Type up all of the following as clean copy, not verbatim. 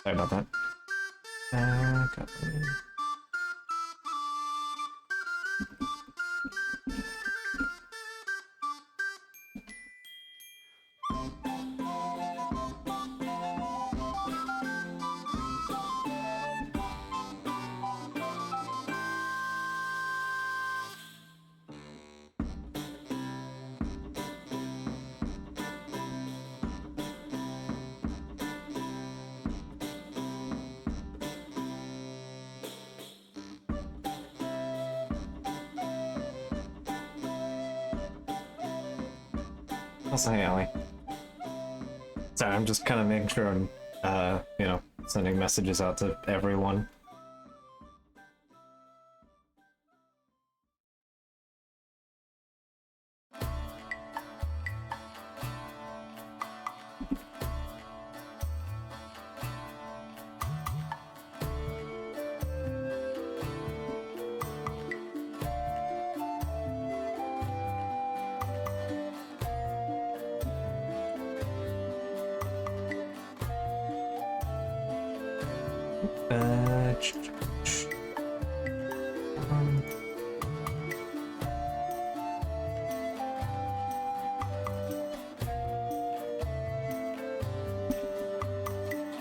Sorry about that. Copy. Also, hey, Allie. Sorry, I'm just kind of making sure I'm, you know, sending messages out to everyone.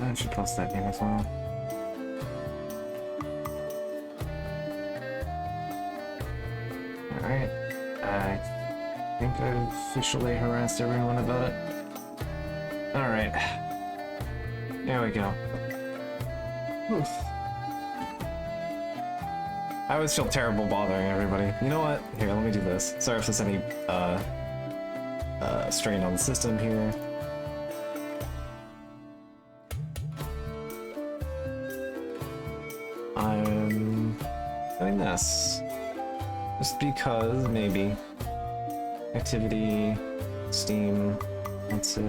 I should post that name as well. Alright. I think I've officially harassed everyone about it. Alright. There we go. Oof. I always feel terrible bothering everybody. You know what? Here, let me do this. Sorry if there's any strain on the system here. I'm doing this just because maybe activity, Steam, let's see.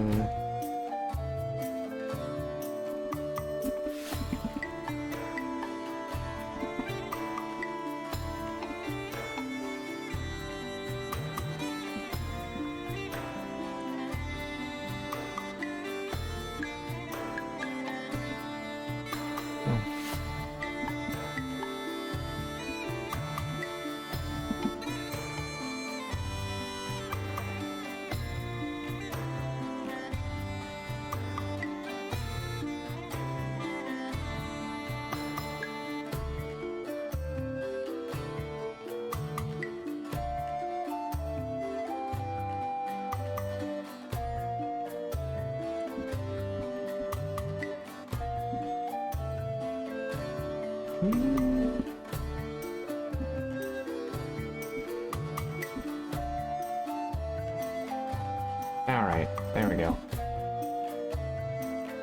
Alright, there we go.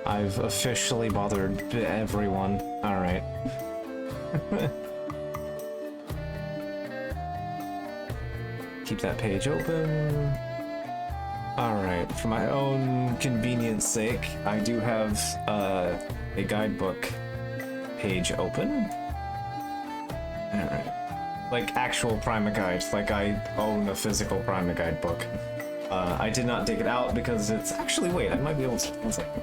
I've officially bothered everyone. Alright. Keep that page open. Alright, for my own convenience sake, I do have a guidebook page open. Alright. Like actual Prima Guide, like I own a physical Prima Guide book. I did not dig it out because it's actually, wait, I might be able to, one second.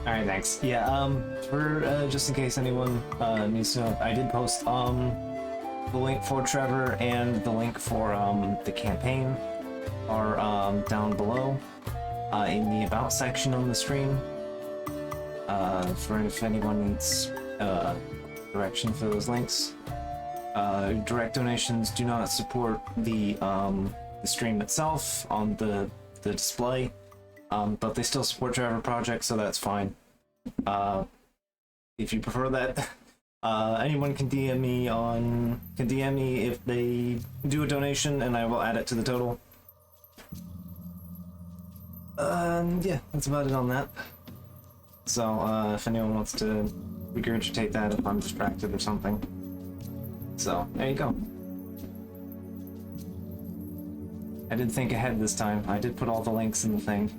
Alright, thanks. Yeah, for, just in case anyone, needs to know, I did post, the link for Trevor and the link for, the campaign are, down below, in the About section on the stream, for if anyone needs, direction for those links. Direct donations do not support the stream itself on the the display, but they still support driver projects, so that's fine. If you prefer that, anyone can DM me if they do a donation, and I will add it to the total. Yeah, that's about it on that. So, if anyone wants to regurgitate that if I'm distracted or something. So, there you go. I did think ahead this time. I did put all the links in the thing.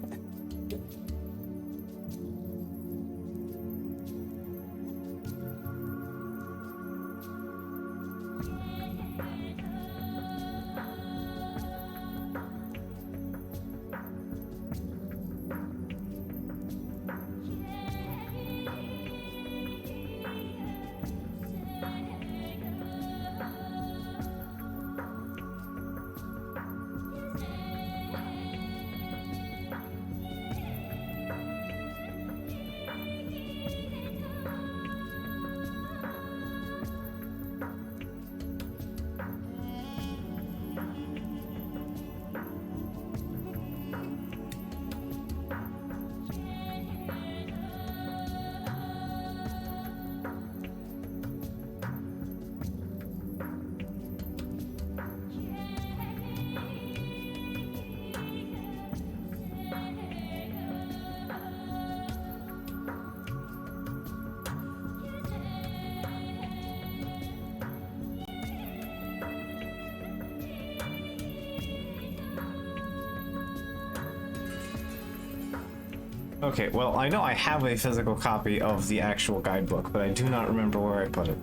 Okay, well, I know I have a physical copy of the actual guidebook, but I do not remember where I put it.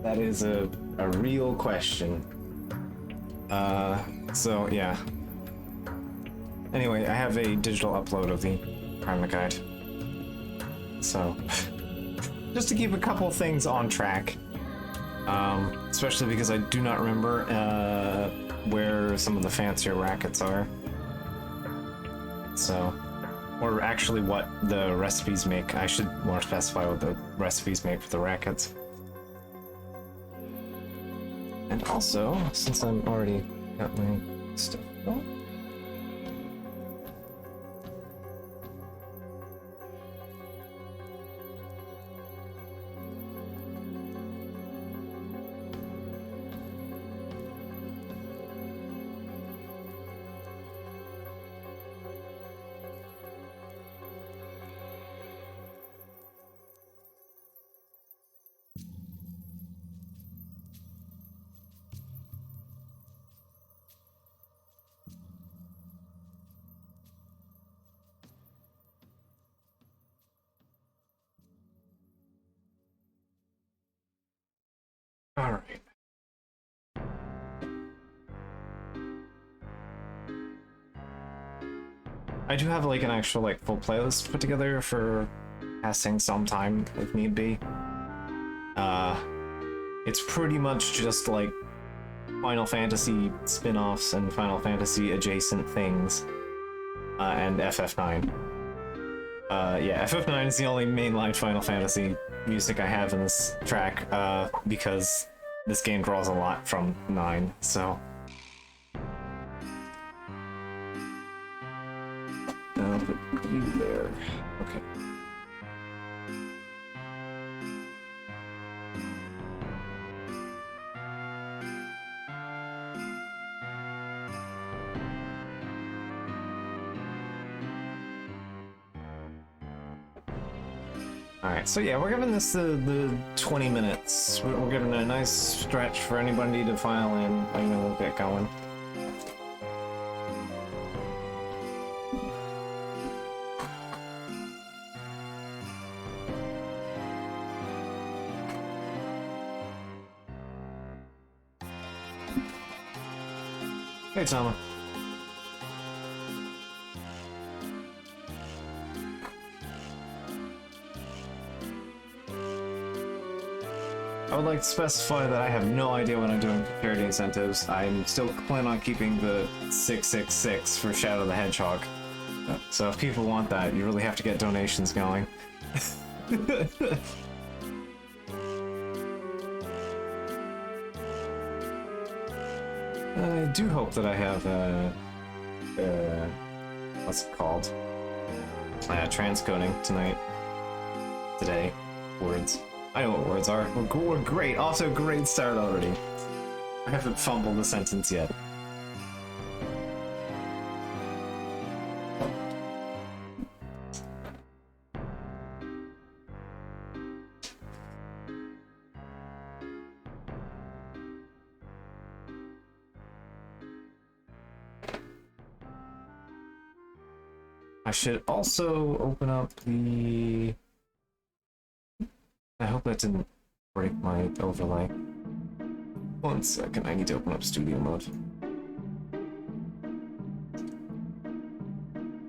That is a real question. So, yeah. Anyway, I have a digital upload of the Primer Guide. So, just to keep a couple things on track. Especially because I do not remember, where some of the fancier rackets are. So... or actually what the recipes make. I should more specify what the recipes make for the rackets. And also, since I'm already got my stuff going. All right. I do have like an actual like full playlist put together for passing some time if need be. It's pretty much just like Final Fantasy spin-offs and Final Fantasy adjacent things, and FF9. Yeah, FF9 is the only mainline Final Fantasy music I have in this track, because this game draws a lot from 9, so... put you there. Okay. Alright, so yeah, we're giving this the 20 minutes. We're giving it a nice stretch for anybody to file in, and then we'll get going. Hey, Tama. I would like to specify that I have no idea what I'm doing for charity incentives. I'm still planning on keeping the 666 for Shadow the Hedgehog. So if people want that, you really have to get donations going. I do hope that I have what's it called? Transcoding tonight. Today. Words. I know what words are. We're great. Off to a great start already. I haven't fumbled the sentence yet. I should also open up the... I hope that didn't break my overlay. 1 second, I need to open up studio mode.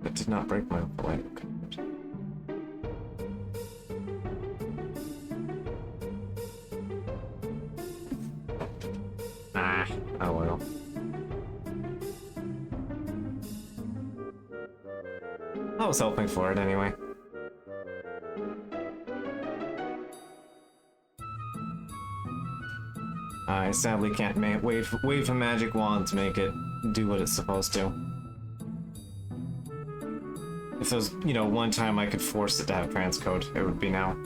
That did not break my overlay. Okay. Oh well. I was hoping for it anyway. I sadly can't wave a magic wand to make it do what it's supposed to. If there's, you know, one time I could force it to have transcode, it would be now.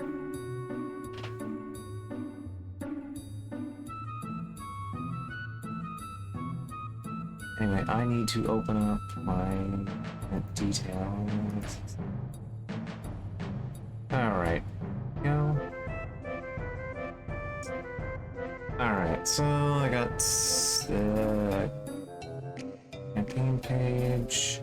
Anyway, I need to open up my details. Alright. Go. Alright, so I got the campaign page.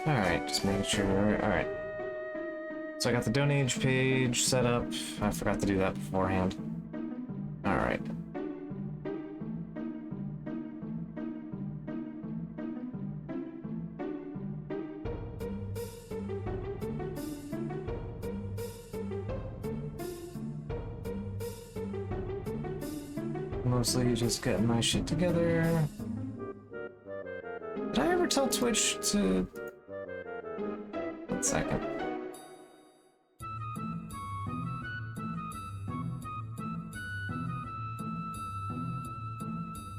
Alright, just making sure. Alright. So I got the donate page set up. I forgot to do that beforehand. Alright. Mostly just getting my shit together. Did I ever tell Twitch to... 1 second.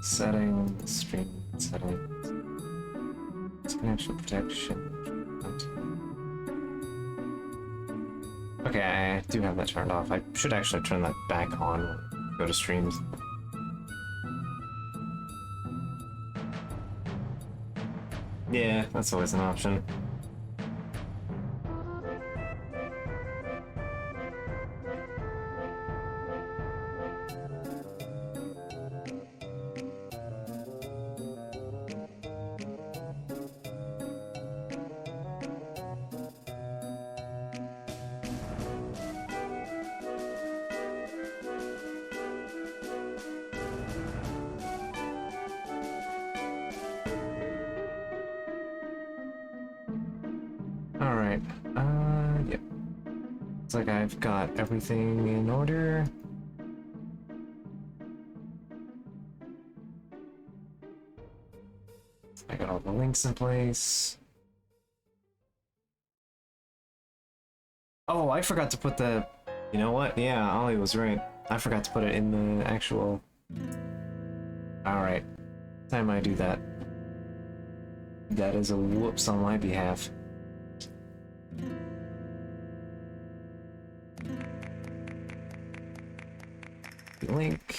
Settings, stream settings, connection protection. Okay, I do have that turned off. I should actually turn that back on when I go to streams. Yeah, that's always an option. Alright, yep. Looks like I've got everything in order. I got all the links in place. Oh, I forgot to put the... You know what? Yeah, Ollie was right. I forgot to put it in the actual... Alright. Time I do that. That is a whoops on my behalf. Link.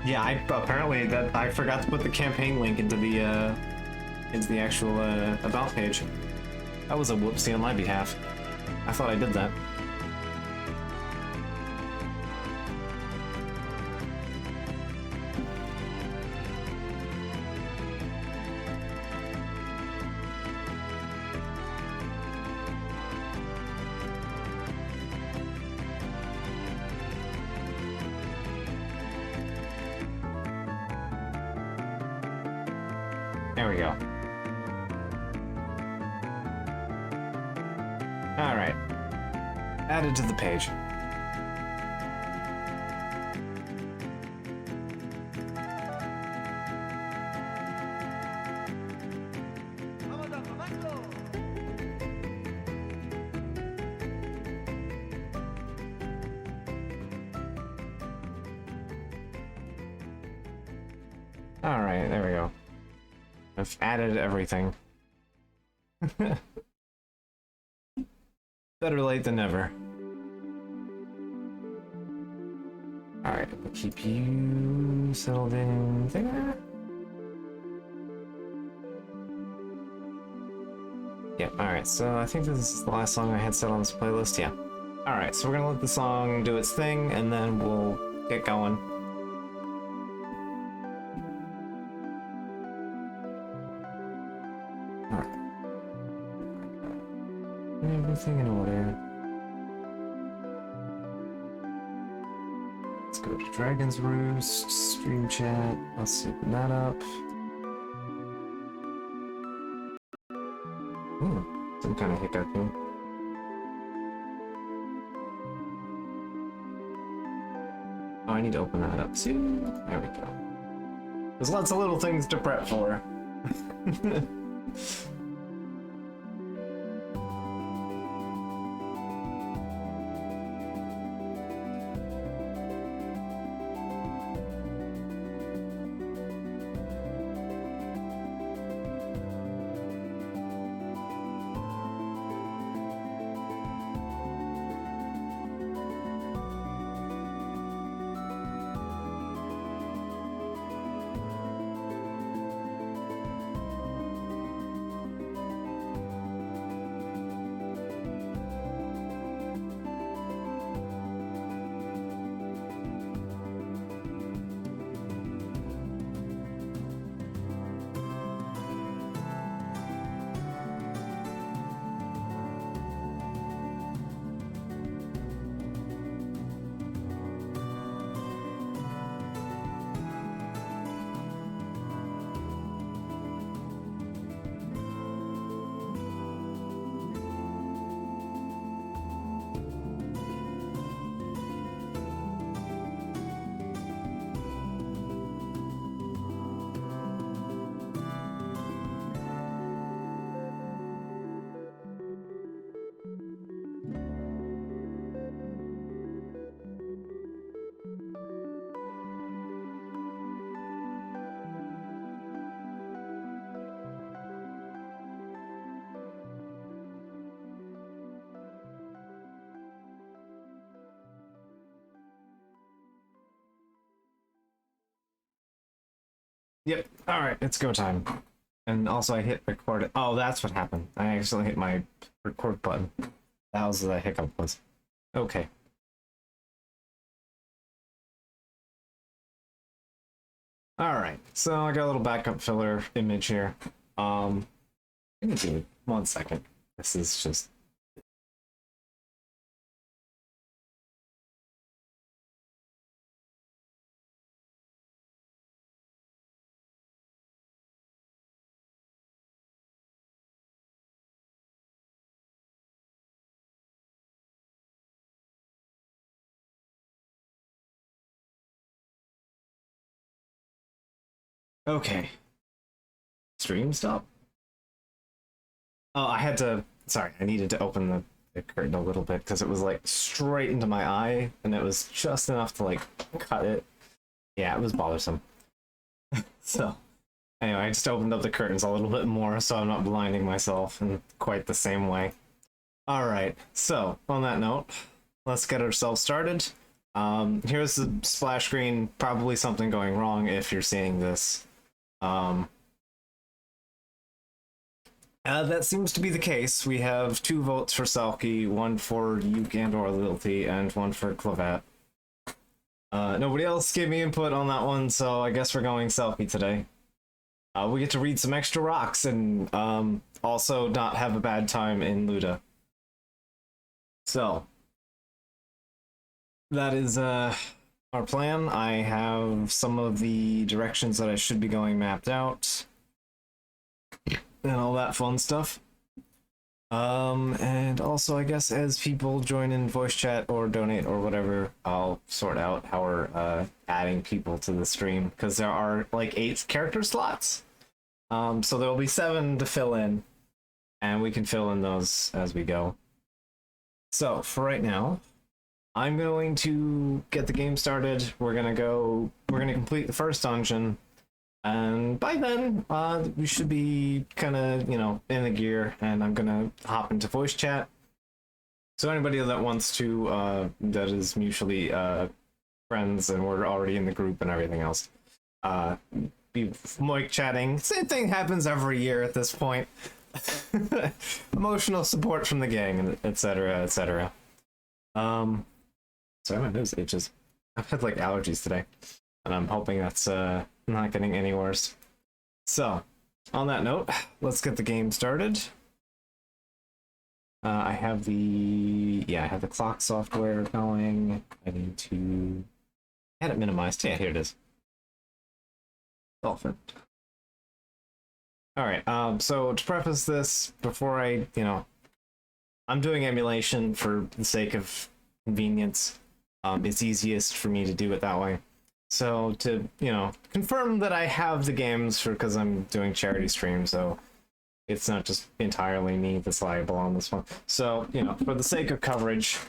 Yeah, I forgot to put the campaign link into the actual about page. That was a whoopsie on my behalf. I thought I did that. we go. Alright. Added to the page. Alright, there we go. I've added everything. Better late than never. Alright, we'll keep you settled in there. Yep, alright, so I think this is the last song I had set on this playlist, yeah. Alright, so we're gonna let the song do its thing, and then we'll get going. Alright. Everything in order. Let's go to Dragon's Roost, stream chat, let's open that up. Some kind of hiccup here. Oh, I need to open that up too. There we go. There's lots of little things to prep for. Yep. All right, it's go time. And also, I hit record. Oh, that's what happened. I actually hit my record button. That was the hiccup was. Okay. All right. So I got a little backup filler image here. I'm gonna do 1 second. This is just. Okay. Stream stop? Oh, I had to. Sorry, I needed to open the curtain a little bit because it was like straight into my eye and it was just enough to like cut it. Yeah, it was bothersome. So, anyway, I just opened up the curtains a little bit more so I'm not blinding myself in quite the same way. Alright, so on that note, let's get ourselves started. Here's the splash screen, probably something going wrong if you're seeing this. That seems to be the case. We have 2 votes for Selkie, 1 for Yuke and or Lilty, and 1 for Clavat. Nobody else gave me input on that one, so I guess we're going Selkie today. We get to read some extra rocks and also not have a bad time in Luda. So, that is our plan. I have some of the directions that I should be going mapped out. and all that fun stuff. And also, I guess as people join in voice chat or donate or whatever, I'll sort out how we're adding people to the stream, because there are like 8 character slots. So there'll be 7 to fill in, and we can fill in those as we go. So for right now, I'm going to get the game started. We're gonna complete the first dungeon, and by then, we should be kind of, in the gear, and I'm gonna hop into voice chat. So anybody that wants to, that is mutually friends, and we're already in the group and everything else, be mic chatting. Same thing happens every year at this point. Emotional support from the gang, etc., etc. Sorry, my nose itches. I've had like allergies today, and I'm hoping that's not getting any worse. So, on that note, let's get the game started. I have the clock software going. I need to had it minimized. Yeah, here it is. Dolphin. All right. So to preface this, before I'm doing emulation for the sake of convenience. It's easiest for me to do it that way. So to, confirm that I have the games because I'm doing charity streams, so it's not just entirely me that's liable on this one. So, for the sake of coverage,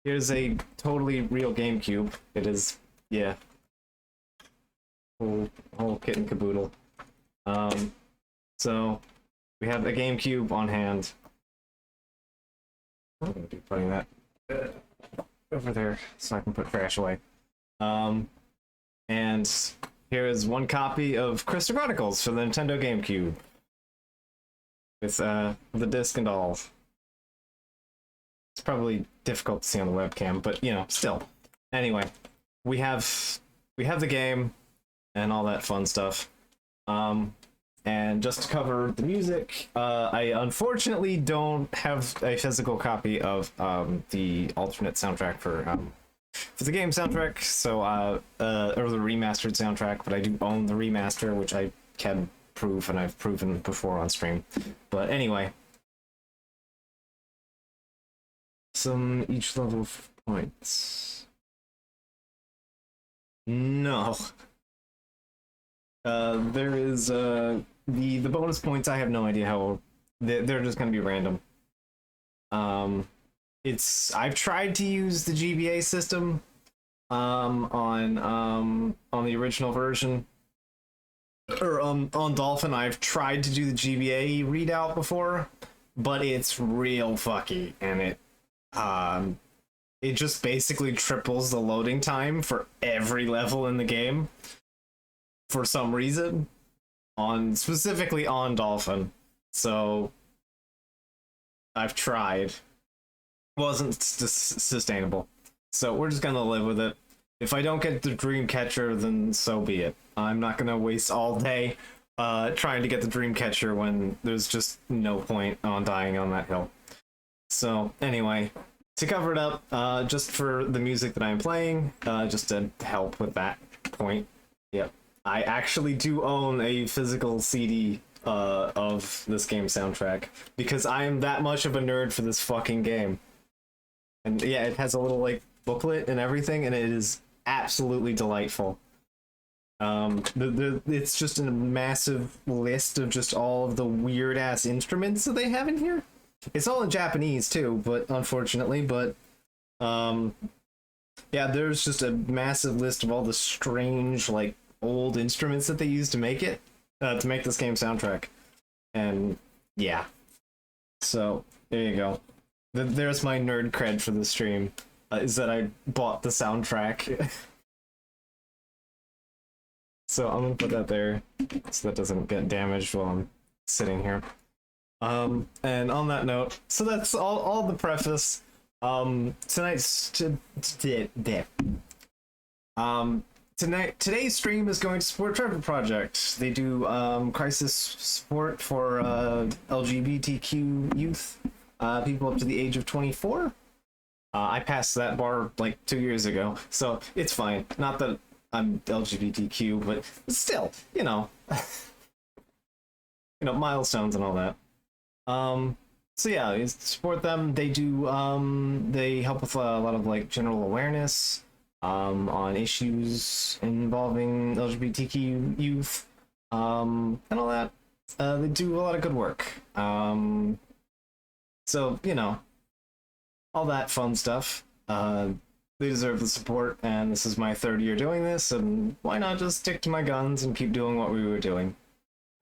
here's a totally real GameCube. It is, whole kit and caboodle. So we have a GameCube on hand. I'm going to be putting that over there so I can put trash away. And here is one copy of Chronicles for the Nintendo GameCube with the disc and all. It's probably difficult to see on the webcam, but still. Anyway, we have the game and all that fun stuff. And just to cover the music, I unfortunately don't have a physical copy of the alternate soundtrack for the game soundtrack, so or the remastered soundtrack, but I do own the remaster, which I can prove, and I've proven before on stream. But anyway, some each level of points. No. There is the bonus points. I have no idea how they're just going to be random. I've tried to use the GBA system on the original version, or on Dolphin. I've tried to do the GBA readout before, but it's real fucky, and it just basically triples the loading time for every level in the game for some reason, specifically on Dolphin. So I've tried. Wasn't sustainable. So we're just gonna live with it. If I don't get the dream catcher, then so be it. I'm not gonna waste all day trying to get the dream catcher when there's just no point on dying on that hill. So anyway, to cover it up, just for the music that I'm playing, just to help with that point. Yep. I actually do own a physical CD of this game soundtrack, because I am that much of a nerd for this fucking game. And yeah, it has a little booklet and everything, and it is absolutely delightful. It's just a massive list of just all of the weird ass instruments that they have in here. It's all in Japanese too, but unfortunately, yeah, there's just a massive list of all the strange old instruments that they used to make it, to make this game soundtrack. And yeah, so there you go. There's my nerd cred for the stream, is that I bought the soundtrack. So I'm gonna put that there so that doesn't get damaged while I'm sitting here. And on that note, so that's all the preface. Today's stream is going to support Trevor Project. They do crisis support for LGBTQ youth, people up to the age of 24. I passed that bar 2 years ago, so it's fine. Not that I'm LGBTQ, but still, you know, milestones and all that. So yeah, you support them. They do, they help with a lot of like general awareness, on issues involving LGBTQ youth, and all that. They do a lot of good work. So, you know, all that fun stuff. They deserve the support, and this is my third year doing this, and why not just stick to my guns and keep doing what we were doing?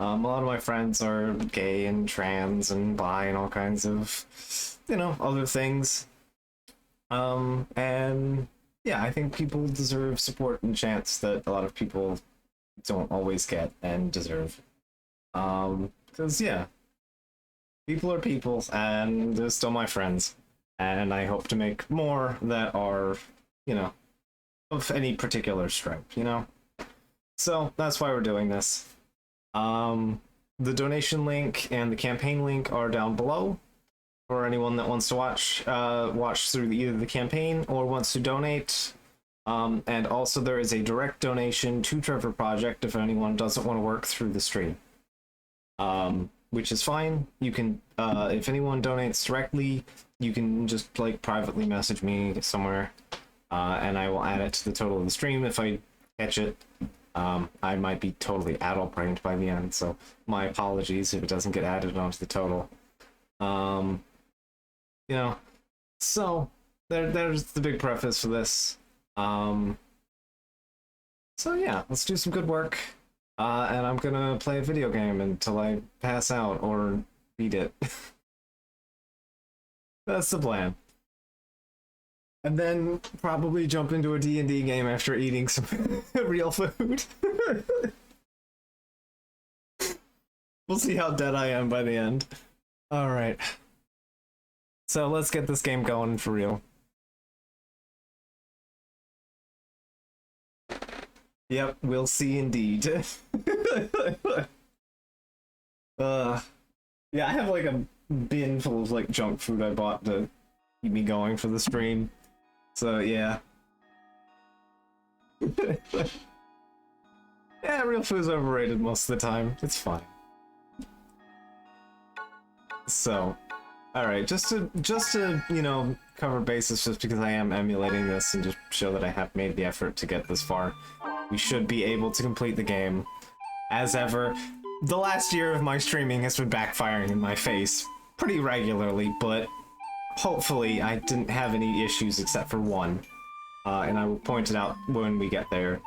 A lot of my friends are gay and trans and bi and all kinds of, you know, other things. And yeah, I think people deserve support and chance that a lot of people don't always get and deserve. Because yeah, people are people, and they're still my friends. And I hope to make more that are, you know, of any particular stripe, you know? So that's why we're doing this. The donation link and the campaign link are down below for anyone that wants to watch through either the campaign or wants to donate. And also there is a direct donation to Trevor Project if anyone doesn't want to work through the stream. Which is fine. You can, if anyone donates directly, you can just like privately message me somewhere, and I will add it to the total of the stream if I catch it. I might be totally addle-brained by the end, so my apologies if it doesn't get added onto the total. You know, so there's the big preface for this. So yeah, let's do some good work. And I'm gonna play a video game until I pass out or beat it. That's the plan. And then probably jump into a D&D game after eating some real food. We'll see how dead I am by the end. Alright. So let's get this game going for real. Yep, we'll see indeed. Yeah, I have like a bin full of like junk food I bought to keep me going for the stream. So yeah. Yeah, real food's overrated most of the time. It's fine. So, alright, just to, you know, cover bases just because I am emulating this and just show that I have made the effort to get this far. We should be able to complete the game. As ever, the last year of my streaming has been backfiring in my face pretty regularly, but hopefully I didn't have any issues except for one. And I will point it out when we get there.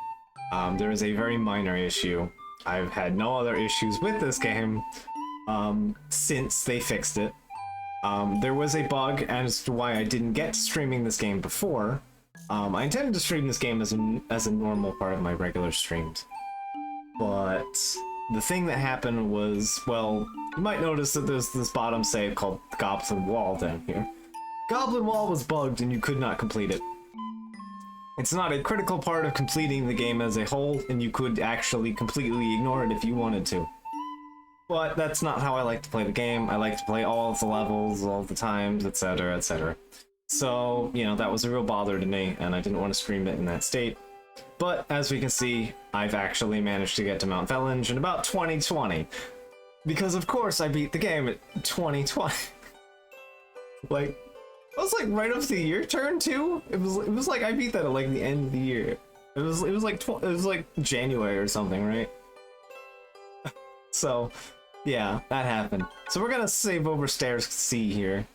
There is a very minor issue. I've had no other issues with this game since they fixed it. There was a bug as to why I didn't get to streaming this game before. I intended to stream this game as a normal part of my regular streams. But the thing that happened was, well, you might notice that there's this bottom save called Goblin Wall down here. Goblin Wall was bugged and you could not complete it. It's not a critical part of completing the game as a whole, and you could actually completely ignore it if you wanted to. But that's not how I like to play the game. I like to play all of the levels, all of the times, etc., etc. So, you know, that was a real bother to me, and I didn't want to stream it in that state. But, as we can see, I've actually managed to get to Mount Velenge in about 2020. Because, of course, I beat the game at 2020. Like, it was like right up the year turn, too? It was like I beat that at like the end of the year. It was like January or something, right? So, yeah, that happened. So we're gonna save over Stairs C here.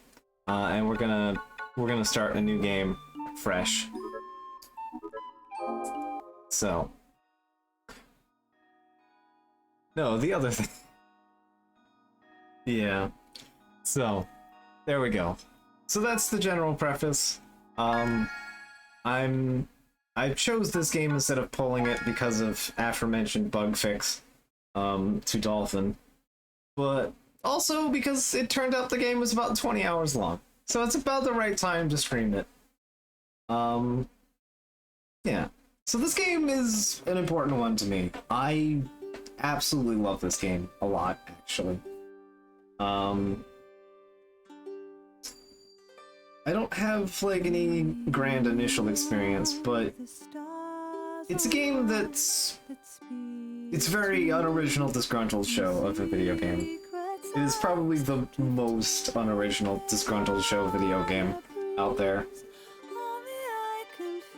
And we're gonna start a new game fresh. So, no, the other thing. Yeah. So, there we go. So that's the general preface. I chose this game instead of pulling it because of aforementioned bug fix to Dolphin, but also because it turned out the game was about 20 hours long. So it's about the right time to stream it. Yeah. So this game is an important one to me. I absolutely love this game a lot, actually. I don't have like any grand initial experience, but it's a game that's It's very unoriginal, disgruntled show of a video game. It is probably the most unoriginal, disgruntled show video game out there.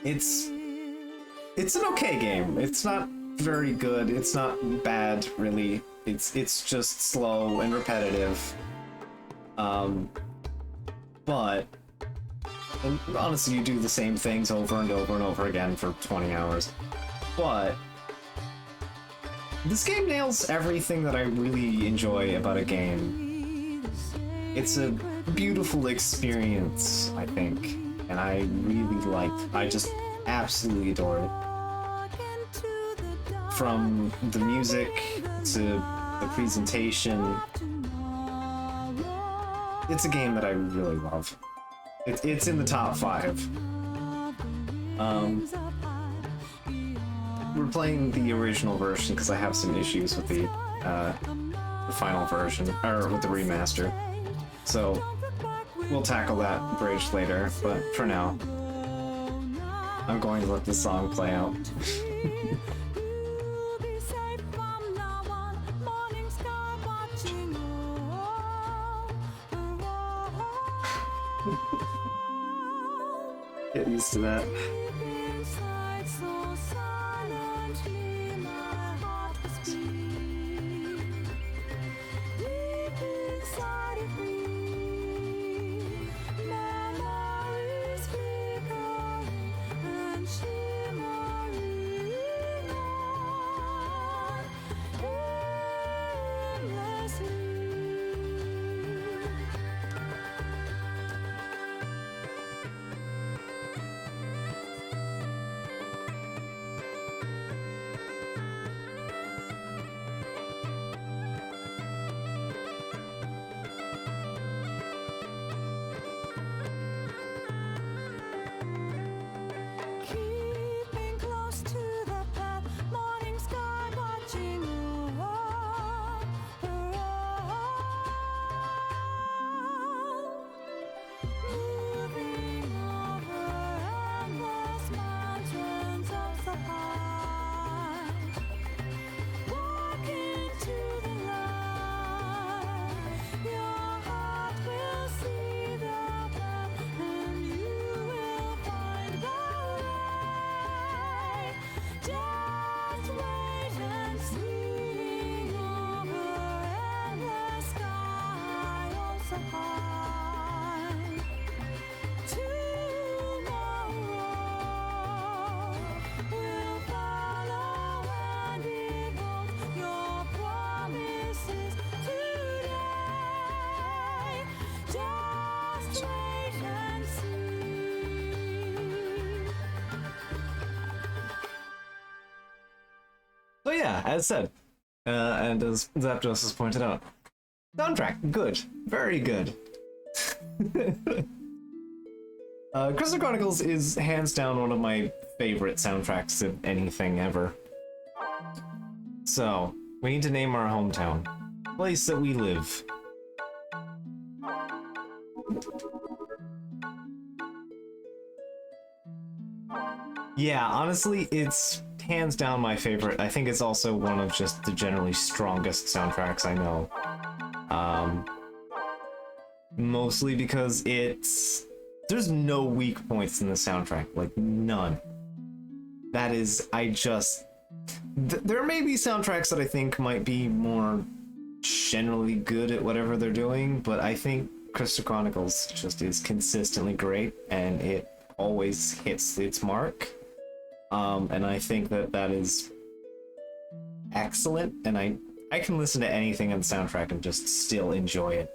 It's an okay game. It's not very good. It's not bad, really. It's just slow and repetitive. But and honestly, you do the same things over and over and over again for 20 hours. But this game nails everything that I really enjoy about a game. It's a beautiful experience, I think, and I I just absolutely adore it. From the music to the presentation, it's a game that I really love. It's in the top 5. We're playing the original version because I have some issues with the final version, or with the remaster. So we'll tackle that bridge later, but for now, I'm going to let the song play out. Get used to that. So yeah, as said, and as Zapdos has pointed out, soundtrack, good. Very good. Crystal Chronicles is hands down one of my favorite soundtracks of anything ever. So, we need to name our hometown. Place that we live. Yeah, honestly, it's hands down my favorite. I think it's also one of just the generally strongest soundtracks I know. Mostly because there's no weak points in the soundtrack, like none. That is, there may be soundtracks that I think might be more generally good at whatever they're doing, but I think Crystal Chronicles just is consistently great, and it always hits its mark. And I think that is excellent, and I can listen to anything on the soundtrack and just still enjoy it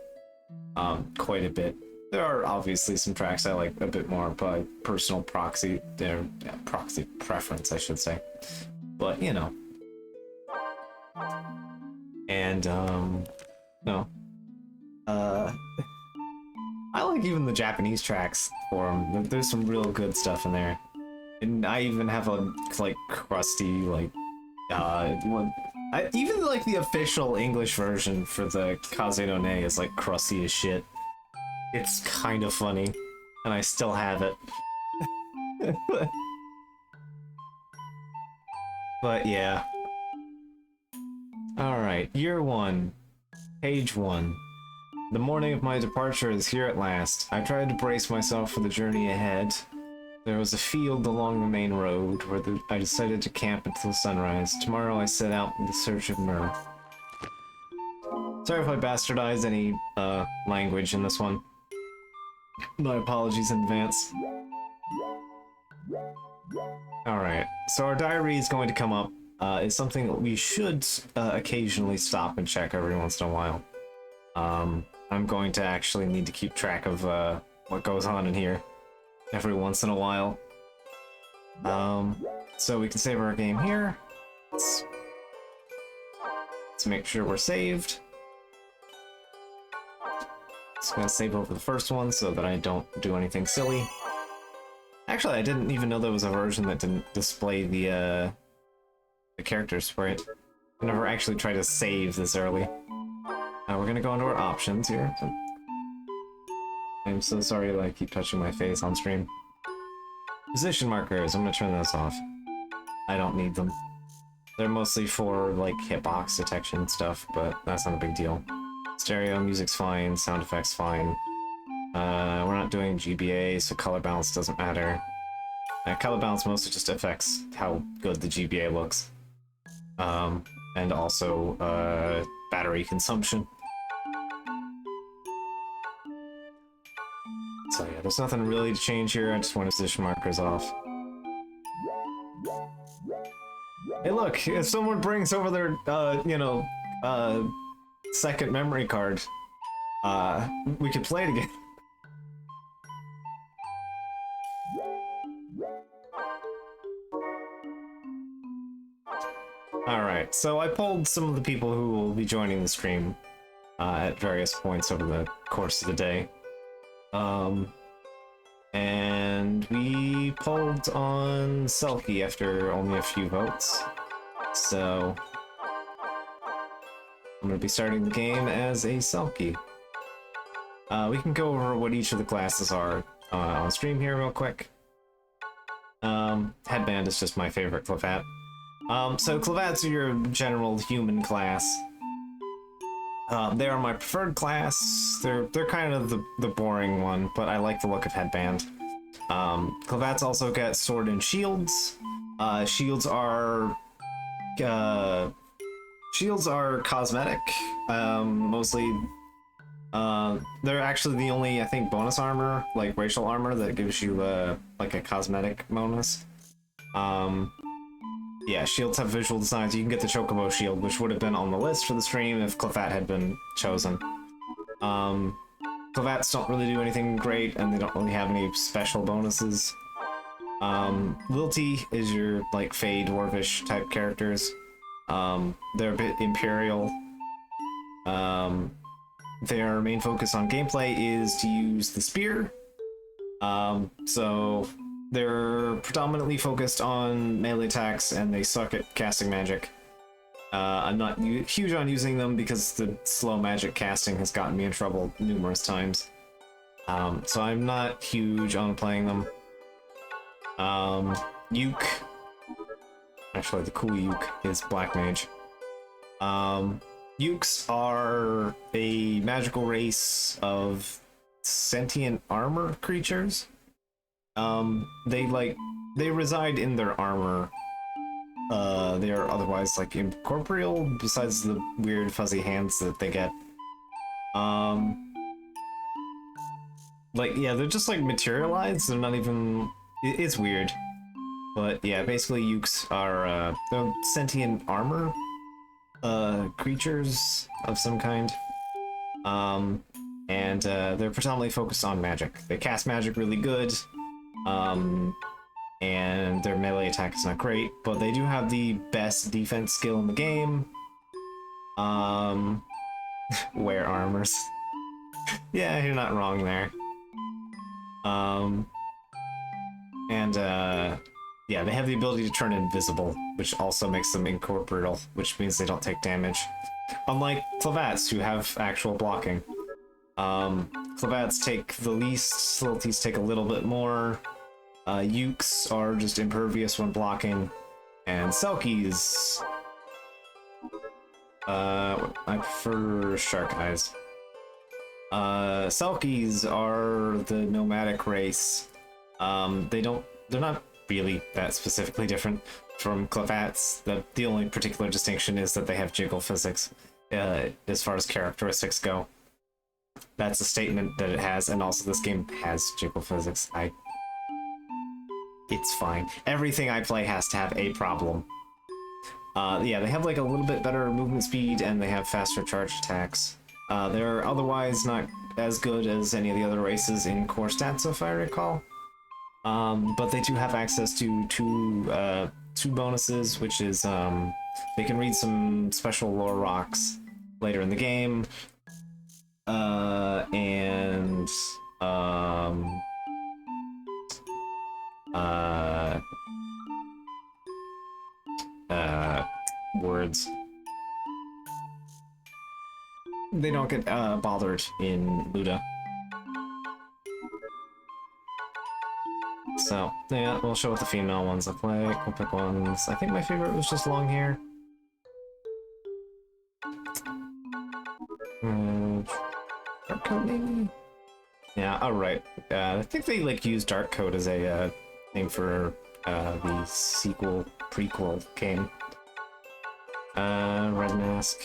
quite a bit. There are obviously some tracks I like a bit more by personal proxy preference, I should say. But, you know. And, no. I like even the Japanese tracks for them. There's some real good stuff in there. And I even have a, like, crusty, like, even, like, the official English version for the Kaze no Ne is, like, crusty as shit. It's kind of funny, and I still have it. But yeah. Alright, year 1, page 1. The morning of my departure is here at last. I tried to brace myself for the journey ahead. There was a field along the main road where I decided to camp until sunrise. Tomorrow I set out in the search of myrrh. Sorry if I bastardized any language in this one. My apologies in advance. Alright, so our diary is going to come up. It's something that we should occasionally stop and check every once in a while. I'm going to actually need to keep track of what goes on in here every once in a while. So we can save our game here. Let's make sure we're saved. Just gonna save over the first one so that I don't do anything silly. Actually, I didn't even know there was a version that didn't display the character sprite. I never actually tried to save this early. We're gonna go into our options here. I'm so sorry that I keep touching my face on stream. Position markers, I'm gonna turn those off. I don't need them. They're mostly for, like, hitbox detection stuff, but that's not a big deal. Stereo music's fine, sound effects fine. We're not doing GBA, so color balance doesn't matter. Color balance mostly just affects how good the GBA looks. And also, battery consumption. So yeah, there's nothing really to change here, I just want position markers off. Hey look, if someone brings over their, you know, second memory card, we could play it again. Alright, so I polled some of the people who will be joining the stream at various points over the course of the day. And we polled on Selkie after only a few votes. So I'm gonna be starting the game as a Selkie. We can go over what each of the classes are on stream here real quick. Headband is just my favorite Clavat. So Clavats are your general human class. They are my preferred class. They're kind of the boring one, but I like the look of Headband. Clavats also get sword and shields. Shields are cosmetic. Mostly, they're actually the only, I think, bonus armor, like racial armor, that gives you like a cosmetic bonus. Yeah, shields have visual designs. You can get the Chocobo shield, which would have been on the list for the stream if Clavat had been chosen. Clavats don't really do anything great, and they don't really have any special bonuses. Lilty is your, like, Fey Dwarvish type characters. They're a bit Imperial. Their main focus on gameplay is to use the spear. So they're predominantly focused on melee attacks, and they suck at casting magic. I'm not huge on using them because the slow magic casting has gotten me in trouble numerous times. So I'm not huge on playing them. Yuke. Actually, the cool Yuke is Black Mage. Yukes are a magical race of sentient armor creatures. They reside in their armor. They are otherwise, like, incorporeal, besides the weird fuzzy hands that they get. Like, yeah, they're just, like, materialized. They're not even... It's weird. But, yeah, basically Yukes are, they're sentient armor creatures of some kind. And they're predominantly focused on magic. They cast magic really good. And their melee attack is not great, but they do have the best defense skill in the game. Wear armors. Yeah, you're not wrong there. Yeah, they have the ability to turn invisible, which also makes them incorporeal, which means they don't take damage. Unlike Clavats, who have actual blocking. Clavats take the least, Slilties take a little bit more. Ukes are just impervious when blocking, and Selkies I prefer shark eyes. Selkies are the nomadic race. They're not really that specifically different from Clavats. The only particular distinction is that they have jiggle physics, as far as characteristics go. That's a statement that it has, and also this game has jiggle physics. It's fine. Everything I play has to have a problem. Yeah, they have like a little bit better movement speed, and they have faster charge attacks. They're otherwise not as good as any of the other races in core stats, if I recall. But they do have access to two bonuses, which is they can read some special lore rocks later in the game, and words. They don't get bothered in Luda. So, yeah, we'll show what the female ones look like. We'll pick ones. I think my favorite was just long hair. Dark coat, maybe? Yeah, alright. I think they, like, use dark coat as a name for the sequel, prequel game. Red mask.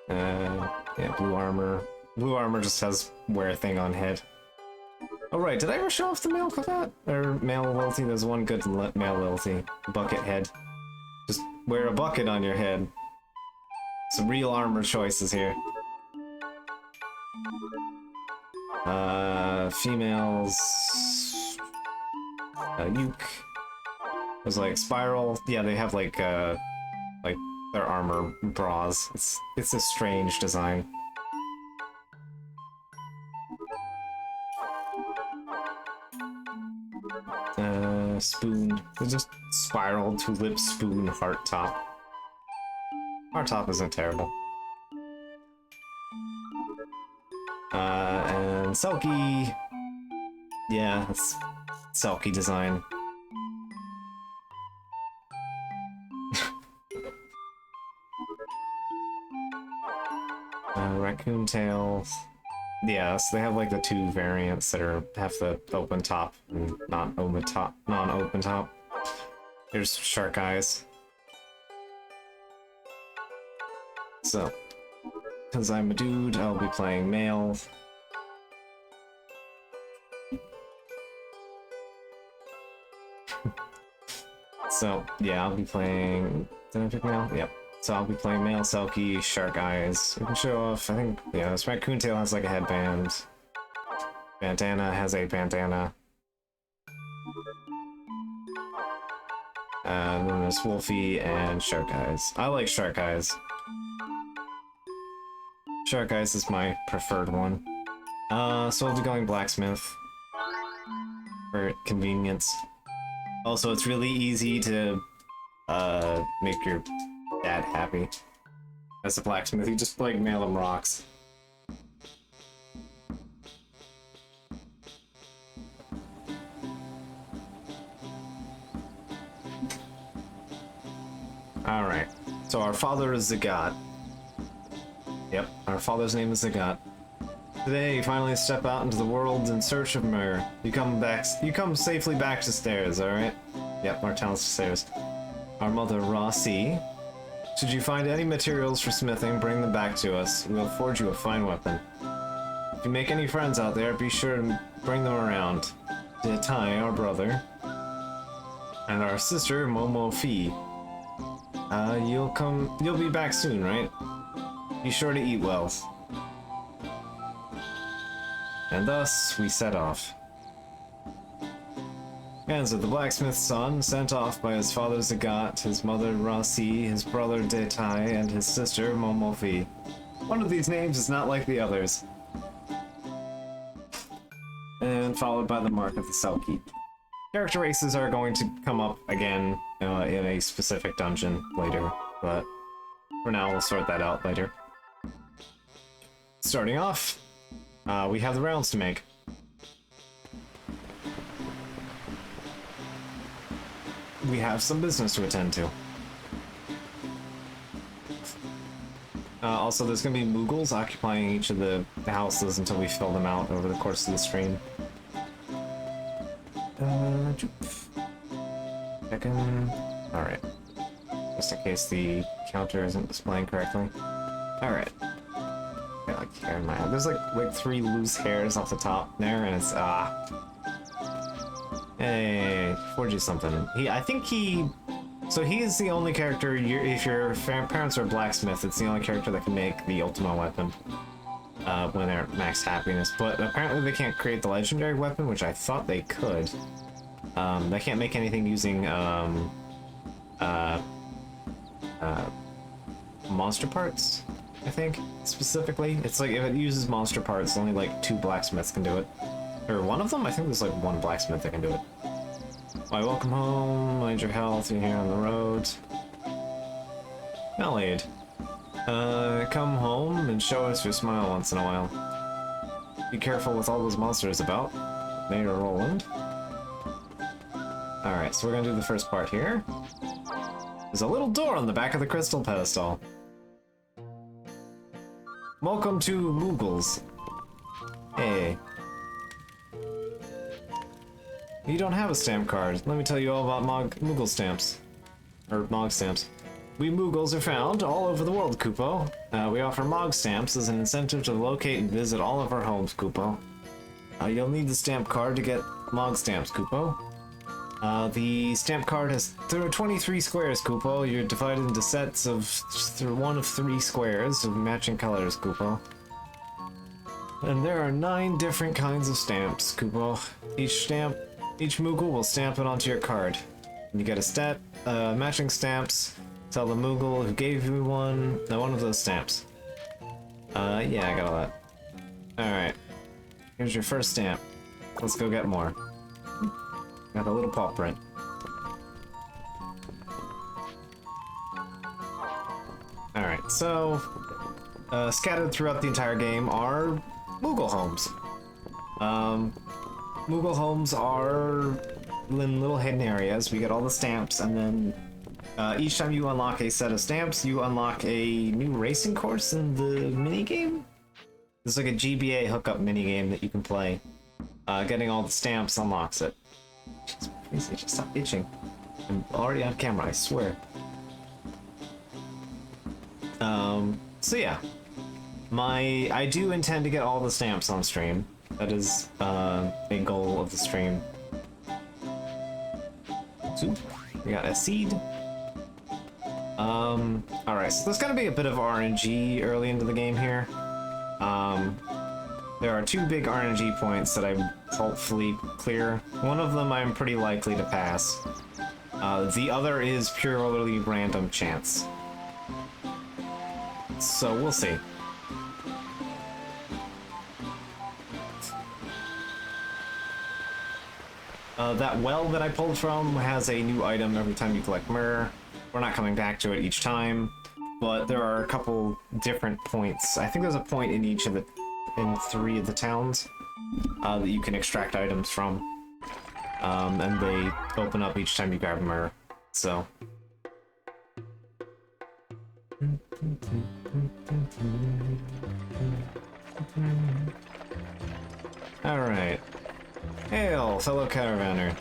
Yeah, blue armor. Blue armor just has wear a thing on head. Oh right, did I ever show off the male Clavat? Or male ability? There's one good male ability. Bucket head. Just wear a bucket on your head. Some real armor choices here. Females... Uke. There's like Spiral. Yeah, they have like their armor bras. It's a strange design. Spoon. It's just Spiral, Tulip, Spoon, Heart Top. Heart Top isn't terrible. And Selkie. Yeah, it's Selkie design. Raccoon tails. Yeah, so they have like the two variants that have the open top and non-open top. Here's shark eyes. So, because I'm a dude, I'll be playing male. So, yeah, I'll be playing... Did I pick male? Yep. So I'll be playing male Selkie, shark eyes. We can show off, I think, yeah, this raccoon tail has like a headband. Bandana has a bandana. And then there's Wolfie and shark eyes. I like shark eyes. Shark eyes is my preferred one. So we'll be going blacksmith for convenience. Also, it's really easy to make your dad happy. As a blacksmith, you just like mail him rocks. Alright, so our father is Zagat. Yep, our father's name is Zagat. Today, you finally step out into the world in search of Myrrh. You come safely back to Stairs, alright? Yep, our town's to Stairs. Our mother, Rossi. Should you find any materials for smithing, bring them back to us. We'll forge you a fine weapon. If you make any friends out there, be sure to bring them around. Tai, our brother. And our sister, Momo Fi. You'll be back soon, right? Be sure to eat well. And thus, we set off. Ganza, the blacksmith's son, sent off by his father Zagat, his mother Rasi, his brother Tai, and his sister Momofi. One of these names is not like the others. And followed by the mark of the Selkie. Character races are going to come up again in a specific dungeon later, but for now we'll sort that out later. Starting off, we have the rounds to make. we have some business to attend to. Also, there's gonna be Moogles occupying each of the houses until we fill them out over the course of the stream. Second. Alright. Just in case the counter isn't displaying correctly. Alright. Got like hair in my eye. There's like 3 loose hairs off the top there, and it's Hey, forge you something. So he's the only character, if your parents are a blacksmith, it's the only character that can make the ultimate weapon when they're at max happiness. But apparently they can't create the legendary weapon, which I thought they could. They can't make anything using monster parts, I think, specifically. It's like if it uses monster parts, only like 2 blacksmiths can do it. Or one of them? I think there's like 1 blacksmith that can do it. Why, welcome home, mind your health, you're here on the road. Malade. Come home and show us your smile once in a while. Be careful with all those monsters about. Mayor Roland. Alright, so we're gonna do the first part here. There's a little door on the back of the crystal pedestal. Welcome to Moogles. Hey. You don't have a stamp card. Let me tell you all about Moogle stamps. Or Mog stamps. We Moogles are found all over the world, Kupo. We offer Mog stamps as an incentive to locate and visit all of our homes, Kupo. You'll need the stamp card to get Mog stamps, Kupo. The stamp card has 23 squares, Kupo. You're divided into sets of 1 of 3 squares of matching colors, Kupo. And there are 9 different kinds of stamps, Kupo. Each Moogle will stamp it onto your card. You get a stat, matching stamps. Tell the Moogle who gave you one of those stamps. Yeah, I got all that. Alright. Here's your first stamp. Let's go get more. Got a little paw print. Alright, so scattered throughout the entire game are Moogle homes. Moogle homes are in little hidden areas. We get all the stamps, and then each time you unlock a set of stamps, you unlock a new racing course in the minigame? There's like a GBA hookup minigame that you can play. Getting all the stamps unlocks it. Jeez, please, just stop itching. I'm already on camera, I swear. So yeah. I do intend to get all the stamps on stream. That is a goal of the stream. So, we got a seed. Alright, so there's gonna be a bit of RNG early into the game here. There are 2 big RNG points that I hopefully clear. One of them I'm pretty likely to pass. The other is purely random chance. So we'll see. That well that I pulled from has a new item every time you collect myrrh. We're not coming back to it each time, but there are a couple different points. I think there's a point in each of the, in 3 of the towns that you can extract items from, and they open up each time you grab myrrh. So. Alright. Hail, fellow caravaner.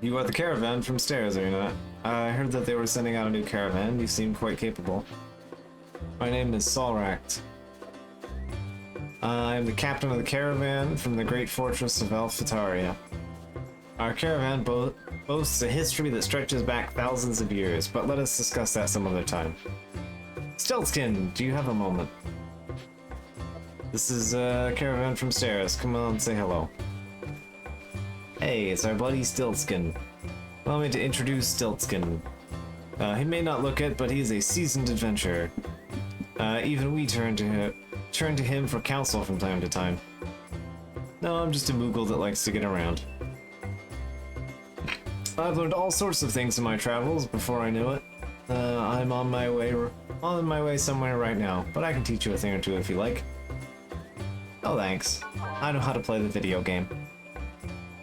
You are the caravan from Stairs, are you not? I heard that they were sending out a new caravan. You seem quite capable. My name is Solract. I am the captain of the caravan from the great fortress of Alphataria. Our caravan boasts a history that stretches back thousands of years, but let us discuss that some other time. Stiltskin, do you have a moment? This is a caravan from Stairs. Come on, say hello. Hey, it's our buddy Stiltskin. Allow me to introduce Stiltskin. He may not look it, but he is a seasoned adventurer. Even we turn to him for counsel from time to time. No, I'm just a Moogle that likes to get around. I've learned all sorts of things in my travels before I knew it. I'm on my way somewhere right now, but I can teach you a thing or two if you like. Oh, thanks. I know how to play the video game.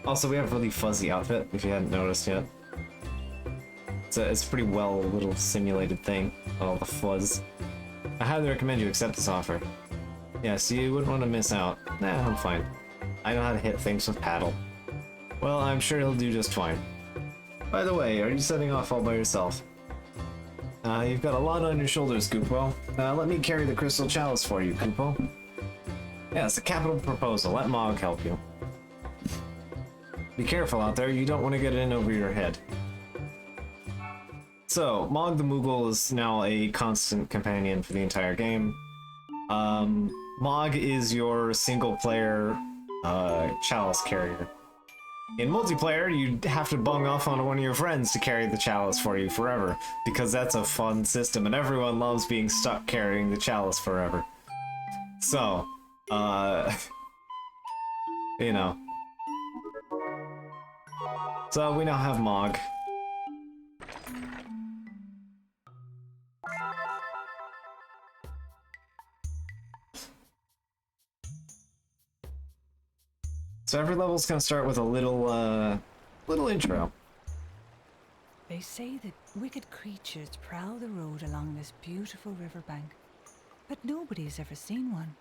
Also, we have a really fuzzy outfit, if you hadn't noticed yet. It's a pretty well little simulated thing, all the fuzz. I highly recommend you accept this offer. Yes, you wouldn't want to miss out. Nah, I'm fine. I know how to hit things with paddle. Well, I'm sure he'll do just fine. By the way, are you setting off all by yourself? You've got a lot on your shoulders, Goopwell. Let me carry the crystal chalice for you, Koopo. Yeah, it's a capital proposal. Let Mog help you. Be careful out there, you don't want to get in over your head. So, Mog the Moogle is now a constant companion for the entire game. Mog is your single-player chalice carrier. In multiplayer, you have to bung off on one of your friends to carry the chalice for you forever, because that's a fun system, and everyone loves being stuck carrying the chalice forever. So, you know. So, we now have Mog. So every level's gonna start with a little intro. They say that wicked creatures prowl the road along this beautiful riverbank, but nobody's ever seen one.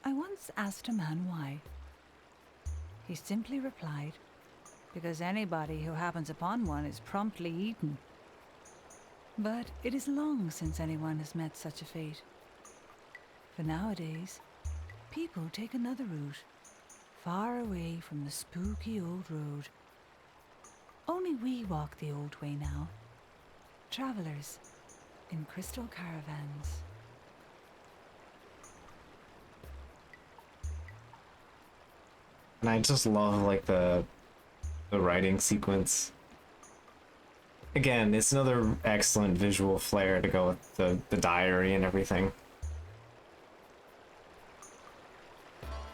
I once asked a man why. He simply replied, because anybody who happens upon one is promptly eaten. But it is long since anyone has met such a fate. For nowadays, people take another route, far away from the spooky old road. Only we walk the old way now, travelers in crystal caravans. And I just love, like, the writing sequence. Again, it's another excellent visual flair to go with the diary and everything.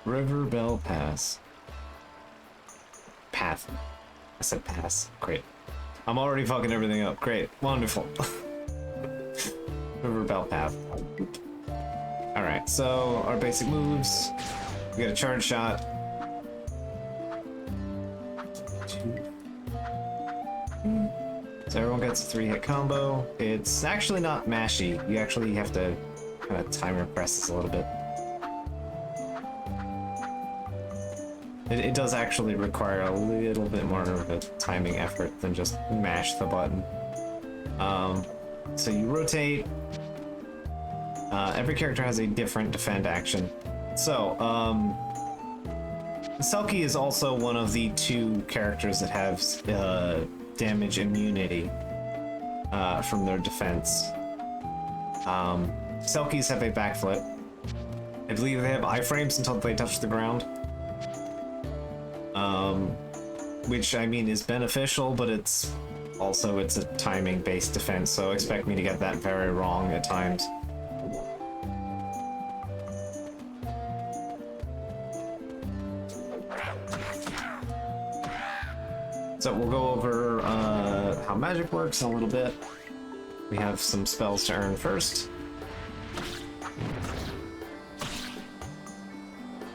River Bell Pass. Path. I said pass. Great. I'm already fucking everything up. Great. Wonderful. River Bell Path. Alright, so our basic moves. We got a charge shot. So everyone gets a 3-hit combo. It's actually not mashy. You actually have to kind of time your presses a little bit. It does actually require a little bit more of a timing effort than just mash the button. So you rotate. Every character has a different defend action. So, Selkie is also one of the 2 characters that have damage immunity from their defense. Selkies have a backflip. I believe they have iframes until they touch the ground. Which, I mean, is beneficial, but it's a timing-based defense, so expect me to get that very wrong at times. So we'll go over how magic works in a little bit. We have some spells to earn first.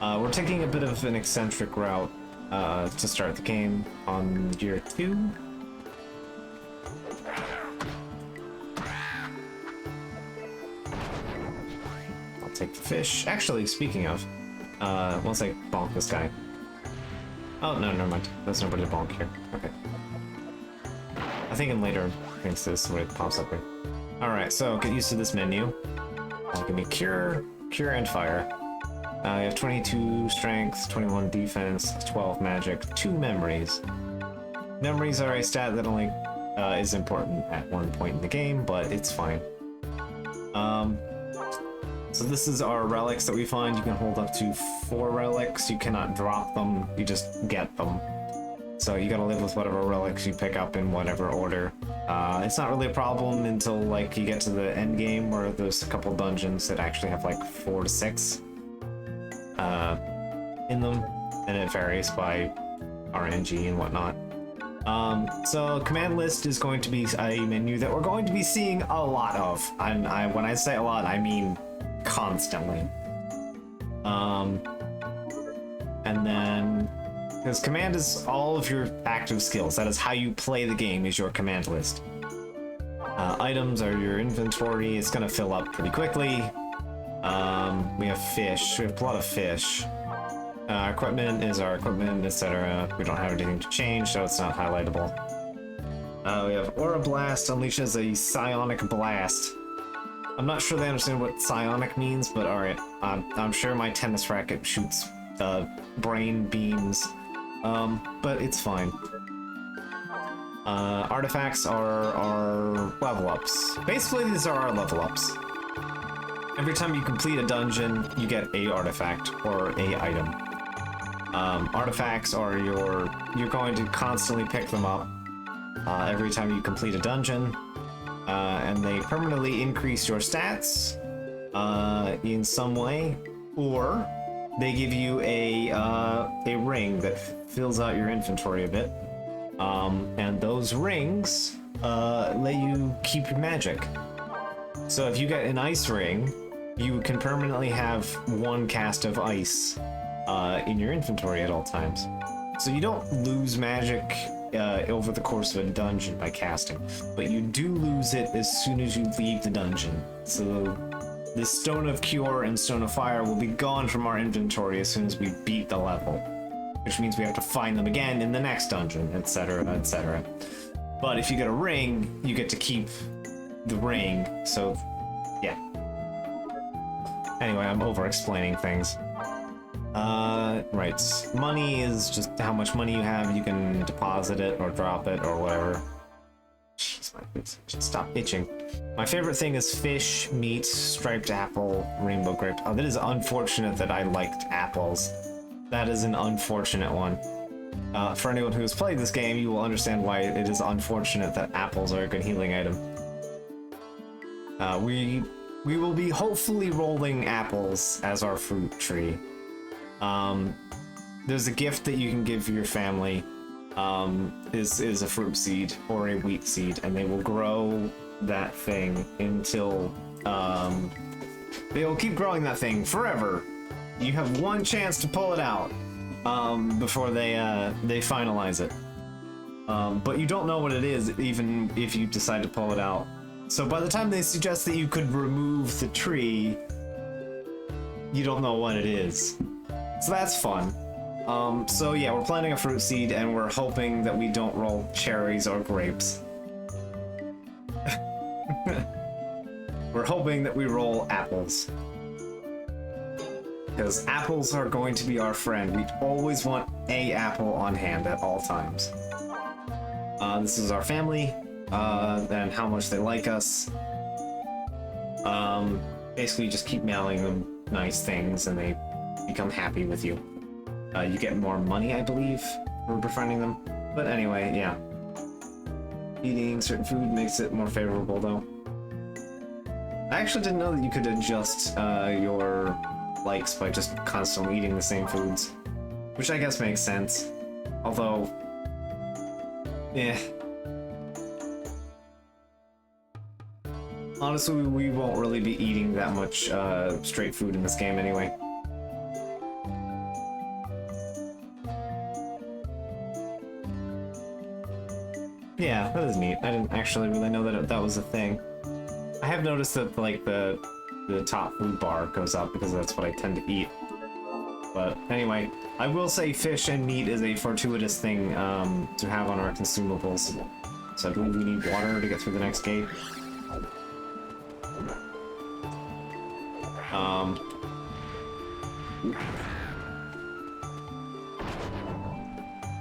We're taking a bit of an eccentric route to start the game on year 2. I'll take the fish. Actually, speaking of, once I bonk this guy. Oh, no, never mind. There's nobody to bonk here. Okay. I think in later things this way it pops up here. Alright, so get used to this menu. Give me Cure, and Fire. You have 22 Strength, 21 Defense, 12 Magic, 2 Memories. Memories are a stat that only is important at one point in the game, but it's fine. So this is our relics that we find. You can hold up to 4 relics. You cannot drop them, you just get them. So you gotta live with whatever relics you pick up in whatever order. It's not really a problem until like you get to the end game where there's a couple dungeons that actually have like 4 to 6 in them, and it varies by RNG and whatnot. So command list is going to be a menu that we're going to be seeing a lot of. And when I say a lot, I mean constantly. And then Because command is all of your active skills. That is how you play the game, is your command list. Items are your inventory. It's gonna fill up pretty quickly. We have fish. We have a lot of fish. Equipment is our equipment, etc. We don't have anything to change, so it's not highlightable. We have Aura Blast unleashes a psionic blast. I'm not sure they understand what psionic means, but alright. I'm sure my tennis racket shoots brain beams. But it's fine. Artifacts are our level ups. Basically, these are our level ups. Every time you complete a dungeon, you get a artifact or a item. Artifacts are you're going to constantly pick them up every time you complete a dungeon, and they permanently increase your stats in some way, or they give you a ring that fills out your inventory a bit, and those rings let you keep your magic. So if you get an ice ring, you can permanently have one cast of ice in your inventory at all times. So you don't lose magic over the course of a dungeon by casting, but you do lose it as soon as you leave the dungeon. So the Stone of Cure and Stone of Fire will be gone from our inventory as soon as we beat the level, which means we have to find them again in the next dungeon, etc., etc. But if you get a ring, you get to keep the ring, so yeah. Anyway, I'm over-explaining things. Right. Money is just how much money you have. You can deposit it or drop it or whatever. Jeez, my face should stop itching. My favorite thing is fish, meat, striped apple, rainbow grape. Oh, that is unfortunate that I liked apples. That is an unfortunate one. For anyone who has played this game, you will understand why it is unfortunate that apples are a good healing item. We will be hopefully rolling apples as our fruit tree. There's a gift that you can give your family, is a fruit seed or a wheat seed, and they will grow that thing until, they will keep growing that thing forever. You have one chance to pull it out, before they finalize it. But you don't know what it is, even if you decide to pull it out. So by the time they suggest that you could remove the tree, you don't know what it is. So that's fun. So yeah, we're planting a fruit seed, and we're hoping that we don't roll cherries or grapes. We're hoping that we roll apples. Because apples are going to be our friend. We always want a apple on hand at all times. This is our family, and how much they like us. Basically, just keep mailing them nice things, and they become happy with you. You get more money, I believe, for befriending them. But anyway, yeah. Eating certain food makes it more favorable, though. I actually didn't know that you could adjust your likes by just constantly eating the same foods, which I guess makes sense. Although, yeah. Honestly, we won't really be eating that much straight food in this game anyway. Yeah, that is neat. I didn't actually really know that that was a thing. I have noticed that, like, the top food bar goes up because that's what I tend to eat. But anyway, I will say fish and meat is a fortuitous thing to have on our consumables. So I believe we need water to get through the next gate.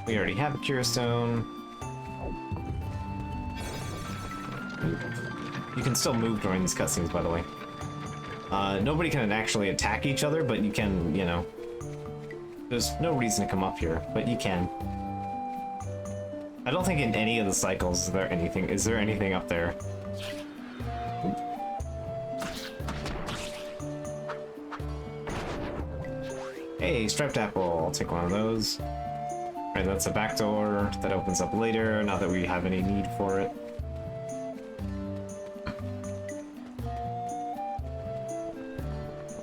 We already have a cure stone. You can still move during these cutscenes, by the way. Nobody can actually attack each other, but you can, you know. There's no reason to come up here, but you can. I don't think in any of the cycles is there anything up there. Hey, striped apple, I'll take one of those. Right, that's a back door that opens up later, not that we have any need for it.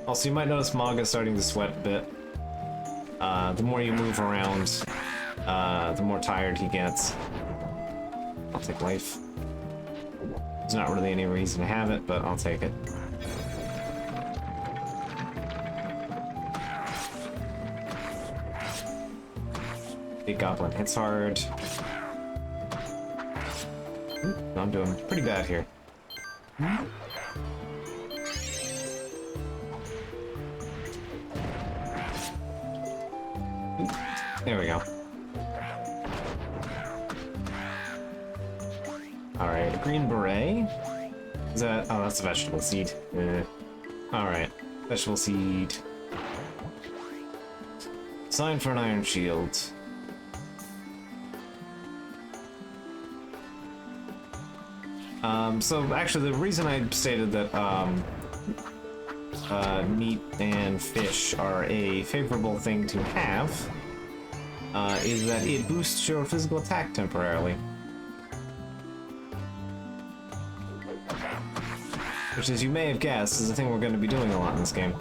Also, you might notice Maga starting to sweat a bit. The more you move around, the more tired he gets. I'll take life. There's not really any reason to have it, but I'll take it. Big goblin hits hard. Ooh, I'm doing pretty bad here. Ooh, there we go. Alright, a green beret. Is that... oh, that's a vegetable seed. Alright, vegetable seed. Sign for an iron shield. So actually the reason I stated that meat and fish are a favorable thing to have is that it boosts your physical attack temporarily. Which, as you may have guessed, is a thing we're going to be doing a lot in this game.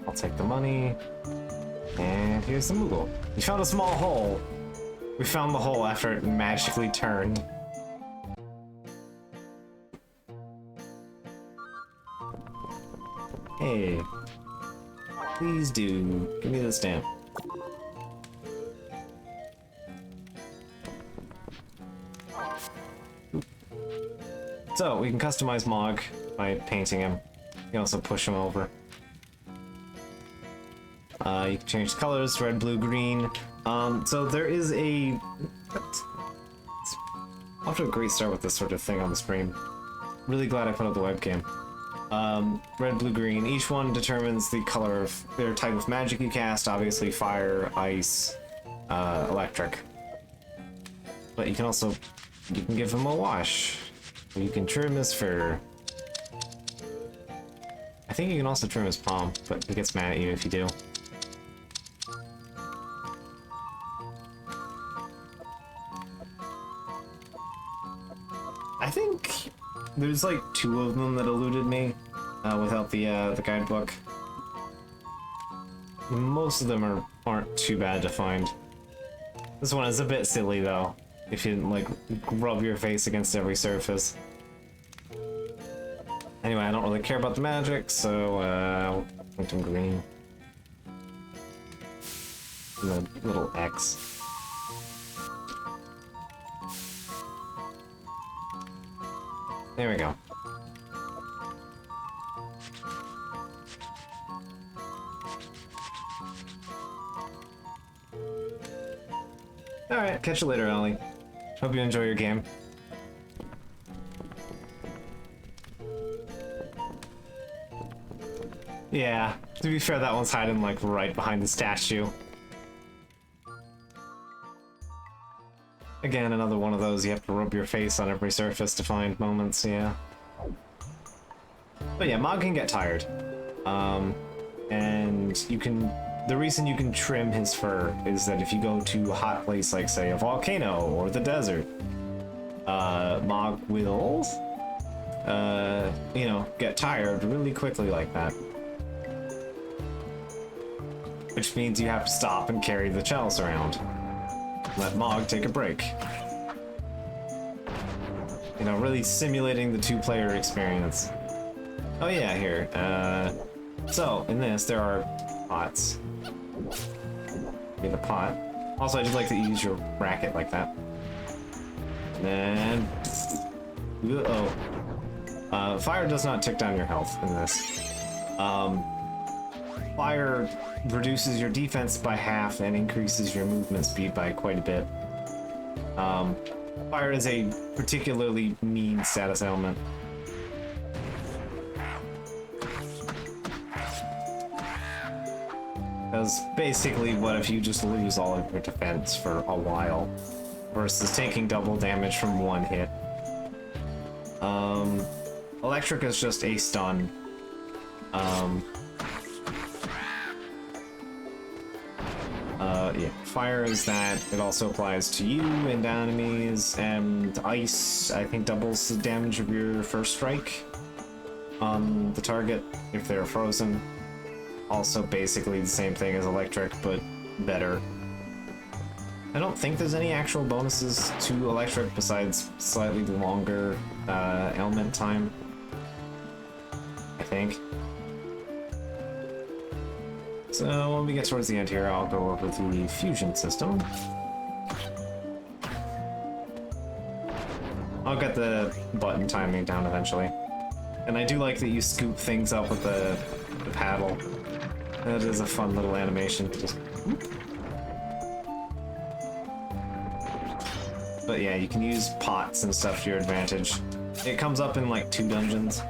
I'll take the money. And here's the Moogle. We found a small hole. We found the hole after it magically turned. Hey. Please do. Give me the stamp. So, we can customize Mog by painting him. You can also push him over. You can change the colors, red, blue, green. So there is a... off to a great start with this sort of thing on the screen. Really glad I put up the webcam. Red, blue, green. Each one determines the color of their type of magic you cast. Obviously fire, ice, electric. But you can also... you can give him a wash. You can trim his fur. I think you can also trim his palm, but he gets mad at you if you do. I think there's like 2 of them that eluded me without the guidebook. Most of them aren't too bad to find. This one is a bit silly though, if you didn't like rub your face against every surface. Anyway, I don't really care about the magic, so I'll paint him green. The little X. There we go. Alright, catch you later, Ollie. Hope you enjoy your game. Yeah, to be fair, that one's hiding like right behind the statue. Again, another one of those you have to rub your face on every surface to find moments, yeah. But yeah, Mog can get tired. And you can... the reason you can trim his fur is that if you go to a hot place like, say, a volcano or the desert, Mog will, you know, get tired really quickly like that. Which means you have to stop and carry the chalice around. Let Mog take a break. You know, really simulating the 2-player experience. Oh yeah, here. So, in this, there are pots. Get a pot. Also, I just like to use your racket like that. And then... uh-oh. Fire does not tick down your health in this. Fire reduces your defense by half and increases your movement speed by quite a bit. Fire is a particularly mean status ailment. Because basically, what if you just lose all of your defense for a while versus taking double damage from one hit? Electric is just a stun. Yeah, fire is that. It also applies to you and enemies, and ice, I think, doubles the damage of your first strike on the target if they're frozen. Also basically the same thing as electric, but better. I don't think there's any actual bonuses to electric besides slightly longer ailment time, I think. So when we get towards the end here, I'll go over the fusion system. I'll get the button timing down eventually. And I do like that you scoop things up with the paddle. That is a fun little animation. Just... But yeah, you can use pots and stuff to your advantage. It comes up in like 2 dungeons.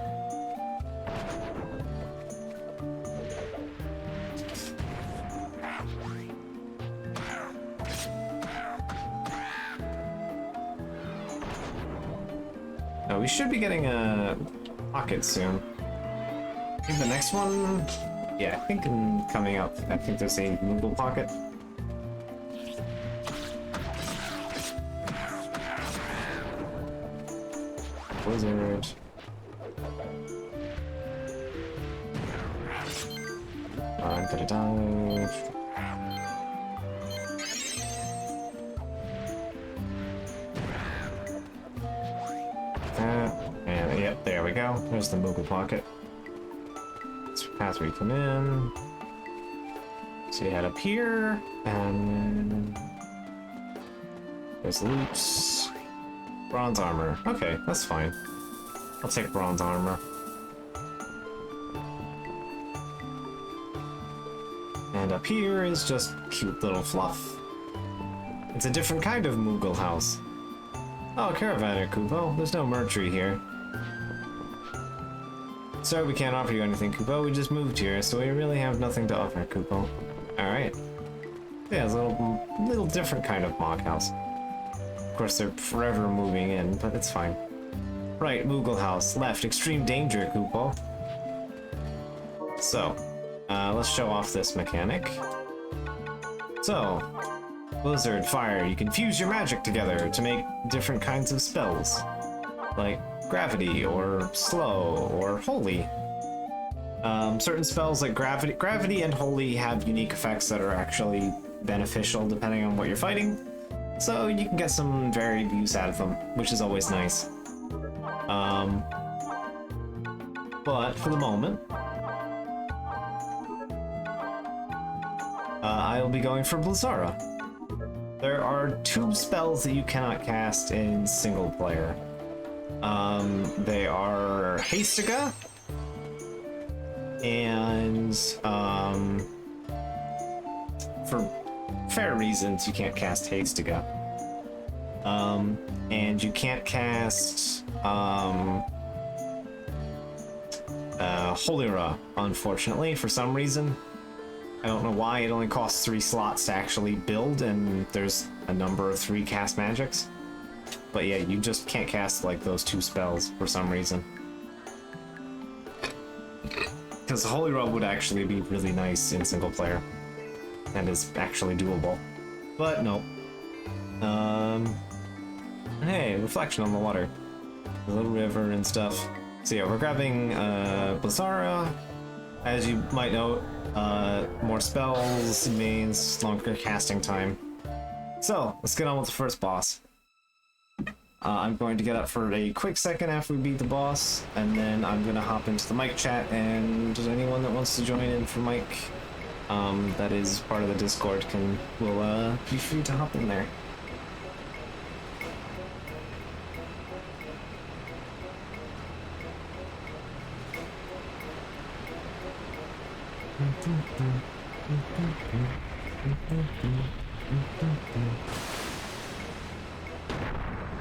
Oh, we should be getting a pocket soon. I think the next one... Yeah, I think coming up, I think there's a Moogle pocket. Blizzard. I'm gonna die. And yep, there we go. There's the Moogle pocket. That's the path where you come in. So you head up here, and there's loops. Bronze armor. Okay, that's fine. I'll take bronze armor. And up here is just cute little fluff. It's a different kind of Moogle house. Oh, Caravaner, Kupo. There's no merchant here. Sorry, we can't offer you anything, Kupo. We just moved here, so we really have nothing to offer, Kupo. Alright. Yeah, it's a little different kind of mock house. Of course, they're forever moving in, but it's fine. Right, Moogle house. Left, extreme danger, Kupo. So, let's show off this mechanic. So, Blizzard, fire, you can fuse your magic together to make different kinds of spells. Like gravity, or slow, or holy. Certain spells like gravity and holy have unique effects that are actually beneficial depending on what you're fighting. So you can get some varied use out of them, which is always nice. But for the moment, I'll be going for Blizzara. There are 2 spells that you cannot cast in single player. They are Hastiga, and for fair reasons, you can't cast Hastiga. And you can't cast Holira, unfortunately, for some reason. I don't know why. It only costs 3 slots to actually build, and there's a number of 3 cast magics. But yeah, you just can't cast like those 2 spells for some reason. Because Holy Robe would actually be really nice in single player, and is actually doable. But no. Hey, reflection on the water, the little river and stuff. So yeah, we're grabbing Blizzara. As you might know, more spells means longer casting time. So, let's get on with the first boss. I'm going to get up for a quick second after we beat the boss, and then I'm going to hop into the mic chat, and anyone that wants to join in for mic, that is part of the Discord, will be free to hop in there.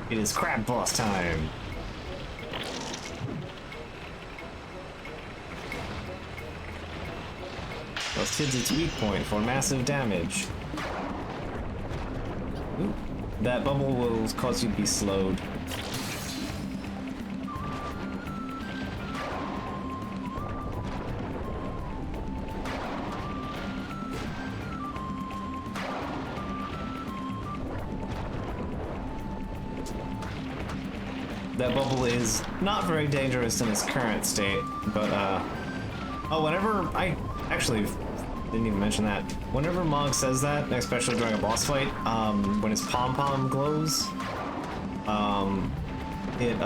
It is crab boss time. Plus hits its weak point for massive damage. Ooh, that bubble will cause you to be slowed. that bubble is not very dangerous in its current state, but, oh, whenever I actually didn't even mention that. Whenever Mog says that, especially during a boss fight, when his pom-pom glows, it,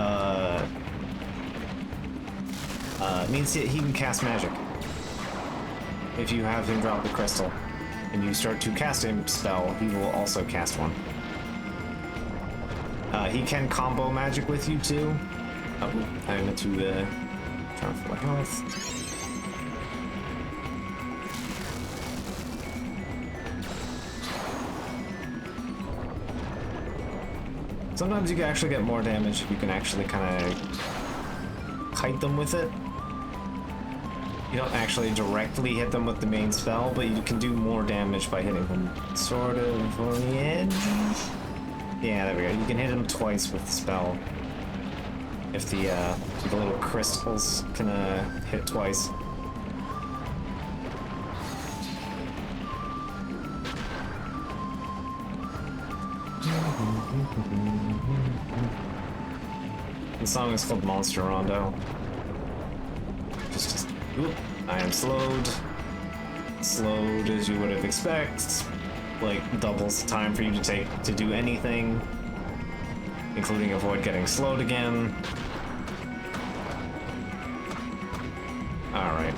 means he can cast magic. If you have him drop the crystal, and you start to cast a spell, he will also cast one. He can combo magic with you too. Oh, I meant to try for my health. Sometimes you can actually get more damage if you can actually kind of kite them with it. You don't actually directly hit them with the main spell, but you can do more damage by hitting them sort of on the edge. Yeah, there we go. You can hit them twice with the spell. If the little crystals can hit twice. The song is called Monster Rondo. Just oop, I am slowed. Slowed as you would have expected. Like doubles the time for you to take to do anything, including avoid getting slowed again. Alright.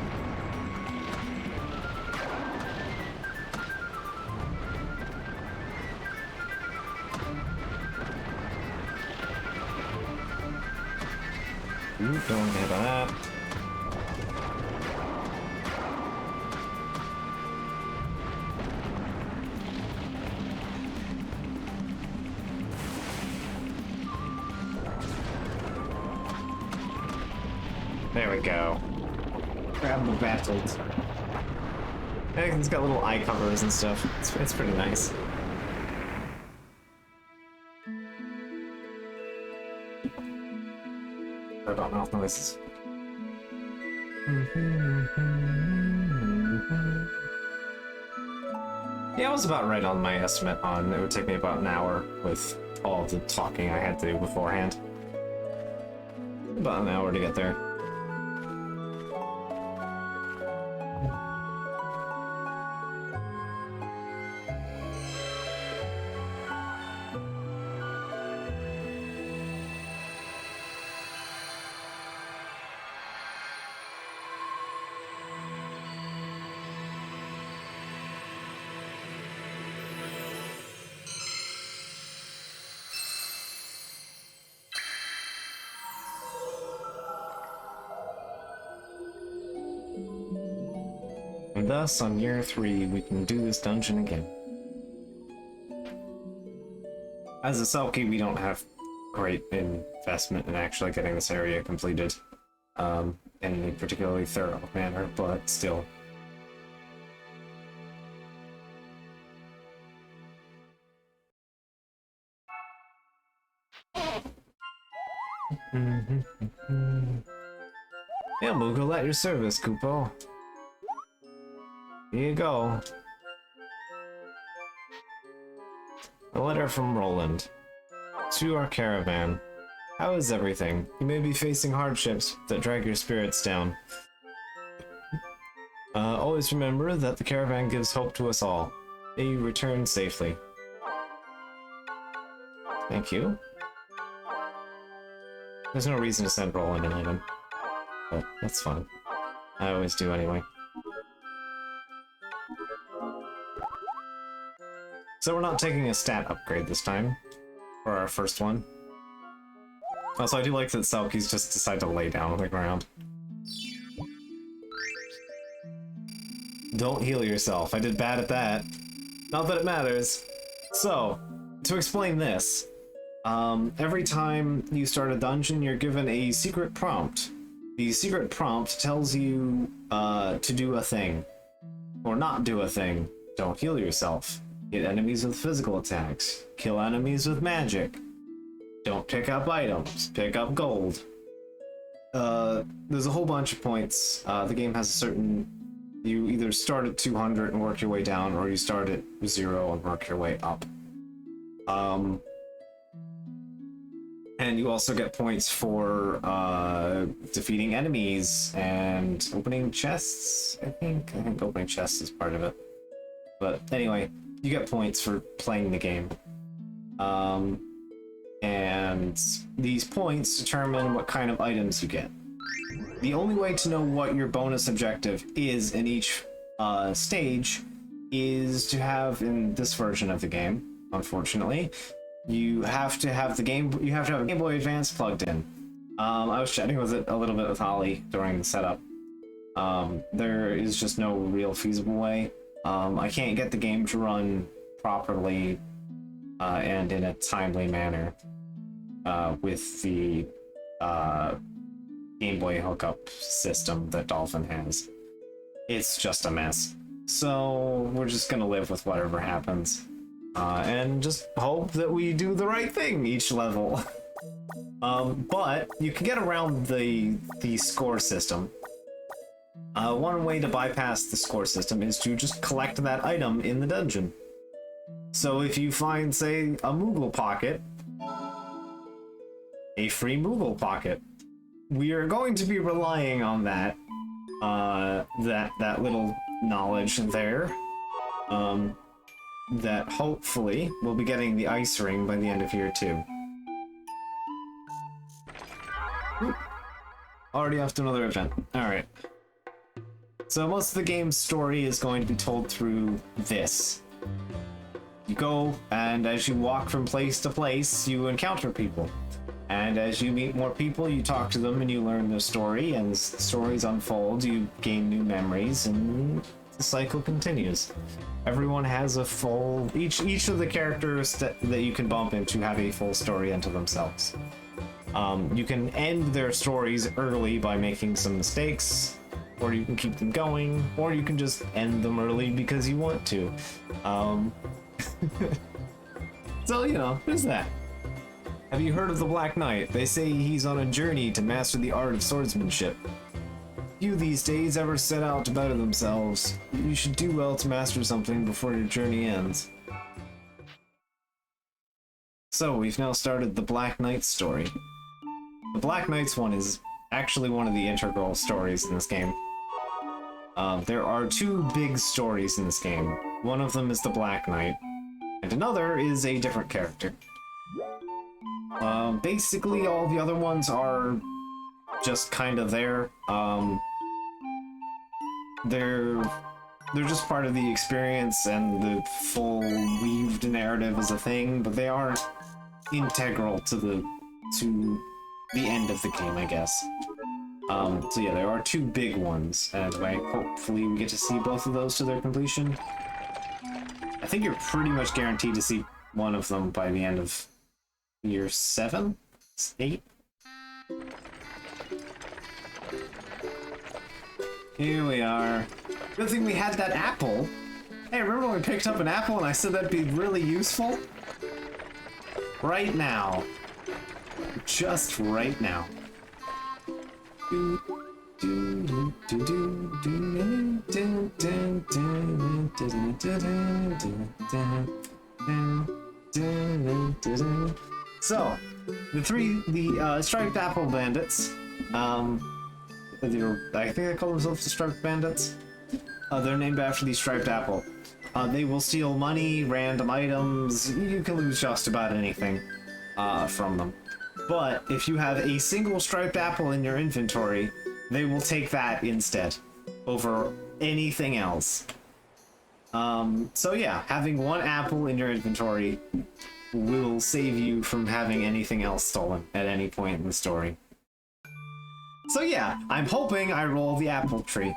Ooh, don't get by that. There we go. Grab the battles. It's got little eye covers and stuff. It's pretty nice. Sorry about mouth noises. Yeah, I was about right on my estimate on it would take me about an hour with all the talking I had to do beforehand. About an hour to get there. And thus, on year 3, we can do this dungeon again. As a Selkie, we don't have great investment in actually getting this area completed in a particularly thorough manner, but still. Yeah, Moogle at your service, Kupo. Here you go. A letter from Roland. To our caravan. How is everything? You may be facing hardships that drag your spirits down. Always remember that the caravan gives hope to us all. May you return safely. Thank you. There's no reason to send Roland an item. But that's fine. I always do anyway. So we're not taking a stat upgrade this time, for our first one. Also, I do like that Selkies just decide to lay down on the ground. Don't heal yourself, I did bad at that. Not that it matters. So, to explain this, every time you start a dungeon, you're given a secret prompt. The secret prompt tells you to do a thing, or not do a thing. Don't heal yourself. Hit enemies with physical attacks. Kill enemies with magic. Don't pick up items. Pick up gold. There's a whole bunch of points. The game has a certain... You either start at 200 and work your way down, or you start at 0 and work your way up. And you also get points for defeating enemies and opening chests, I think. I think opening chests is part of it. But anyway, you get points for playing the game. And these points determine what kind of items you get. The only way to know what your bonus objective is in each stage is to have, in this version of the game, unfortunately, you have to have a Game Boy Advance plugged in. I was chatting with it a little bit with Holly during the setup. There is just no real feasible way. I can't get the game to run properly and in a timely manner with the Game Boy hookup system that Dolphin has. It's just a mess. So we're just gonna live with whatever happens. And just hope that we do the right thing each level. But you can get around the score system. One way to bypass the score system is to just collect that item in the dungeon. So if you find, say, a Moogle pocket, a free Moogle pocket, we are going to be relying on that little knowledge there. That hopefully we'll be getting the ice ring by the end of year 2. Oop. Already off to another event. Alright. So most of the game's story is going to be told through this. You go, and as you walk from place to place, you encounter people. And as you meet more people, you talk to them and you learn their story, and as the stories unfold, you gain new memories, and the cycle continues. Everyone has a full... Each of the characters that you can bump into have a full story unto themselves. You can end their stories early by making some mistakes, or you can keep them going, or you can just end them early because you want to. So, you know, there's that. Have you heard of the Black Knight? They say he's on a journey to master the art of swordsmanship. Few these days ever set out to better themselves. You should do well to master something before your journey ends. So, we've now started the Black Knight story. The Black Knight's one is actually one of the integral stories in this game. There are 2 big stories in this game. One of them is the Black Knight, and another is a different character. Basically, all the other ones are just kind of there. They're just part of the experience, and the full weaved narrative is a thing, but they aren't integral to the end of the game, I guess. So yeah, there are 2 big ones, and hopefully we get to see both of those to their completion. I think you're pretty much guaranteed to see one of them by the end of year 7? 8? Here we are. Good thing we had that apple. Hey, remember when we picked up an apple and I said that'd be really useful? Right now. Just right now. So, the striped apple bandits, I think they call themselves the striped bandits. They're named after the striped apple. They will steal money, random items. You can lose just about anything from them. But if you have a single striped apple in your inventory, they will take that instead over anything else. So yeah, having one apple in your inventory will save you from having anything else stolen at any point in the story. So yeah, I'm hoping I roll the apple tree.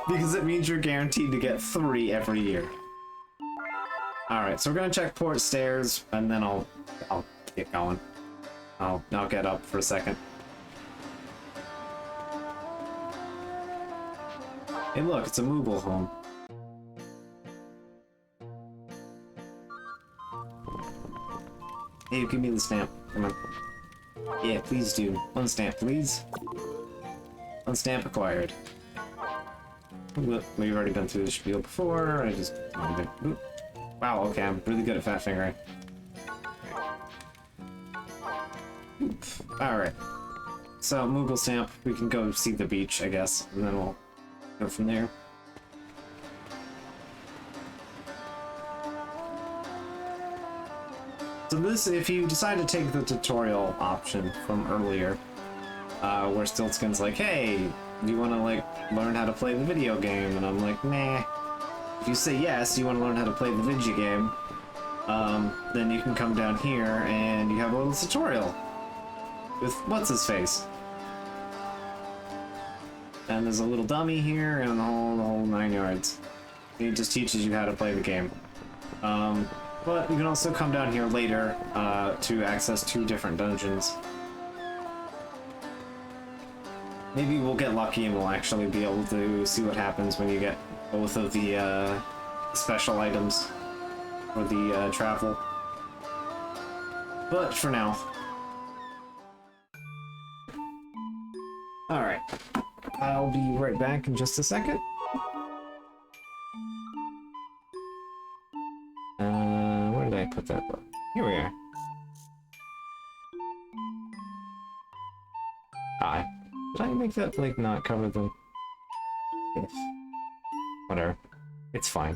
Because it means you're guaranteed to get 3 every year. Alright, so we're gonna check port stairs, and then I'll get going. I'll get up for a second. Hey look, it's a Moogle home. Hey, give me the stamp. Come on. Yeah, please do. 1 stamp, please. 1 stamp acquired. We've already been through the spiel before. I just... Wow, okay, I'm really good at fat fingering. Alright. So, Moogle Stamp, we can go see the beach, I guess, and then we'll go from there. So this, if you decide to take the tutorial option from earlier, where Stiltskin's like, hey, do you want to, like, learn how to play the video game? And I'm like, nah. If you say yes, you want to learn how to play the video game, then you can come down here and you have a little tutorial with what's-his-face. And there's a little dummy here and the whole 9 yards. He just teaches you how to play the game. But you can also come down here later to access 2 different dungeons. Maybe we'll get lucky and we'll actually be able to see what happens when you get both of the special items for the travel. But for now. Alright. I'll be right back in just a second. Where did I put that book? Here we are. Hi. Did I make that, like, not cover the... Yes. Whatever. It's fine.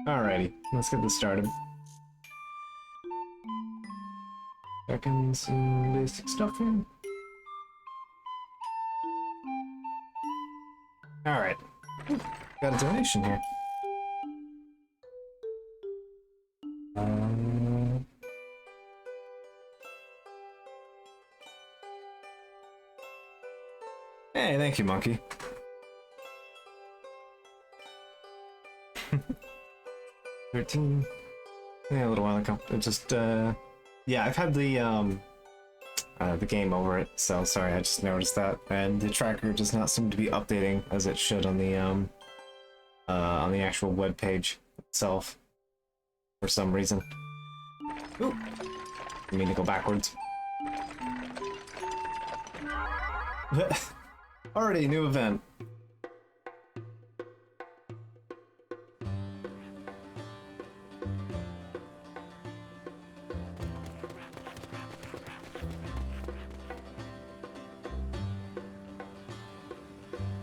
Alrighty, let's get this started. Checking some basic stuff here. Alright. Got a donation here. Hey, thank you, monkey. 13. Yeah, a little while ago. It just, yeah, I've had the game over it, so sorry, I just noticed that. And the tracker does not seem to be updating as it should on the actual web page itself for some reason. Ooh! I mean to go backwards. Already a new event.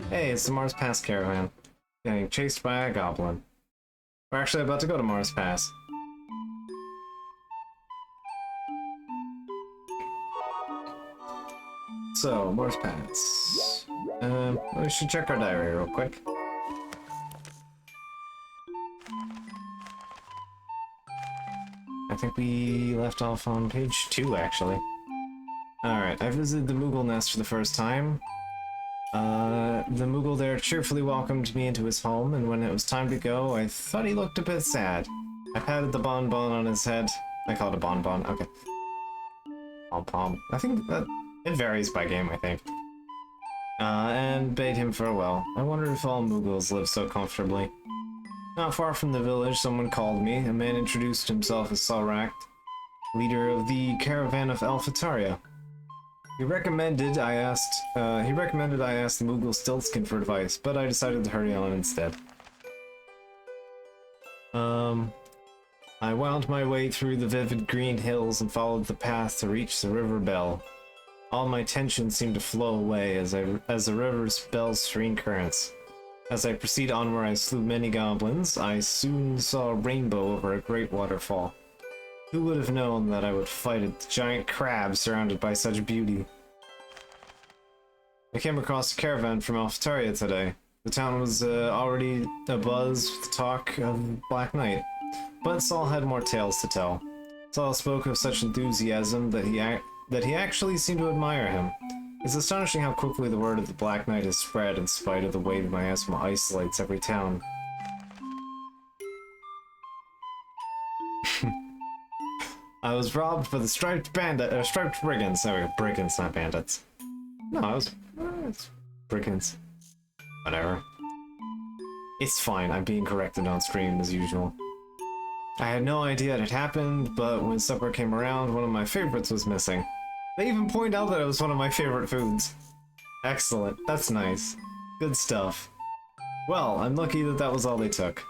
Hey, it's the Mars Pass caravan. Getting chased by a goblin. We're actually about to go to Mars Pass. So, Mars Pass. We should check our diary real quick. I think we left off on page 2, actually. Alright, I visited the Moogle nest for the first time. The Moogle there cheerfully welcomed me into his home, and when it was time to go, I thought he looked a bit sad. I patted the bonbon on his head. I call it a bonbon, okay. Pom-pom. I think that it varies by game, I think. And bade him farewell. I wondered if all Moogles live so comfortably. Not far from the village, someone called me. A man introduced himself as Salract, leader of the caravan of Alphataria. He recommended I asked the Moogle Stiltskin for advice, but I decided to hurry on instead. I wound my way through the vivid green hills and followed the path to reach the River Bell. All my tension seemed to flow away as the river's bell's serene currents. As I proceed onward, I slew many goblins. I soon saw a rainbow over a great waterfall. Who would have known that I would fight a giant crab surrounded by such beauty? I came across a caravan from Alphataria today. The town was already abuzz with talk of Black Knight, but Saul had more tales to tell. Saul spoke with such enthusiasm that he actually seemed to admire him. It's astonishing how quickly the word of the Black Knight has spread in spite of the way miasma isolates every town. I was robbed by the striped brigands. There we go, brigands, not bandits. No, it's brigands. Whatever. It's fine, I'm being corrected on stream as usual. I had no idea it had happened, but when supper came around, one of my favorites was missing. They even point out that it was one of my favorite foods. Excellent, that's nice. Good stuff. Well, I'm lucky that that was all they took.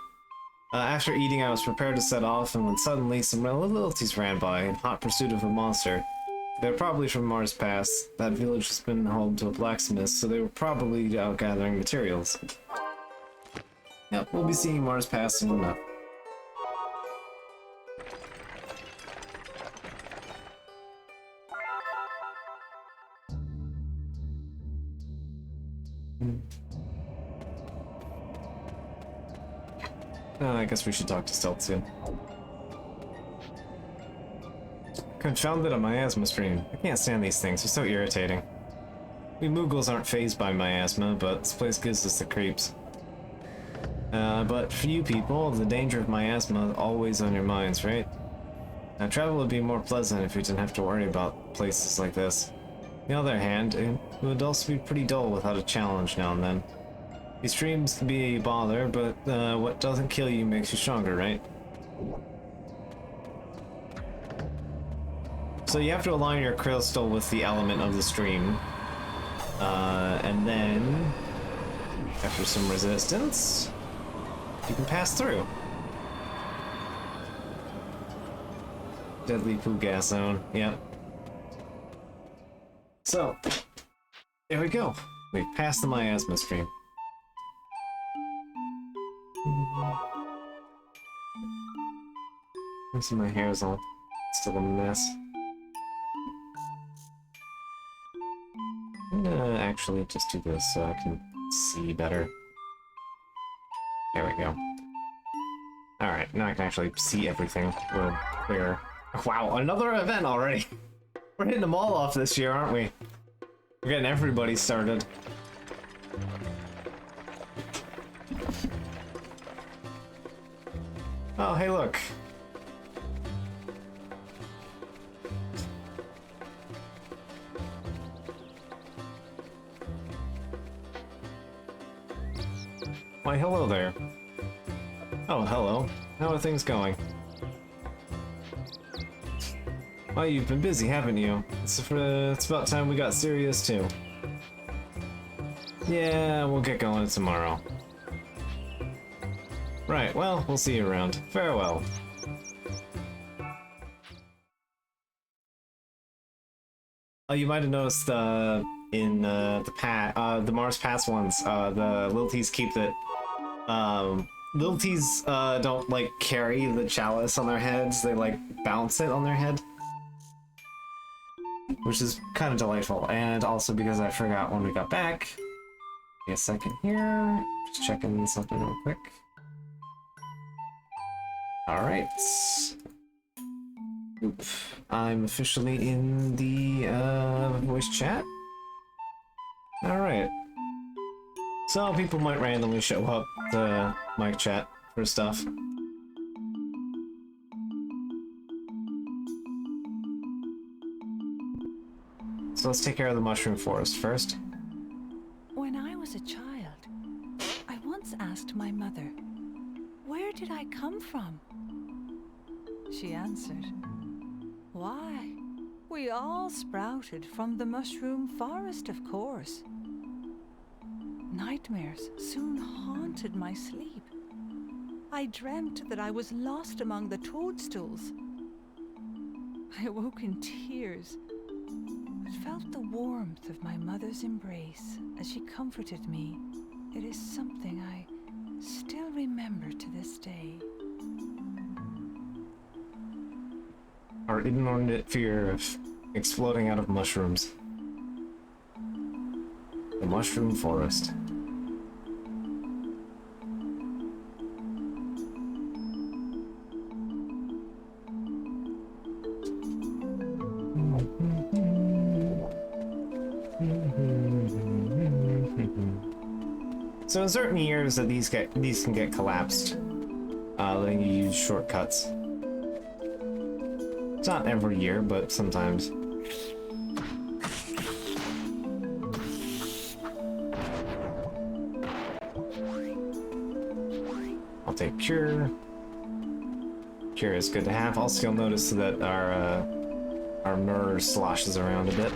After eating, I was prepared to set off, and when suddenly some relatives ran by in hot pursuit of a monster. They're probably from Mars Pass. That village has been home to a blacksmith, so they were probably out gathering materials. Yep, we'll be seeing Mars Pass soon enough. I guess we should talk to Stealth soon. Confounded a miasma stream. I can't stand these things, they're so irritating. We Moogles aren't fazed by miasma, but this place gives us the creeps. But for you people, the danger of miasma is always on your minds, right? Now, travel would be more pleasant if you didn't have to worry about places like this. On the other hand, it would also be pretty dull without a challenge now and then. These streams can be a bother, but what doesn't kill you makes you stronger, right? So you have to align your crystal with the element of the stream. And then, after some resistance, you can pass through. Deadly poo gas zone, yep. So, there we go. We've passed the miasma stream. My hair is all still a mess. I'm gonna actually just do this so I can see better. There we go. Alright, now I can actually see everything a little clearer. Wow, another event already! We're hitting them all off this year, aren't we? We're getting everybody started. Oh, hey, look. Why, hello there. Oh, hello. How are things going? Well, you've been busy, haven't you? It's about time we got serious, too. Yeah, we'll get going tomorrow. Right, well, we'll see you around. Farewell. Oh, you might have noticed in the Mars Pass ones, the Lilties keep it. Lilties don't like carry the chalice on their heads; they like bounce it on their head, which is kind of delightful. And also because I forgot when we got back. Give me a second here, just checking something real quick. All right. Oop. I'm officially in the voice chat. Alright. So people might randomly show up the mic chat for stuff. So let's take care of the mushroom forest first. When I was a child, I once asked my mother, where did I come from? She answered, why, we all sprouted from the mushroom forest, of course. Nightmares soon haunted my sleep. I dreamt that I was lost among the toadstools. I awoke in tears, but felt the warmth of my mother's embrace as she comforted me. It is something I still remember to this day. Our inordinate fear of exploding out of mushrooms. The mushroom forest. So in certain years that these can get collapsed, letting you use shortcuts. It's not every year, but sometimes. I'll take Cure. Cure is good to have. Also, you'll notice that our mirror sloshes around a bit.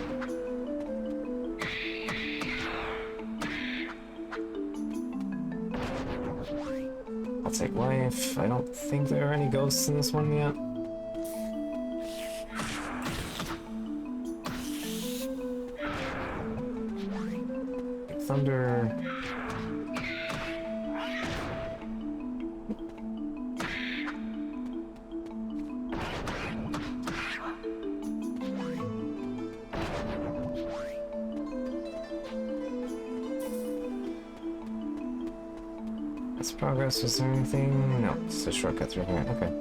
I'll take Life. I don't think there are any ghosts in this one yet. Thunder. That's progress. Was there anything? No, it's a shortcut through here. Okay.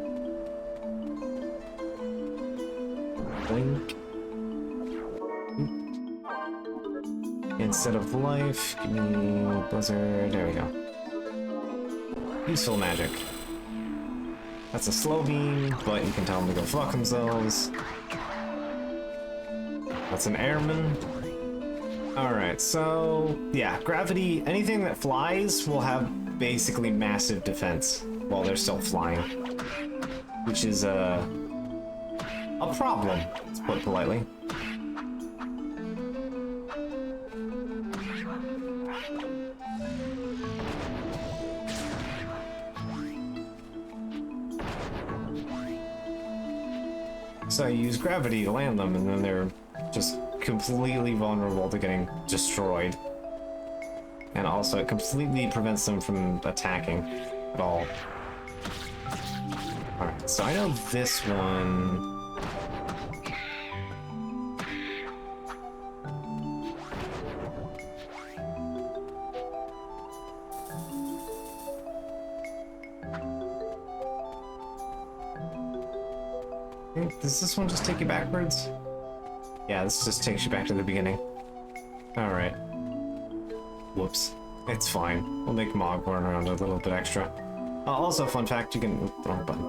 Blink. Instead of life, give me Blizzard. There we go. Useful magic. That's a slow beam, but you can tell them to go fuck themselves. That's an airman. Alright, so yeah, gravity, anything that flies will have basically massive defense while they're still flying. Which is a problem, to put it politely. So you use gravity to land them, and then they're just completely vulnerable to getting destroyed. And also, it completely prevents them from attacking at all. Alright, so I know this one... Does this one just take you backwards? Yeah, this just takes you back to the beginning. Alright. Whoops. It's fine. We'll make Mog run around a little bit extra. Also, fun fact, you can... wrong button.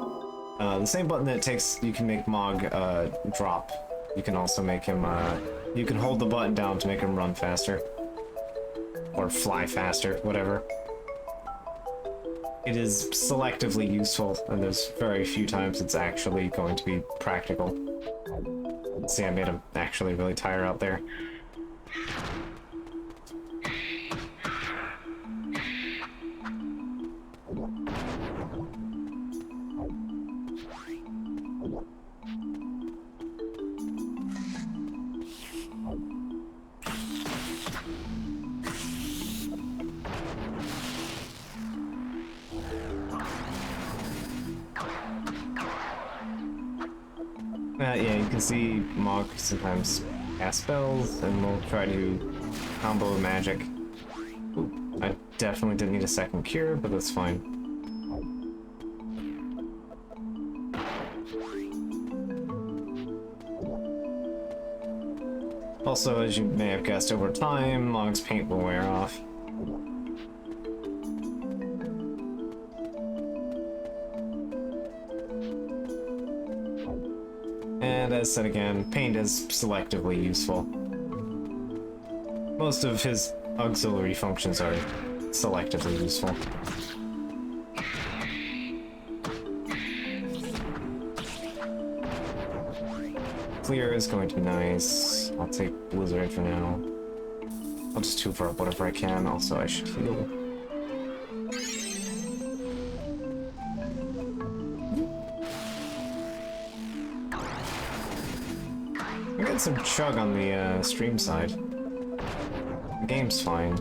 The same button that it takes, you can make Mog drop. You can also make him, you can hold the button down to make him run faster. Or fly faster, whatever. It is selectively useful, and there's very few times it's actually going to be practical. See, I made him actually really tire out there. Yeah, you can see Mog sometimes cast spells, and we'll try to combo magic. Ooh, I definitely didn't need a second cure, but that's fine. Also, as you may have guessed, over time, Mog's paint will wear off. And as said again, paint is selectively useful. Most of his auxiliary functions are selectively useful. Clear is going to be nice. I'll take Blizzard for now. I'll just hoover up whatever I can. Also, I should heal. I got some chug on the stream side. The game's fine.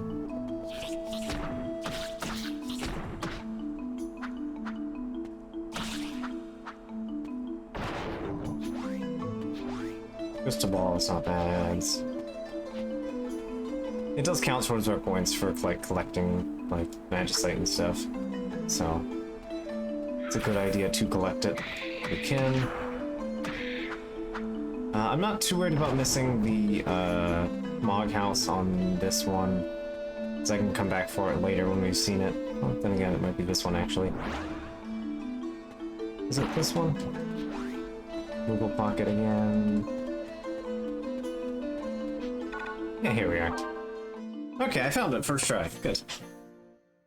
Crystal ball is not bad. It does count towards our points for like collecting like magicite and stuff, so it's a good idea to collect it if we can. I'm not too worried about missing the Mog house on this one, because I can come back for it later when we've seen it. Oh, then again, it might be this one actually. Is it this one? Google Pocket again. Yeah, here we are. Okay, I found it first try. Good.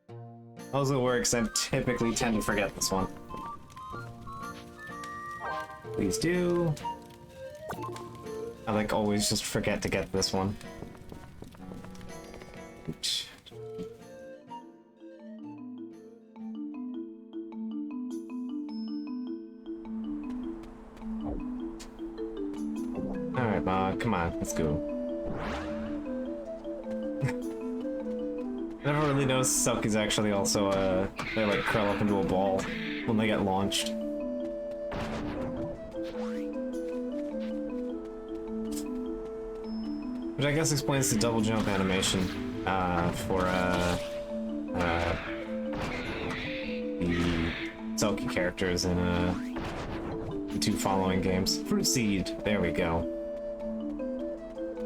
I was a little worried because I typically tend to forget this one. Please do. I like always just forget to get this one. Oops. Alright, Ma, come on, let's go. I never really noticed Selkies actually also, they like curl up into a ball when they get launched. Which I guess explains the double jump animation, for, the Selkie characters in, the two following games. Fruit Seed, there we go.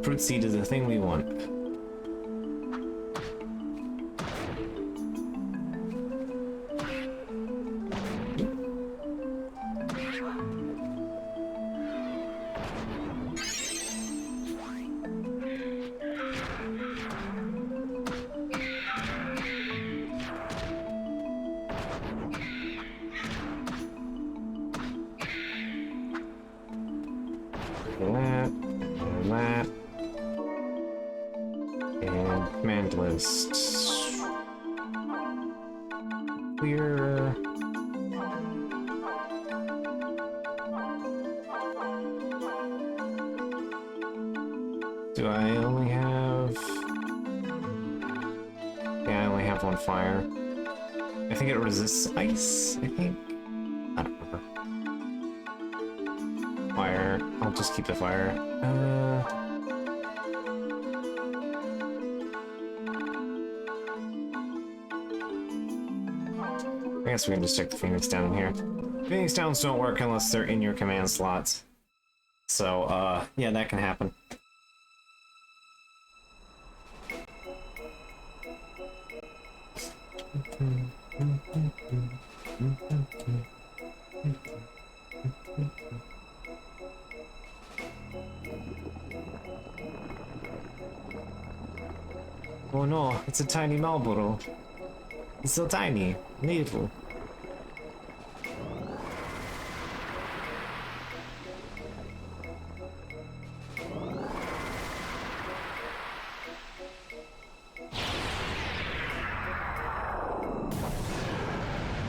Fruit Seed is the thing we want. And command list. Clear. Do I only have... Yeah, I only have one fire. I think it resists ice, I think? I don't remember. Fire. I'll just keep the fire. I guess we can just stick the Phoenix down in here. Phoenix downs don't work unless they're in your command slots. So, yeah, that can happen. Oh no, it's a tiny Marlboro. It's so tiny, little.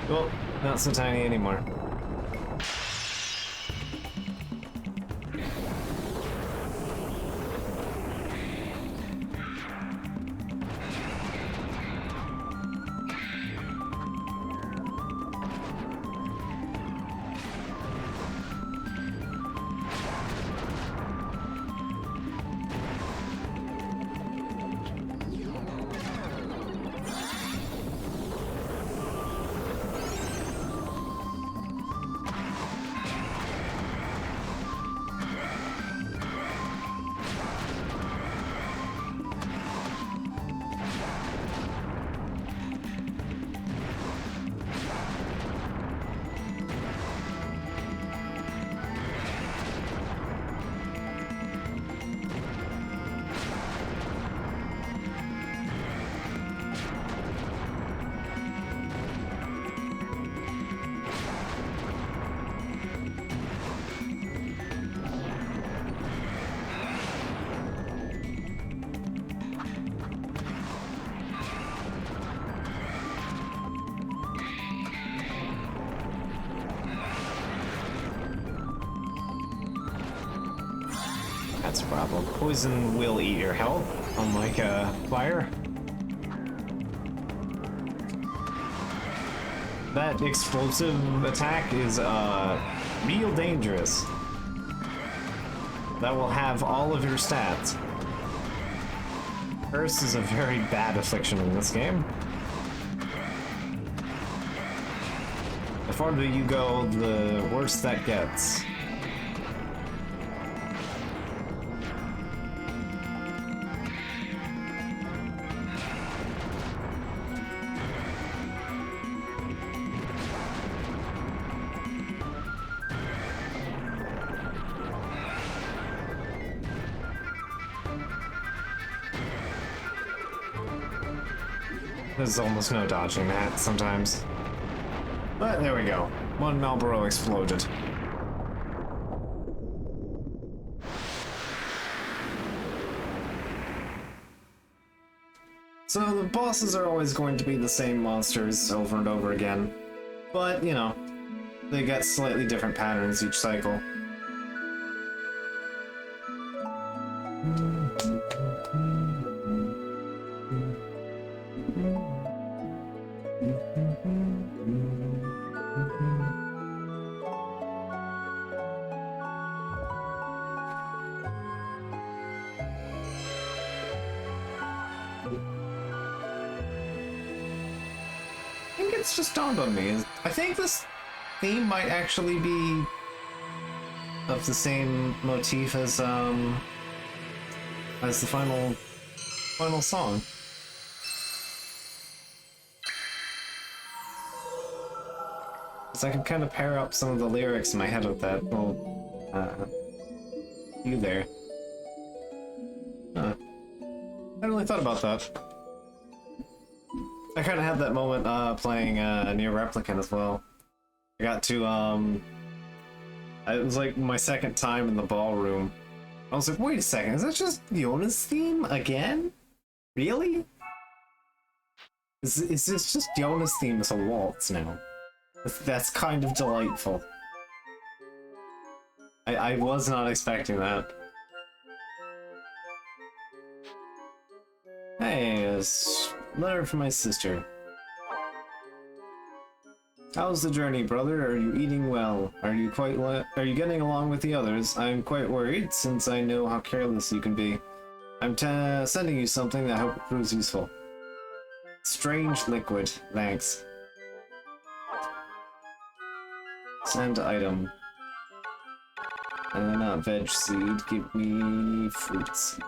Well, not so tiny anymore. That's a problem. Poison will eat your health, unlike fire. That explosive attack is real dangerous. That will have all of your stats. Curse is a very bad affliction in this game. The farther you go, the worse that gets. There's almost no dodging that sometimes. But there we go. One Marlboro exploded. So the bosses are always going to be the same monsters over and over again. But, you know, they get slightly different patterns each cycle. I think it's just dawned on me. I think this theme might actually be of the same motif as the final song. Because I can kind of pair up some of the lyrics in my head with that little you there. Huh. I hadn't really thought about that. I kind of had that moment playing Near Replicant as well. I got to it was like my second time in the ballroom. I was like, wait a second, is that just Yona's theme again? Really? Is this just Yona's theme as a waltz now? That's kind of delightful. I was not expecting that. Hey, a letter from my sister. How's the journey, brother? Are you eating well? Are you getting along with the others? I'm quite worried, since I know how careless you can be. I'm sending you something that I hope it proves useful. Strange liquid, thanks. Send item. Not veg seed, give me fruit seed.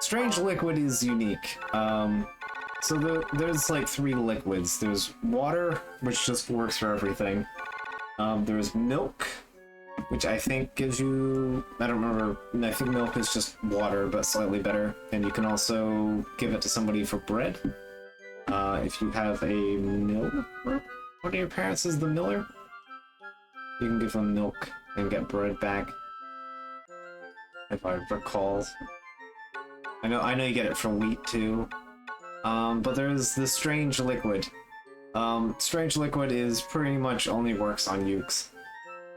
Strange liquid is unique. there's like 3 liquids. There's water, which just works for everything. There's milk, which I think gives you, I don't remember, I think milk is just water, but slightly better. And you can also give it to somebody for bread. If you have a miller, one of your parents is the miller, you can give them milk and get bread back. If I recall. I know you get it from wheat too. But there's the strange liquid. Strange liquid is pretty much only works on ukes.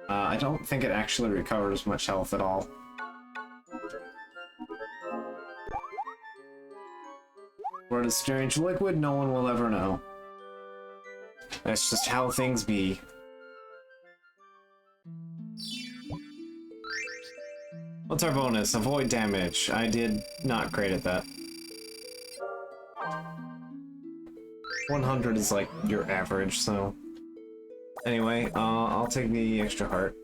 I don't think it actually recovers much health at all. What is strange liquid? No one will ever know. That's just how things be. What's our bonus? Avoid damage. I did not credit that. 100 is like your average, so... Anyway, I'll take the extra heart.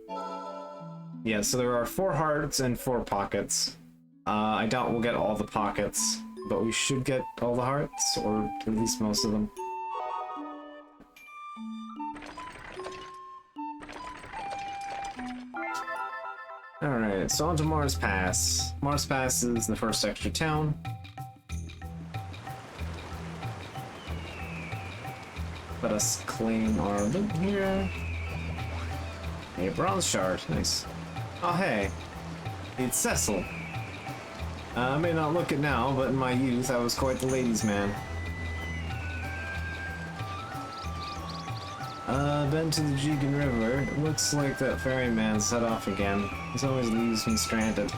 Yeah, so there are 4 hearts and 4 pockets. I doubt we'll get all the pockets, but we should get all the hearts, or at least most of them. Alright, so on to Mars Pass. Mars Pass is the first extra town. Let us claim our loot here. A bronze shard, nice. Oh hey, it's Cecil. I may not look it now, but in my youth I was quite the ladies' man. Been to the Jigan River. It looks like that ferryman set off again. He always leaves me stranded.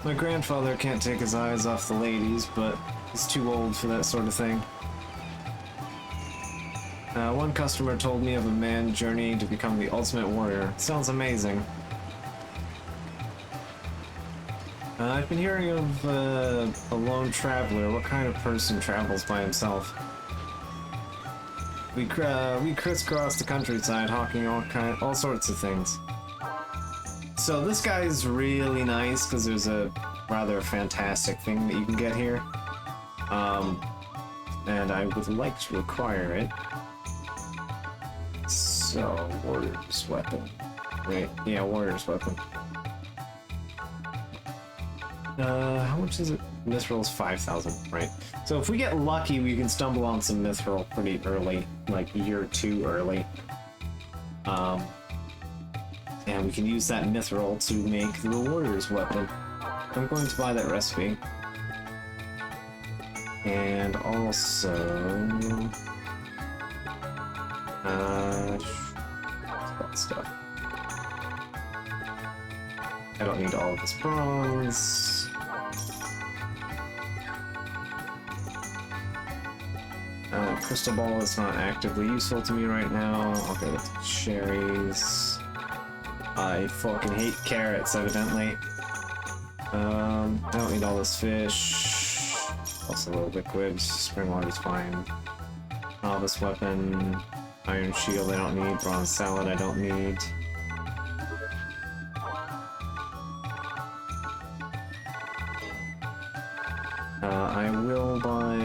My grandfather can't take his eyes off the ladies, but he's too old for that sort of thing. One customer told me of a man journeying to become the ultimate warrior. Sounds amazing. I've been hearing of a lone traveler. What kind of person travels by himself? We crisscross the countryside, hawking all sorts of things. So this guy's really nice because there's a rather fantastic thing that you can get here. And I would like to acquire it. So, warrior's weapon. Right, yeah, warrior's weapon. How much is it? Mithril is 5,000, right? So if we get lucky, we can stumble on some mithril pretty early, like a year or 2 early. And we can use that mithril to make the warrior's weapon. I'm going to buy that recipe. And also... that stuff. I don't need all of this bronze. Crystal ball is not actively useful to me right now. I'll go with cherries. I fucking hate carrots, evidently. I don't need all this fish. Also liquid. Spring water's fine. Novice weapon. Iron shield I don't need. Bronze salad I don't need. I will buy...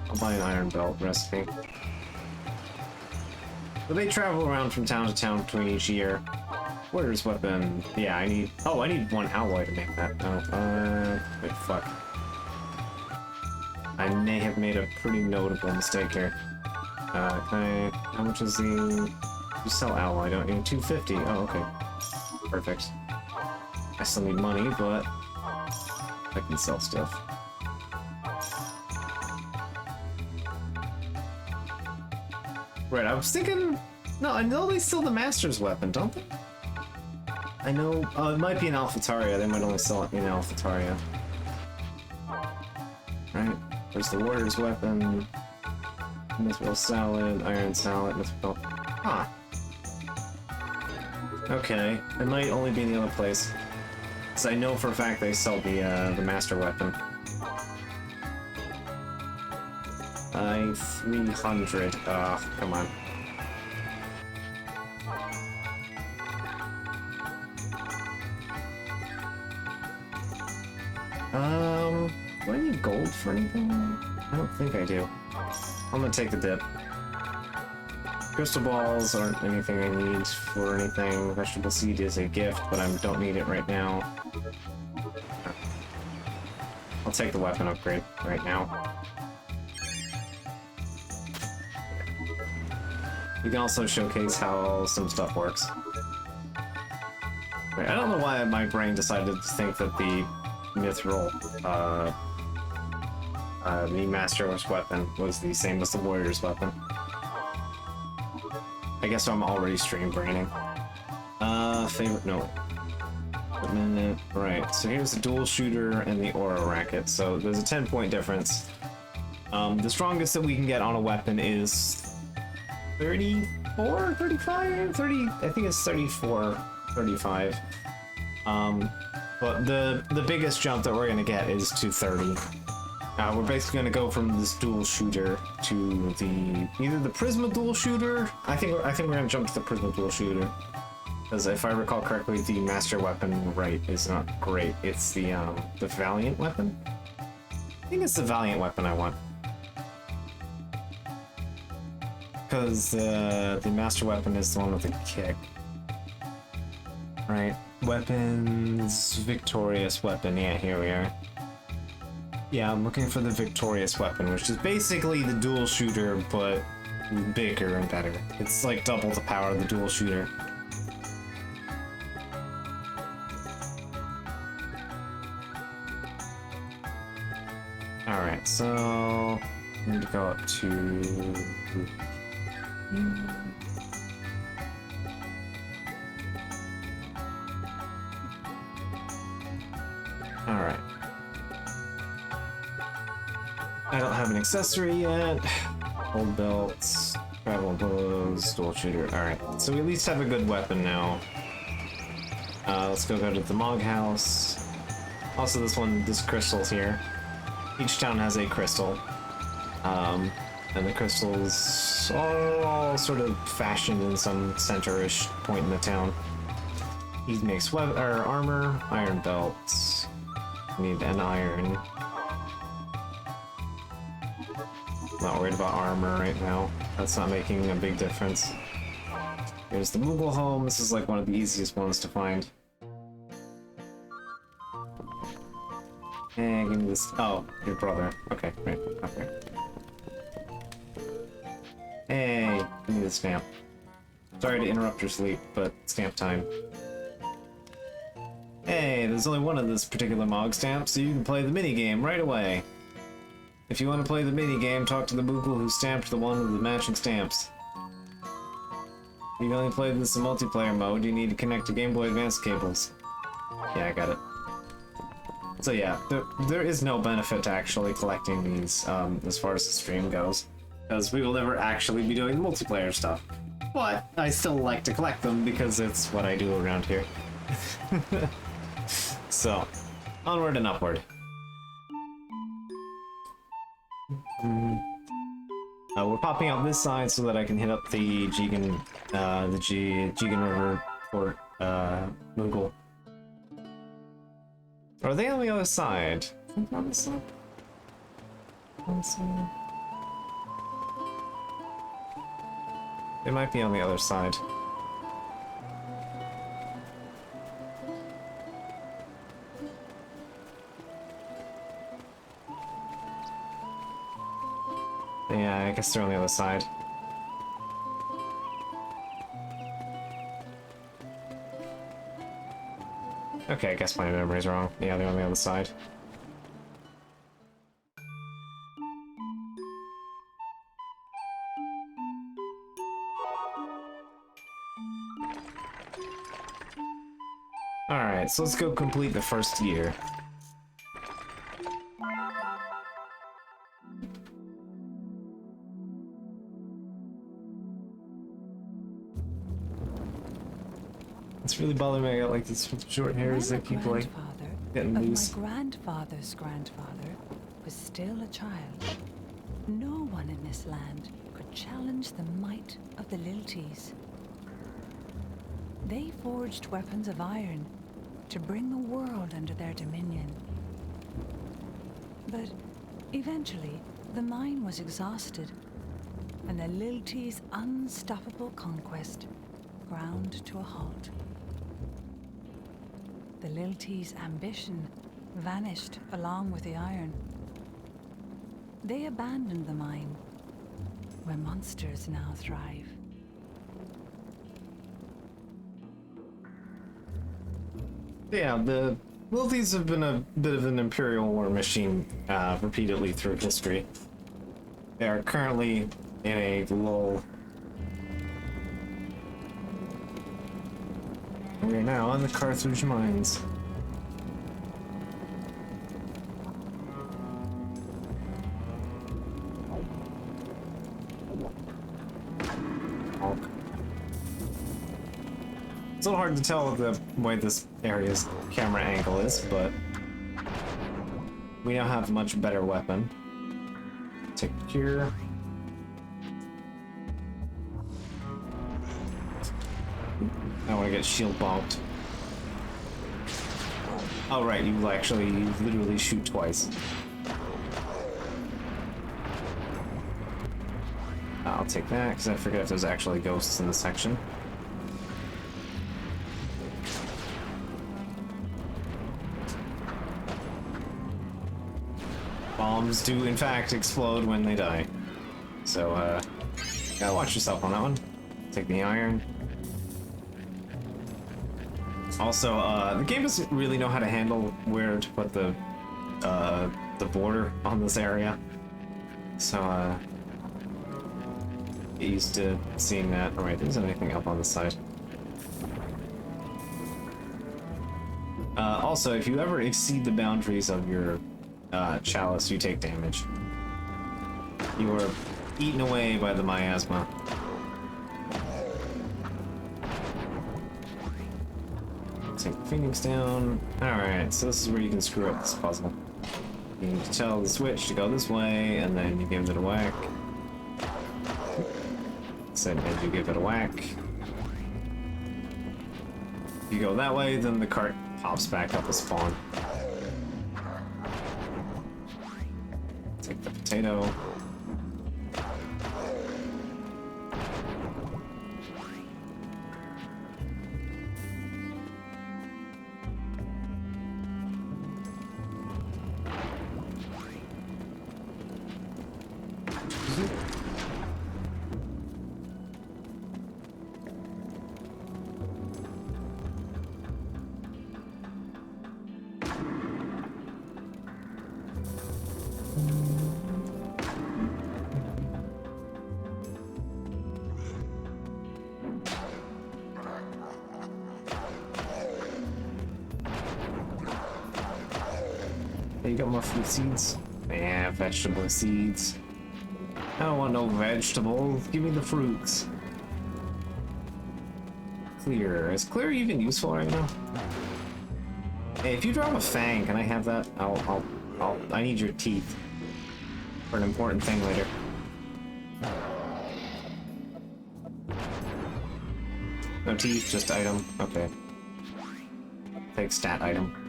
I'll buy an iron belt recipe. But they travel around from town to town between each year. Warrior's weapon. Yeah, I need... Oh, I need 1 alloy to make that. Oh, wait, fuck. I may have made a pretty notable mistake here. How much is the... You sell alloy, don't you? 250. Oh, okay. Perfect. I still need money, but... I can sell stuff. Right, I was thinking... No, I know they sell the Master's Weapon, don't they? I know... Oh, it might be in Alphataria. They might only sell it in Alphataria. Right. There's the Warrior's Weapon. Mithril Salad, Iron Salad, Mithril... Huh. Okay. It might only be in the other place. Because I know for a fact they sell the Master Weapon. 300. Come on. Do I need gold for anything? I don't think I do. I'm gonna take the dip. Crystal balls aren't anything I need for anything. Vegetable seed is a gift, but I don't need it right now. I'll take the weapon upgrade right now. We can also showcase how some stuff works. Wait, I don't know why my brain decided to think that the mithril, the Master's weapon was the same as the Warrior's weapon. I guess I'm already stream braining. Favorite note. Right, so here's the dual shooter and the aura racket. So there's a 10-point difference. The strongest that we can get on a weapon is 34, 35, 30, I think it's 34, 35. But the biggest jump that we're gonna get is to 30. We're basically gonna go from this dual shooter to either the Prisma dual shooter. I think we're gonna jump to the Prisma dual shooter, because if I recall correctly, the master weapon is not great. It's the Valiant weapon. I think it's the Valiant weapon I want, because the master weapon is the one with the kick. Right. Weapons, victorious weapon. Yeah, here we are. Yeah, I'm looking for the victorious weapon, which is basically the dual shooter, but bigger and better. It's like double the power of the dual shooter. Alright, so I need to go up to... Alright. I don't have an accessory yet. Old belts, travel bows, dual shooter. Alright, so we at least have a good weapon now. Let's go to the Mog House. Also, this crystal's here. Each town has a crystal. And the crystals are all sort of fashioned in some center-ish point in the town. He makes armor, iron belts. Need an iron. Not worried about armor right now. That's not making a big difference. Here's the Moogle home. This is like one of the easiest ones to find. Hey, give me this. Oh, your brother. Okay, right. Okay. Hey, give me the stamp. Sorry to interrupt your sleep, but stamp time. Hey, there's only one of this particular Mog stamp, so you can play the minigame right away. If you want to play the minigame, talk to the Moogle who stamped the one with the matching stamps. You can only play this in multiplayer mode, you need to connect to Game Boy Advance cables. Yeah, I got it. So yeah, there is no benefit to actually collecting these, as far as the stream goes. Because we will never actually be doing multiplayer stuff. But I still like to collect them because it's what I do around here. So, onward and upward. We're popping out this side so that I can hit up the Jigen River Port, Moogle. Are they on the other side? On this side? On this side? They might be on the other side. Yeah, I guess they're on the other side. Okay, I guess my memory's wrong. Yeah, they're on the other side. Alright, so let's go complete the first year. It's really bothering me. I got like these short hairs that keep like getting loose. My grandfather's grandfather was still a child. No one man in this land could challenge the might of the Lilties. They forged weapons of iron to bring the world under their dominion. But eventually, the mine was exhausted, and the Lilties' unstoppable conquest ground to a halt. The Lilties' ambition vanished along with the iron. They abandoned the mine, where monsters now thrive. Yeah, the Lilties have been a bit of an imperial war machine repeatedly through history. They are currently in a lull. We are now on the Carthage mines. It's a little hard to tell the way this area's camera angle is, but we now have a much better weapon. Take here. I want to get shield bombed. Oh right, you literally shoot twice. I'll take that, because I forget if there's actually ghosts in this section. Bombs do, in fact, explode when they die. So, gotta watch yourself on that one. Take the iron. Also, the game doesn't really know how to handle where to put the border on this area. So, get used to seeing that. Alright, there isn't anything up on the side. Also, if you ever exceed the boundaries of your chalice, you take damage. You are eaten away by the miasma. Take the Phoenix down. Alright, so this is where you can screw up this puzzle. You need to tell the switch to go this way, and then you give it a whack. So then you give it a whack. If you go that way, then the cart pops back up a spawn. Take the potato. You got more fruit seeds? Yeah, vegetable seeds. I don't want no vegetables. Give me the fruits. Clear. Is clear even useful right now? Hey, if you drop a fang, can I have that? I need your teeth for an important thing later. No teeth, just item. Okay. Take stat item.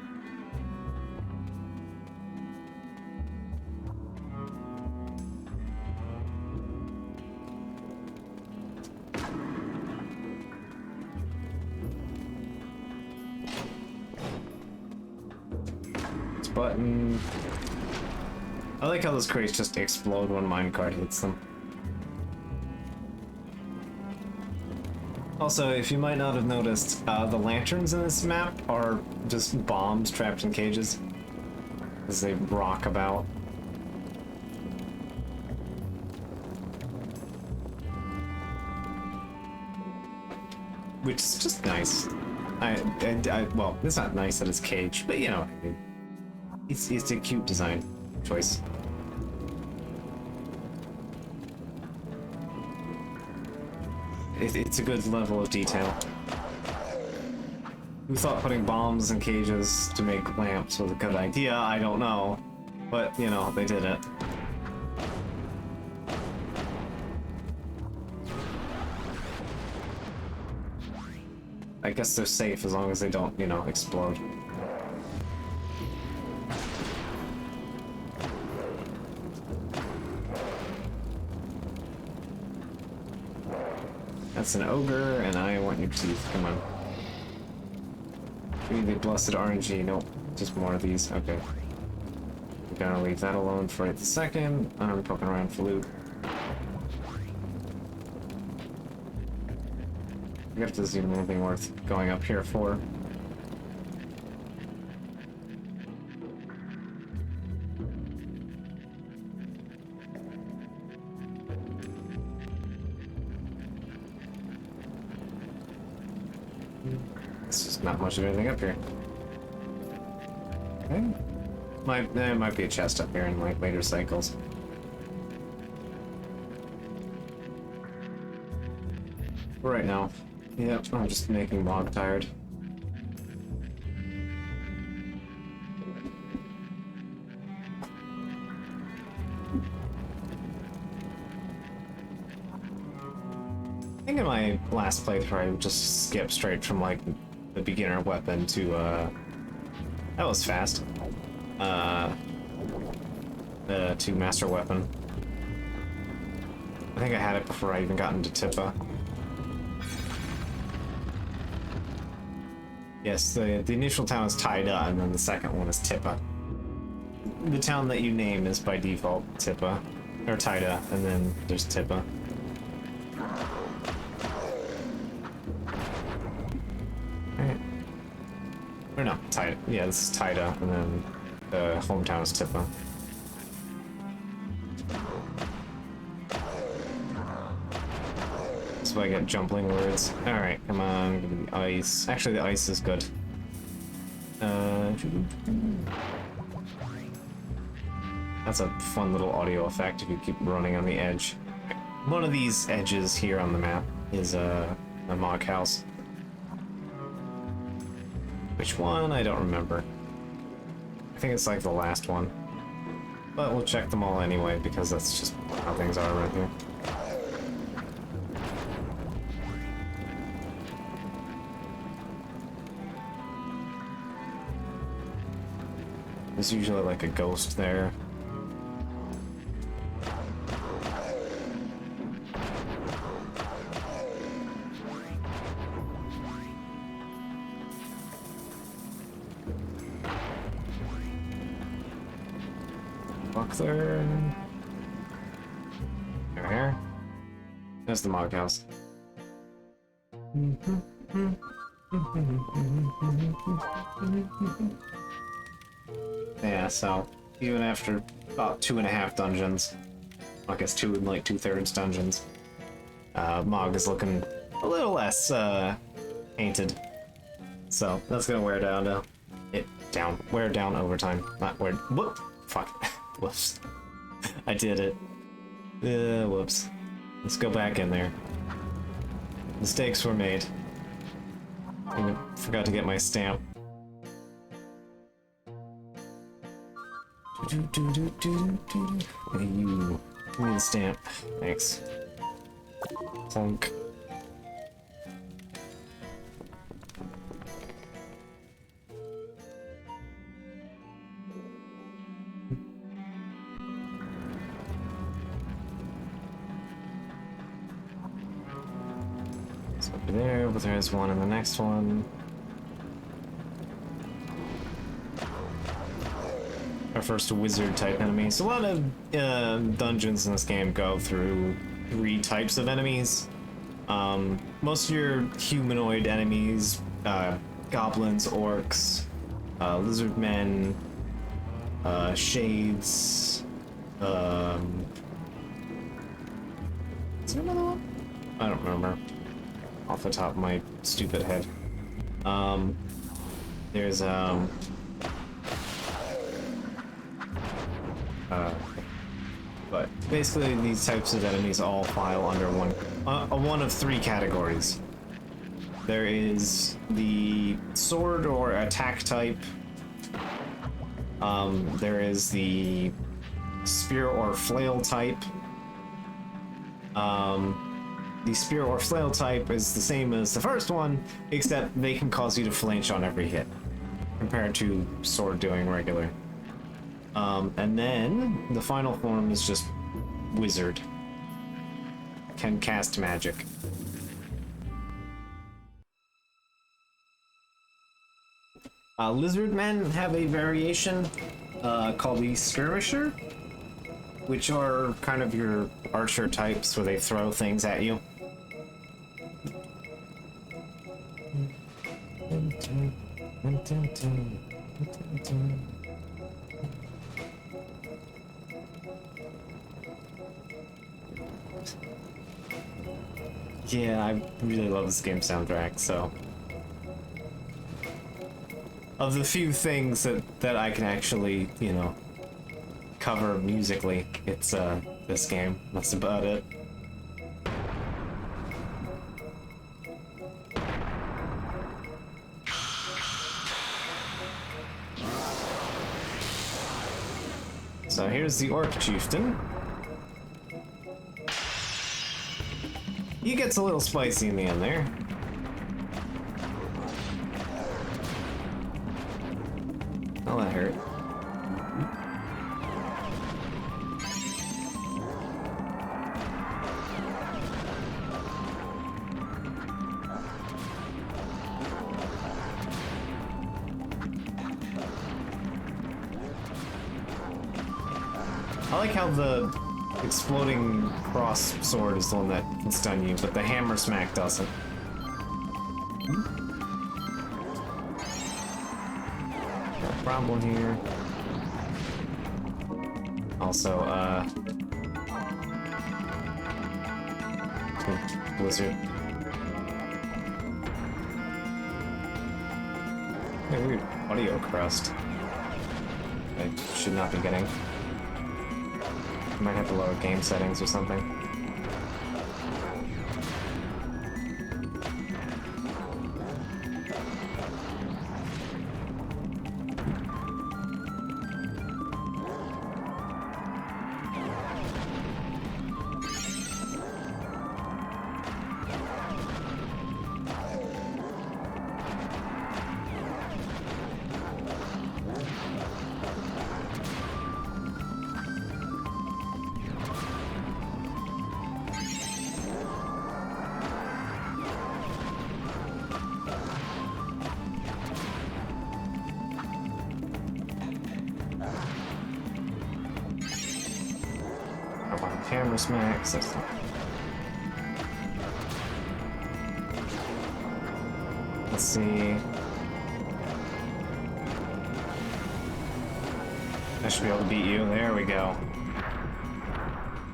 Button. I like how those crates just explode when minecart hits them. Also, if you might not have noticed, the lanterns in this map are just bombs trapped in cages as they rock about. Which is just nice. Well, it's not nice that it's caged, but you know what I mean. It's a cute design choice. It's a good level of detail. Who thought putting bombs in cages to make lamps was a good idea? I don't know. But, you know, they did it. I guess they're safe as long as they don't, you know, explode. That's an ogre, and I want your teeth. Come on. Give me the blessed RNG. Nope, just more of these. Okay. I'm gonna leave that alone for right this second. I'm poking around for loot. I guess there's even anything worth going up here for. It's just not much of anything up here. Okay. There might be a chest up here in like later cycles. For right now. Yep, I'm just making Mog tired. I think in my last playthrough I just skipped straight from like the beginner weapon to that was fast. To master weapon. I think I had it before I even got into Tippa. Yes, the initial town is Taida, and then the second one is Tippa. The town that you name is by default Tippa, or Taida, and then there's Tippa. Alright. Or no, Taida. Yeah, this is Taida, and then the hometown is Tippa. So I get jumbling words. Alright, come on, give me the ice. Actually, the ice is good. That's a fun little audio effect if you keep running on the edge. One of these edges here on the map is a Mog house. Which one? I don't remember. I think it's like the last one. But we'll check them all anyway, because that's just how things are around here. There's usually like a ghost there. Buckler. Over here. There's the Mog house. Yeah, so even after about 2.5 dungeons, I guess 2 and like 2/3 dungeons, Mog is looking a little less painted. So that's gonna wear down wear down over time. Not wear. Whoop! Fuck. Whoops. I did it. Whoops. Let's go back in there. Mistakes were made. I forgot to get my stamp. Hey, you. Give me the stamp. Thanks. Plunk. It's over there, but there's one in the next one. Our first wizard type enemy. So a lot of dungeons in this game go through 3 types of enemies. Most of your humanoid enemies, goblins, orcs, lizard men, shades. Is there another one? I don't remember off the top of my stupid head. There's but basically these types of enemies all file under one of 3 categories. There is the sword or attack type. There is the spear or flail type. The spear or flail type is the same as the first one, except they can cause you to flinch on every hit, compared to sword doing regular. And then the final form is just wizard. Can cast magic. Lizard men have a variation called the skirmisher, which are kind of your archer types where they throw things at you. Yeah, I really love this game soundtrack, so... Of the few things that I can actually, you know, cover musically, it's this game. That's about it. So here's the Orc Chieftain. He gets a little spicy in the end there. Oh, that hurt. I like how the exploding cross sword is the one that can stun you, but the hammer smack doesn't. Got a problem here. Also, blizzard. Yeah, weird audio crust. I should not be getting. Might have to lower game settings or something. Camera smacks. Let's see. I should be able to beat you. There we go.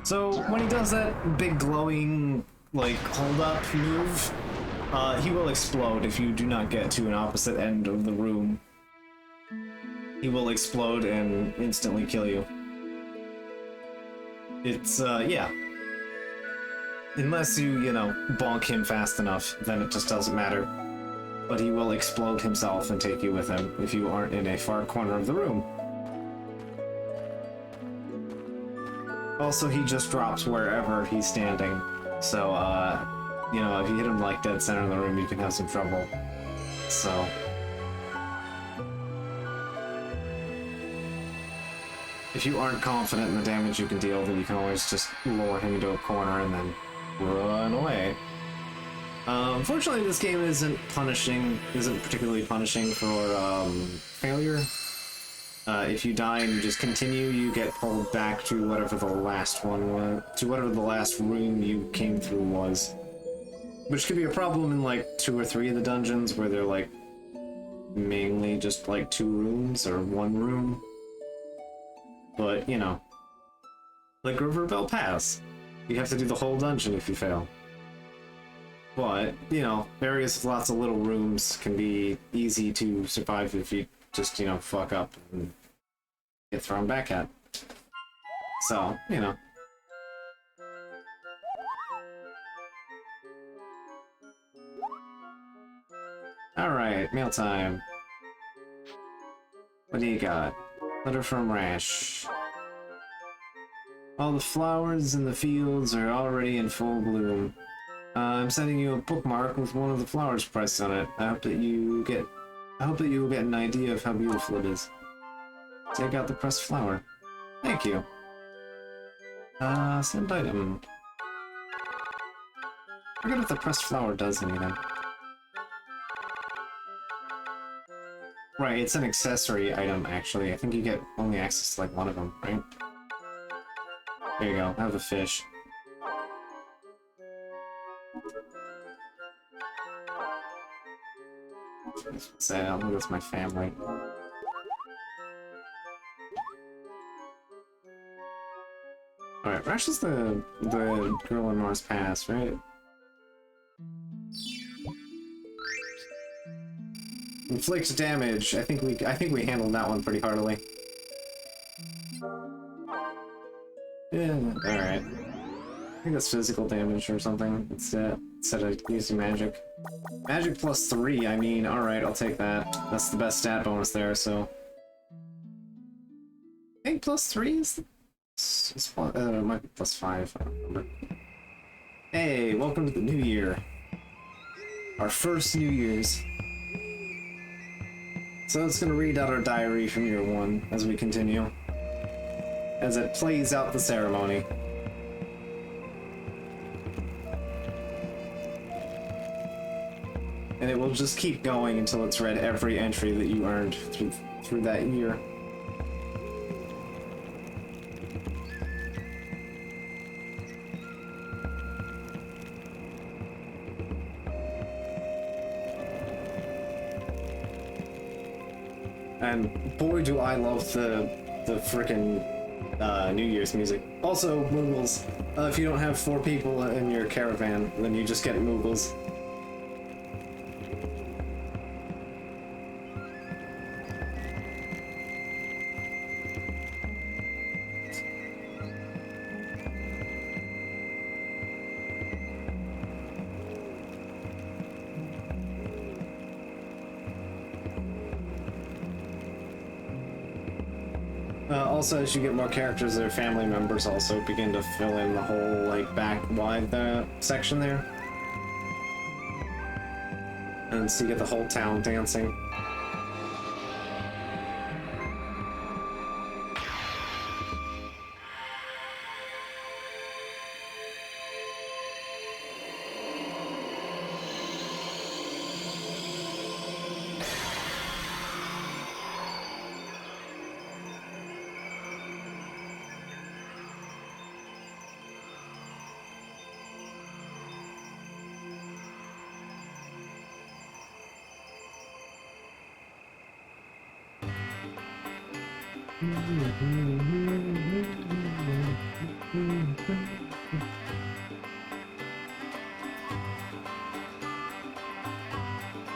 So when he does that big glowing, like, hold up move, he will explode if you do not get to an opposite end of the room. He will explode and instantly kill you. It's, yeah. Unless you know, bonk him fast enough, then it just doesn't matter. But he will explode himself and take you with him if you aren't in a far corner of the room. Also, he just drops wherever he's standing. So, you know, if you hit him like dead center of the room, you can have some trouble. So... if you aren't confident in the damage you can deal, then you can always just lure him into a corner and then run away. Unfortunately, this game isn't particularly punishing for failure. If you die and you just continue, you get pulled back to whatever the last one was, to whatever the last room you came through was. Which could be a problem in like 2 or 3 of the dungeons where they're like mainly just like 2 rooms or 1 room. But, you know, like Riverbell Pass, you have to do the whole dungeon if you fail. But, you know, areas with lots of little rooms can be easy to survive if you just, you know, fuck up and get thrown back at. So, you know. Alright, meal time. What do you got? Letter from Rash. All the flowers in the fields are already in full bloom. I'm sending you a bookmark with one of the flowers pressed on it. I hope that you will get an idea of how beautiful it is. Take out the pressed flower. Thank you. Send item. I forget if the pressed flower does anything. Right, it's an accessory item, actually. I think you get only access to, like, one of them, right? There you go, have a fish. Say, I think that's my family. Alright, Rash is the girl in Mars Pass, right? Inflict damage. I think we handled that one pretty heartily. Yeah, alright. I think that's physical damage or something instead of using magic. Magic plus 3, I mean, alright, I'll take that. That's the best stat bonus there, so... I think plus 3 is... it might be plus 5, I don't remember. Hey, welcome to the new year. Our first New Year's. So it's gonna read out our diary from year 1 as we continue. As it plays out the ceremony. And it will just keep going until it's read every entry that you earned through that year. And boy do I love the frickin' New Year's music. Also, Moogles. If you don't have 4 people in your caravan, then you just get Moogles. Also, as you get more characters, their family members also begin to fill in the whole, like, back wide section there. And so you get the whole town dancing.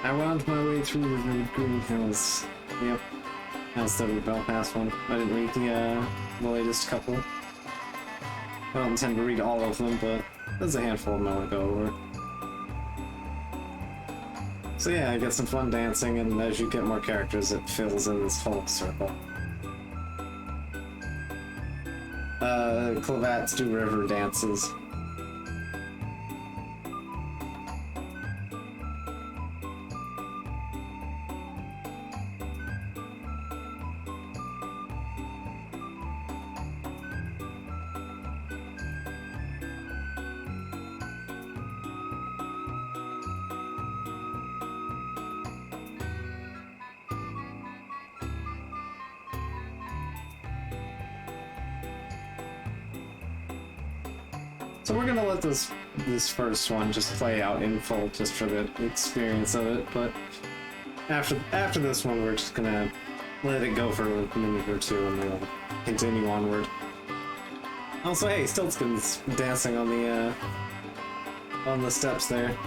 I wound my way through the green hills. Yep. That's the Rebel Pass one. I didn't read the latest couple. I don't intend to read all of them, but there's a handful of them I want to go over. So yeah, I get some fun dancing, and as you get more characters, it fills in this whole circle. Clavats do river dances. So we're gonna let this first one just play out in full, just for the experience of it. But after this one, we're just gonna let it go for a minute or two, and then we'll continue onward. Also, hey, Stiltskin's dancing on the steps there.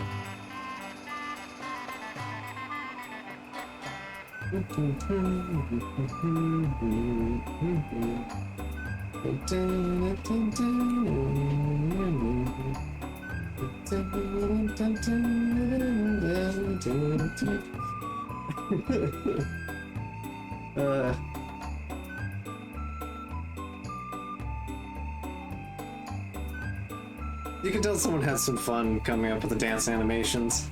You can tell someone had some fun coming up with the dance animations.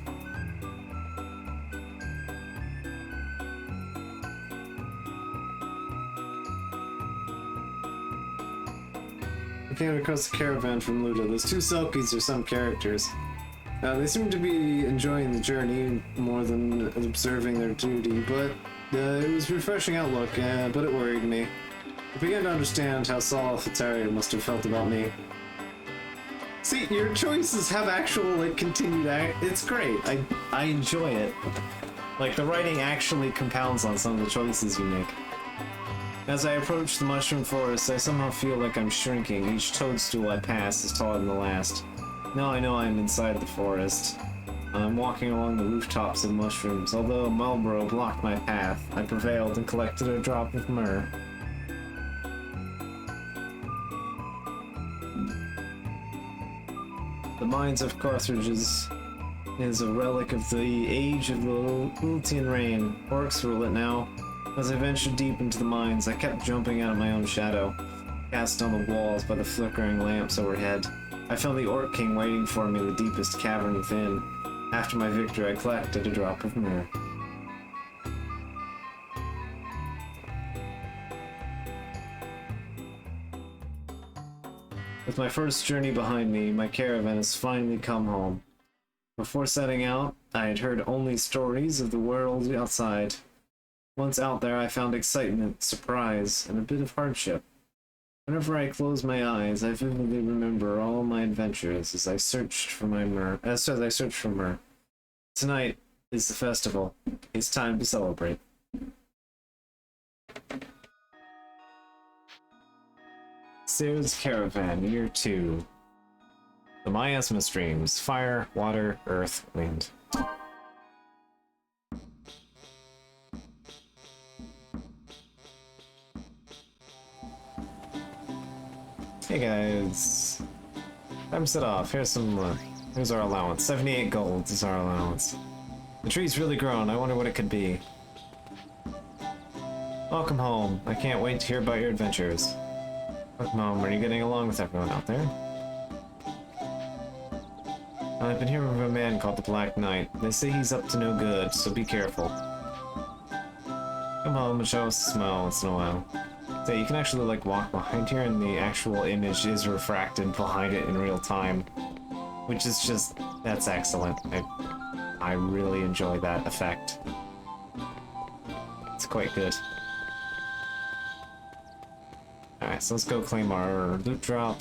I came across a caravan from Luda. Those two Selkies are some characters. They seem to be enjoying the journey more than observing their duty, but it was a refreshing outlook, but it worried me. I began to understand how Solitaria must have felt about me. See, your choices have actual, like, continued it's great. I enjoy it. Like, the writing actually compounds on some of the choices you make. As I approach the mushroom forest, I somehow feel like I'm shrinking. Each toadstool I pass is taller than the last. Now I know I'm inside the forest. I'm walking along the rooftops of mushrooms. Although Marlborough blocked my path, I prevailed and collected a drop of myrrh. The Mines of Carthage is a relic of the age of the Lultian rain. Orcs rule it now. As I ventured deep into the mines, I kept jumping out of my own shadow, cast on the walls by the flickering lamps overhead. I found the Orc King waiting for me in the deepest cavern within. After my victory, I collected a drop of myrrh. With my first journey behind me, my caravan has finally come home. Before setting out, I had heard only stories of the world outside. Once out there, I found excitement, surprise, and a bit of hardship. Whenever I close my eyes, I vividly remember all my adventures as I searched for myrrh. Tonight is the festival. It's time to celebrate. Sears Caravan, Year 2. The miasma streams: fire, water, earth, wind. Hey guys, time to set off. Here's our allowance. 78 gold is our allowance. The tree's really grown. I wonder what it could be. Welcome home. I can't wait to hear about your adventures. Welcome home. Are you getting along with everyone out there? I've been hearing of a man called the Black Knight. They say he's up to no good, so be careful. Come home and show us a smile once in a while. So you can actually like walk behind here and the actual image is refracted behind it in real time. Which is just, that's excellent. I really enjoy that effect. It's quite good. Alright, so let's go claim our loot drop.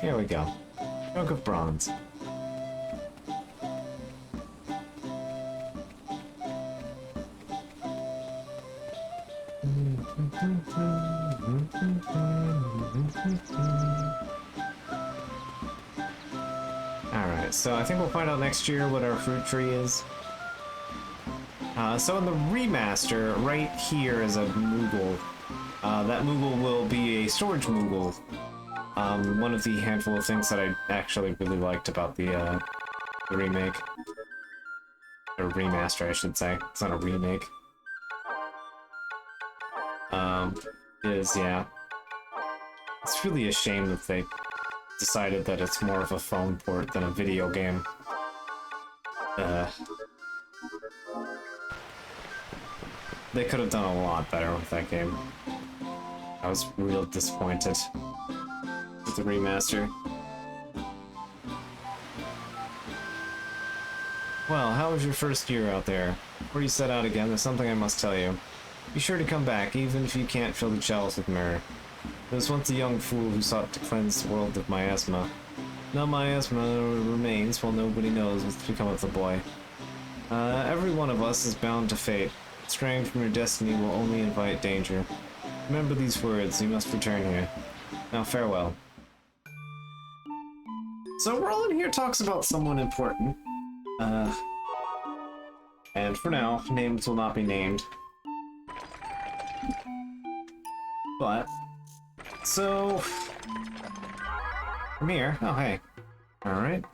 Here we go. Chunk of bronze. Alright, so I think we'll find out next year what our fruit tree is. So in the remaster, right here is a Moogle. That Moogle will be a storage Moogle. One of the handful of things that I actually really liked about the remake. Or remaster, I should say. It's not a remake. Yeah. It's really a shame that they decided that it's more of a phone port than a video game. They could have done a lot better with that game. I was real disappointed with the remaster. Well, how was your first year out there? Before you set out again, there's something I must tell you. Be sure to come back, even if you can't fill the chalice with myrrh. There was once a young fool who sought to cleanse the world of miasma. Now miasma remains, while nobody knows what's become of the boy. Every one of us is bound to fate. Straying from your destiny will only invite danger. Remember these words, you must return here. Now farewell. So Roland here talks about someone important. And for now, names will not be named. But, so... From here, oh hey. Alright.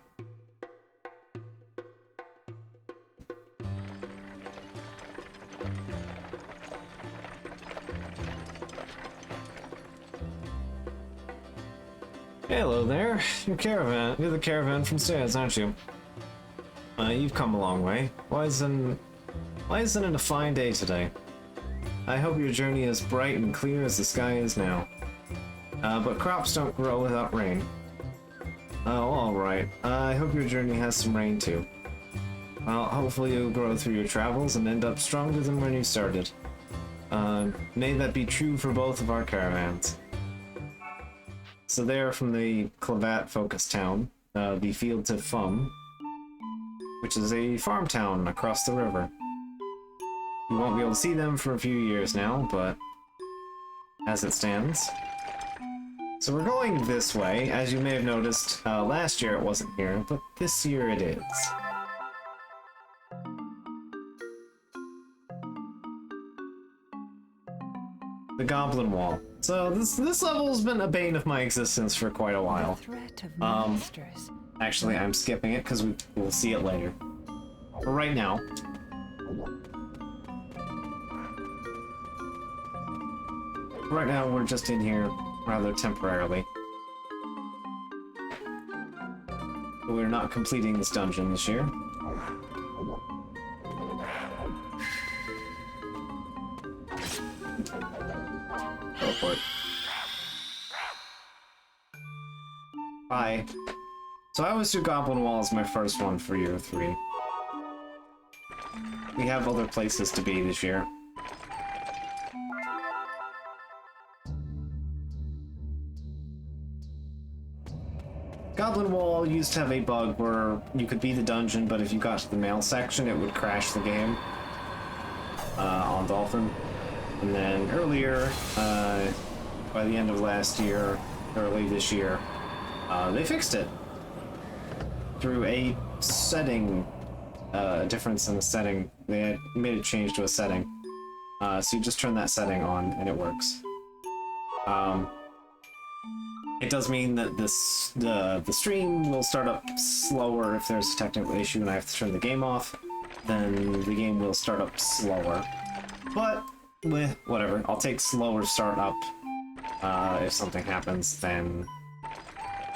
Hello there. You're the caravan from Stairs, aren't you? You've come a long way. Why isn't it a fine day today? I hope your journey is bright and clear as the sky is now. But crops don't grow without rain. Oh, alright. I hope your journey has some rain too. Well, hopefully you'll grow through your travels and end up stronger than when you started. May that be true for both of our caravans. So they're from the Clavat focus town, the Fields of Fum, which is a farm town across the river. You won't be able to see them for a few years now, but as it stands. So we're going this way. As you may have noticed, last year it wasn't here, but this year it is. The Goblin Wall. So this level has been a bane of my existence for quite a while. The threat of monsters. Actually, I'm skipping it because we'll see it later. For right now. Right now, we're just in here rather temporarily. We're not completing this dungeon this year. Go for it. Bye. So I always do Goblin Wall as my first one for year 3. We have other places to be this year. Goblin Wall used to have a bug where you could be the dungeon, but if you got to the mail section, it would crash the game on Dolphin. And then earlier, by the end of last year, early this year, they fixed it through a setting, difference in the setting. They had made a change to a setting. So you just turn that setting on and it works. It does mean that the stream will start up slower if there's a technical issue and I have to turn the game off. Then the game will start up slower. But, whatever. I'll take slower start up if something happens, then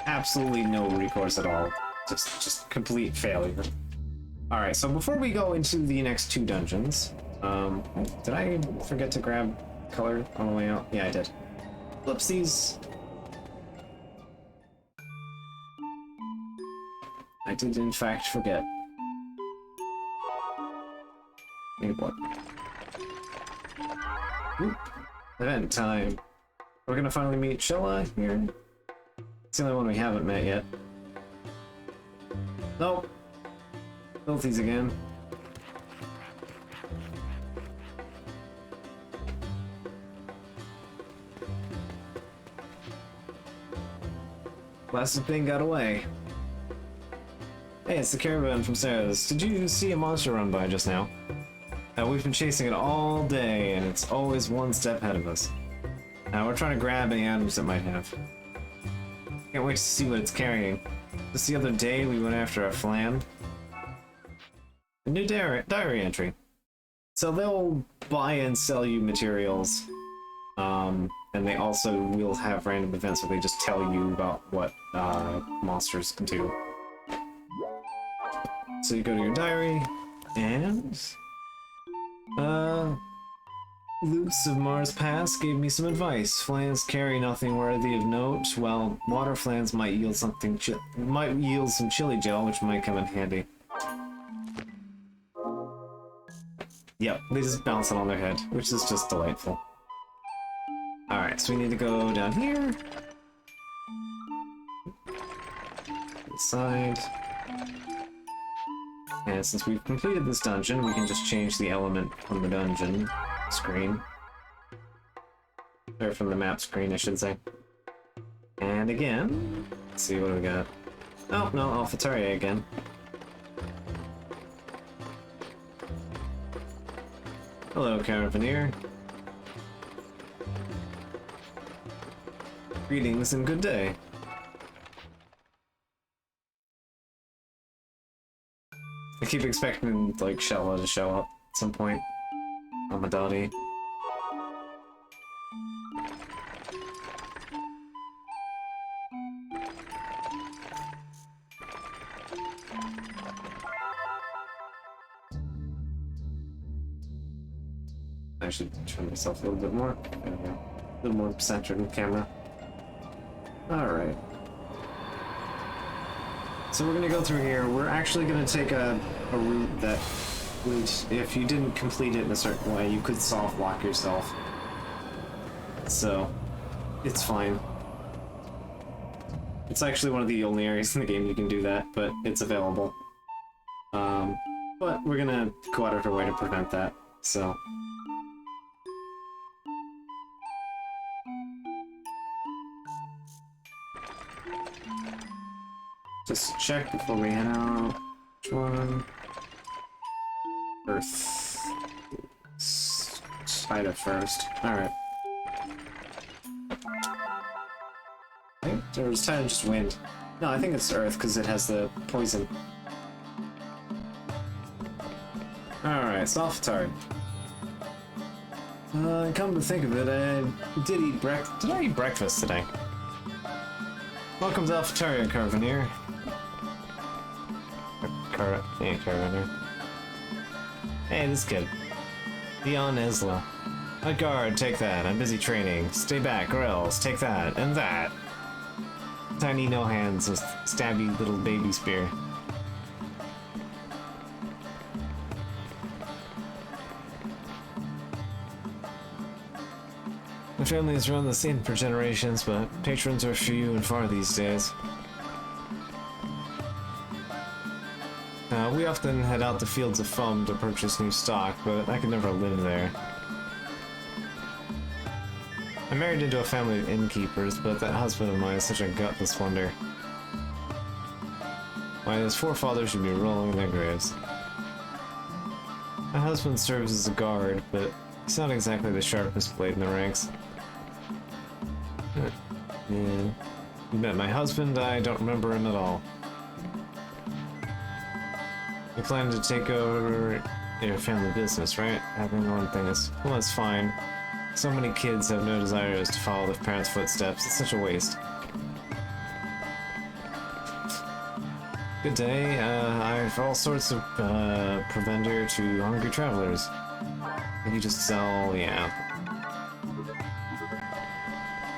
absolutely no recourse at all. Just complete failure. Alright, so before we go into the next 2 dungeons, did I forget to grab color on the way out? Yeah, I did. Whoopsies. I did in fact forget. Hey, what? Oop. Event time. We're gonna finally meet Shella here. It's the only one we haven't met yet. Nope. Filthies again. Last thing got away. Hey, it's the caravan from Sarah's. Did you see a monster run by just now? We've been chasing it all day, and it's always one step ahead of us. We're trying to grab any items it might have. Can't wait to see what it's carrying. Just the other day, we went after a flan. A new diary entry. So they'll buy and sell you materials, and they also will have random events where they just tell you about what monsters can do. So you go to your diary, and Luke's of Mars Pass gave me some advice. Flans carry nothing worthy of note, while water flans might yield some chili gel, which might come in handy. Yep, they just bounce it on their head, which is just delightful. Alright, so we need to go down here. Side. And since we've completed this dungeon, we can just change the element from the dungeon screen. Or from the map screen, I should say. And again, let's see, what do we got? Oh, no, Alphataria again. Hello, Caravaneer. Greetings and good day. I keep expecting, like, Shella to show up at some point. Amadani. I should turn myself a little bit more. There we go. A little more centered in the camera. Alright. So we're gonna go through here. We're actually gonna take a route that would, if you didn't complete it in a certain way, you could soft lock yourself. So, it's fine. It's actually one of the only areas in the game you can do that, but it's available. But we're gonna go out of our way to prevent that, so. Just check before we head out. Which one? Earth. Hide it first. Alright. I think there was time to just wind. No, I think it's Earth because it has the poison. Alright, Solfatari. Come to think of it, I did eat breakfast. Did I eat breakfast today? Welcome to Alphataria, Caravaneer. Caravaneer. Hey, this kid. Dion Isla. A guard, take that. I'm busy training. Stay back, or else. Take that, and that. Tiny no hands with stabby little baby spear. My family has run this inn for generations, but patrons are few and far these days. We often head out to Fields of Foam to purchase new stock, but I could never live there. I married into a family of innkeepers, but that husband of mine is such a gutless wonder. Why, his forefathers should be rolling in their graves. My husband serves as a guard, but he's not exactly the sharpest blade in the ranks. Man, you met my husband? I don't remember him at all. You plan to take over your family business, right? Having your own thing is... well, that's fine. So many kids have no desires to follow their parents' footsteps. It's such a waste. Good day. I have all sorts of provender to hungry travelers. You just sell, yeah,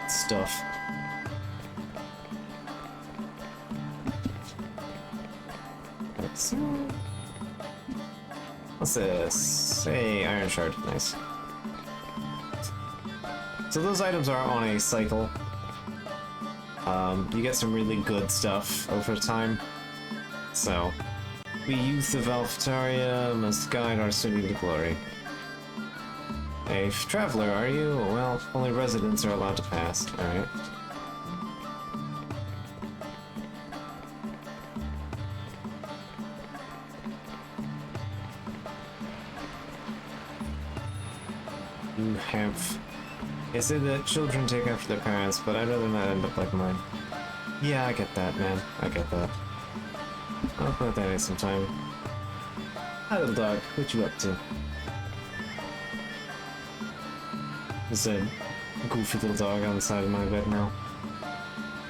stuff. What's this? Hey, iron shard. Nice. So those items are on a cycle. You get some really good stuff over time. So, we youth of Alphataria must guide our city to glory. A traveler, are you? Well, only residents are allowed to pass. Alright. You have... They say that children take after their parents, but I'd rather not end up like mine. Yeah, I get that, man. I get that. I'll put that in sometime. Hi, little dog. What you up to? There's a goofy little dog on the side of my bed now.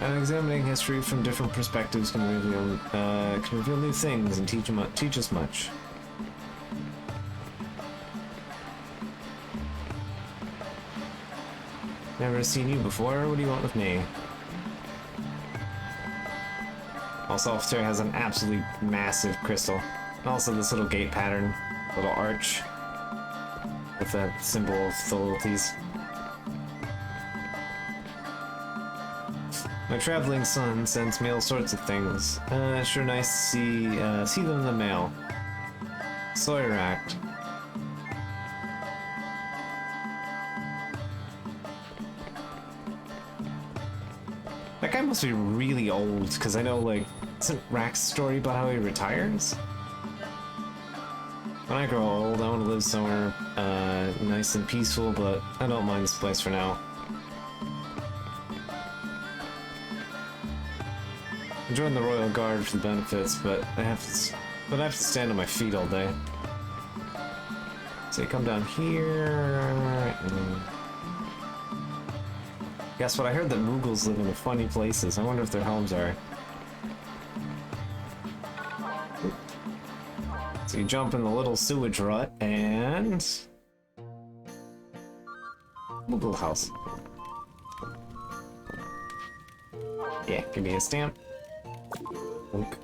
Examining history from different perspectives can reveal new things and teach us much. Never seen you before. What do you want with me? Also, Alphataria has an absolutely massive crystal. And also this little gate pattern, little arch with that symbol of Tholotes. My traveling son sends me all sorts of things. Sure nice to see them in the mail. Sawyer Act. That guy must be really old, because I know, like, isn't Rack's story about how he retires? When I grow old, I want to live somewhere nice and peaceful, but I don't mind this place for now. I joined the Royal Guard for the benefits, but I have to stand on my feet all day. So you come down here. And guess what? I heard that Moogles live in funny places. I wonder if their homes are. So you jump in the little sewage rut, and Little house. Yeah, give me a stamp. Oink.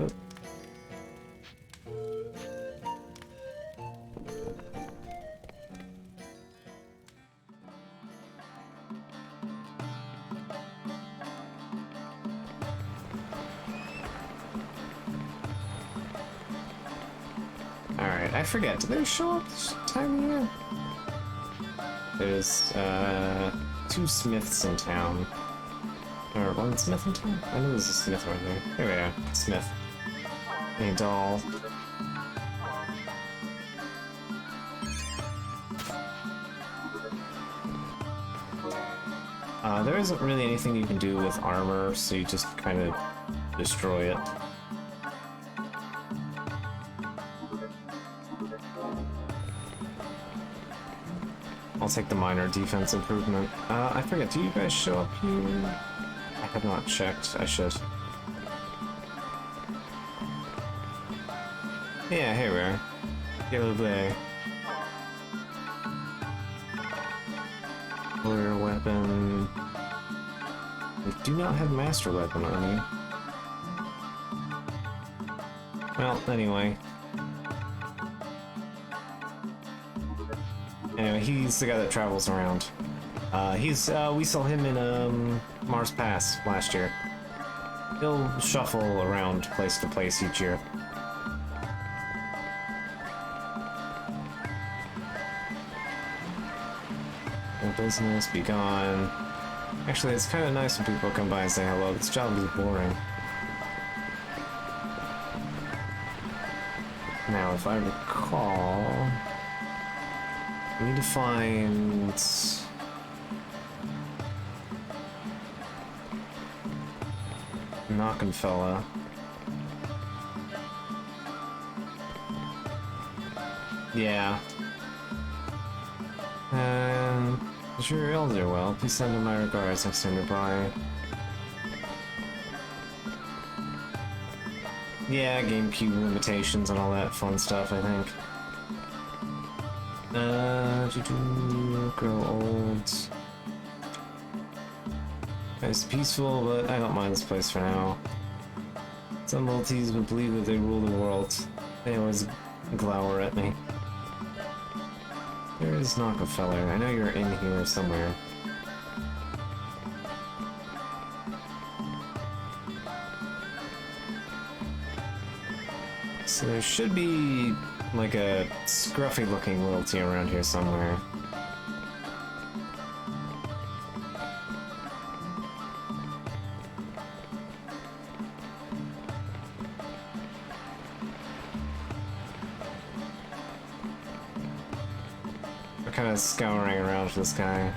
Oh. Alright, I forget. Do they show up this time of year? There's, 2 smiths in town. Or one smith in town? I know there's a smith right there. There we are. Smith. A doll. There isn't really anything you can do with armor, so you just kind of destroy it. I'll take the minor defense improvement. I forget, do you guys show up here? I have not checked. I should. Yeah, here we are. Yellow Bay. Warrior weapon. We do not have master weapon on you. Well, anyway. Anyway, he's the guy that travels around. We saw him in Mars Pass last year. He'll shuffle around place to place each year. No business, be gone. Actually, it's kind of nice when people come by and say hello. This job is boring. Now, if I recall, I need to find Knockenfella. Yeah. Sure, Elder, well, please send him my regards next time you're by. Yeah, GameCube limitations and all that fun stuff, I think. Grow old. It's peaceful, but I don't mind this place for now. Some Maltesers believe that they rule the world. They always glower at me. There is Knockenfeller. I know you're in here somewhere. So there should be like a scruffy looking royalty around here somewhere. We're kind of scouring around for this guy.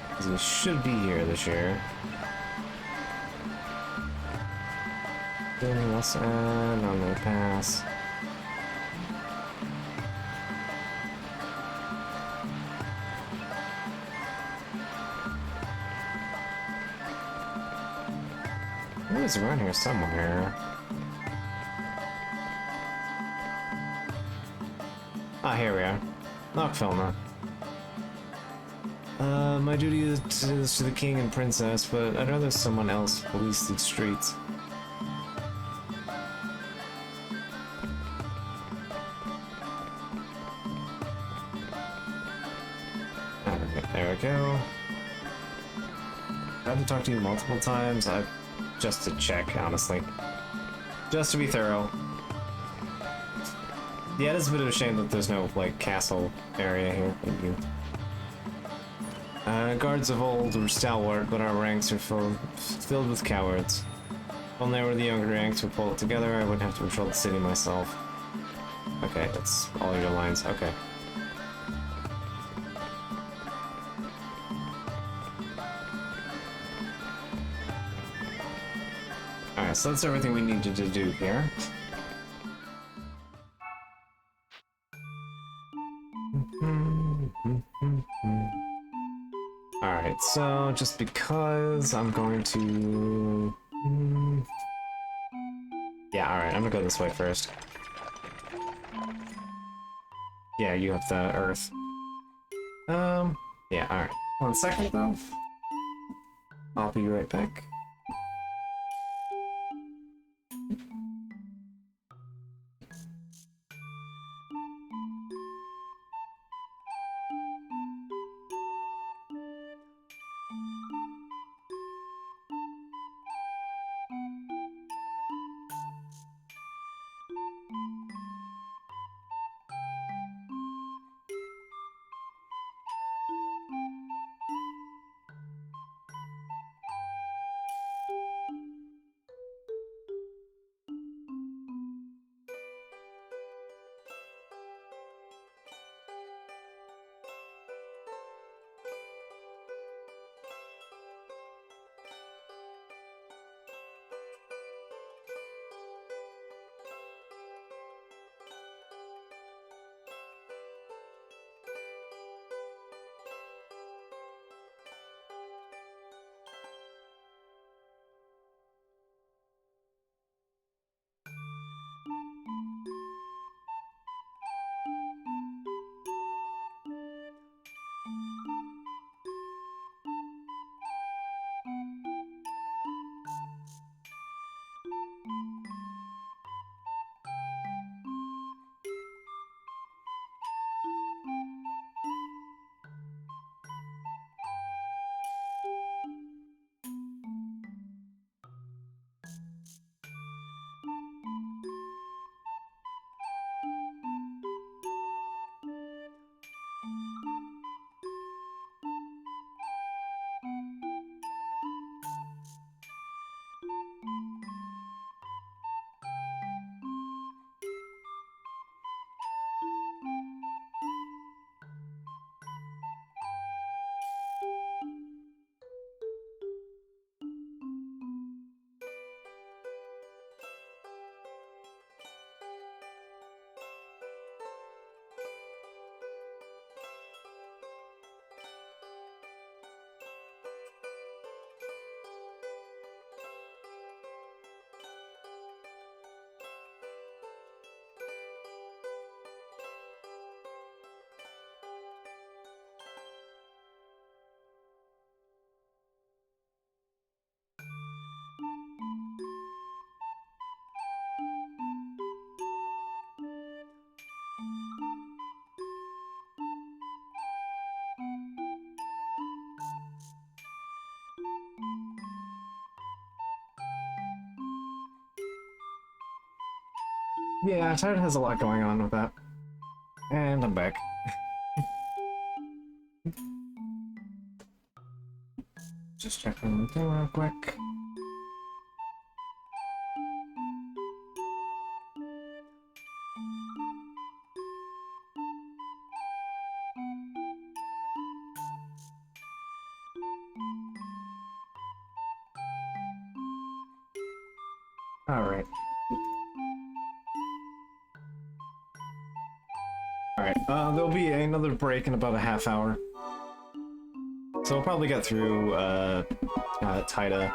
Because he should be here this year. Anything else? No, I'm gonna pass. He's around here somewhere. Ah, here we are. Knockfelmer. My duty is to the king and princess, but I'd rather someone else police these streets. Alright, there we go. I had to talk to you multiple times, just to check, honestly. Just to be thorough. Yeah, it is a bit of a shame that there's no, like, castle area here. Thank you. Guards of old were stalwart, but our ranks are filled with cowards. If only I were the younger ranks would pull it together, I wouldn't have to patrol the city myself. Okay, that's all your lines. Okay. Alright, so that's everything we needed to do here. Alright, so just because I'm going to... Yeah, alright, I'm gonna go this way first. Yeah, you have the earth. Yeah, alright. 1 second though. I'll be right back. Yeah, Tide has a lot going on with that. And I'm back. Just checking the thing real quick. Alright. Alright, there'll be another break in about a half hour. So we'll probably get through, Taida.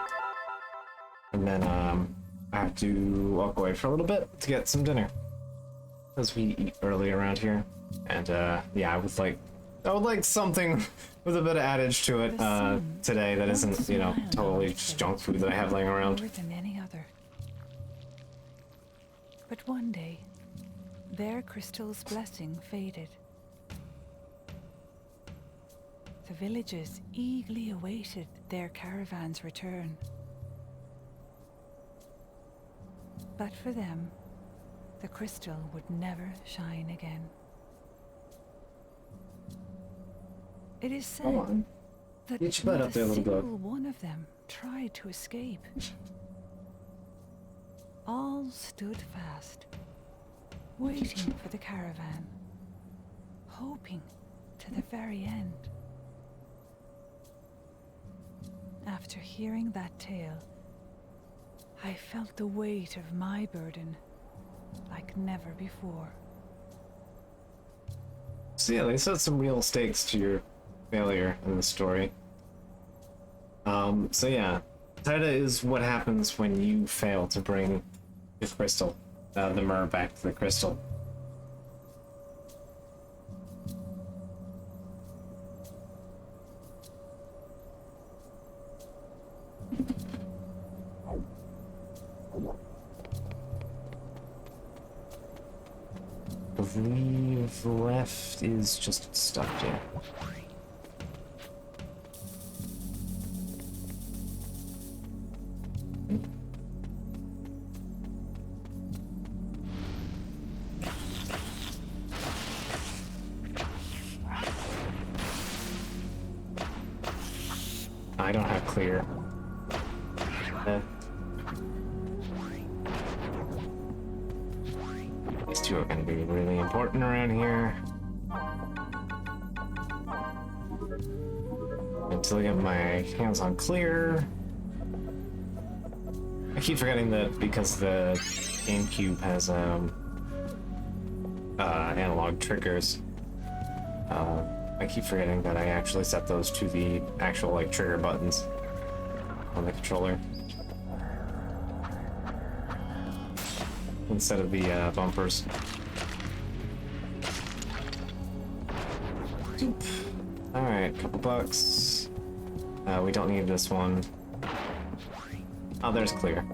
And then, I have to walk away for a little bit to get some dinner. Because we eat early around here. And, yeah, I would like something with a bit of adage to it, today that isn't, you know, totally just junk food that I have laying around. More than any other. But one day, their crystal's blessing faded. The villagers eagerly awaited their caravan's return. But for them, the crystal would never shine again. It is said that Get your butt not up there, a little single dog. one of them tried to escape. All stood fast, waiting for the caravan, hoping to the very end. After hearing that tale, I felt the weight of my burden like never before. So yeah, they set some real stakes to your failure in the story. So yeah, Taida is what happens when you fail to bring the crystal, the mirror back to the crystal. left is just stuff, yeah. I don't have clear. These two are going to be really important around here. Until I get my hands on clear. I keep forgetting that because the GameCube has analog triggers. I keep forgetting that I actually set those to the actual like trigger buttons on the controller instead of the bumpers. Alright, couple bucks. We don't need this one. Oh, there's clear.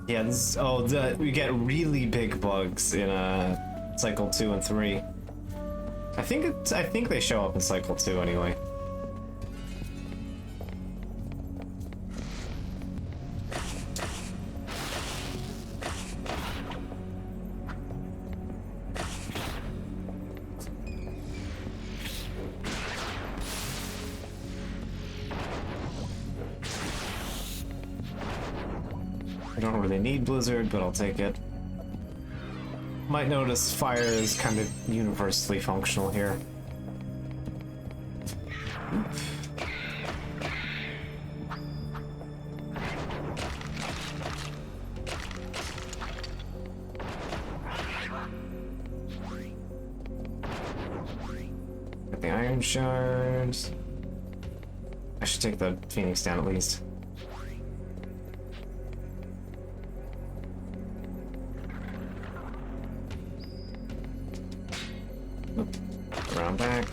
Yeah, this is, we get really big bugs in cycle 2 and 3. I think they show up in cycle 2 anyway. I don't really need Blizzard, but I'll take it. Might notice fire is kind of universally functional here. Got the iron shards. I should take the Phoenix down at least. Around back.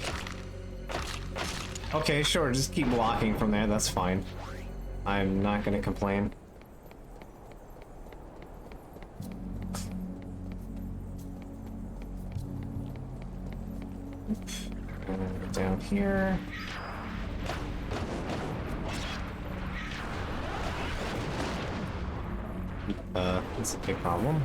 Okay, sure, just keep blocking from there, that's fine. I'm not gonna complain. Down here. That's a big problem.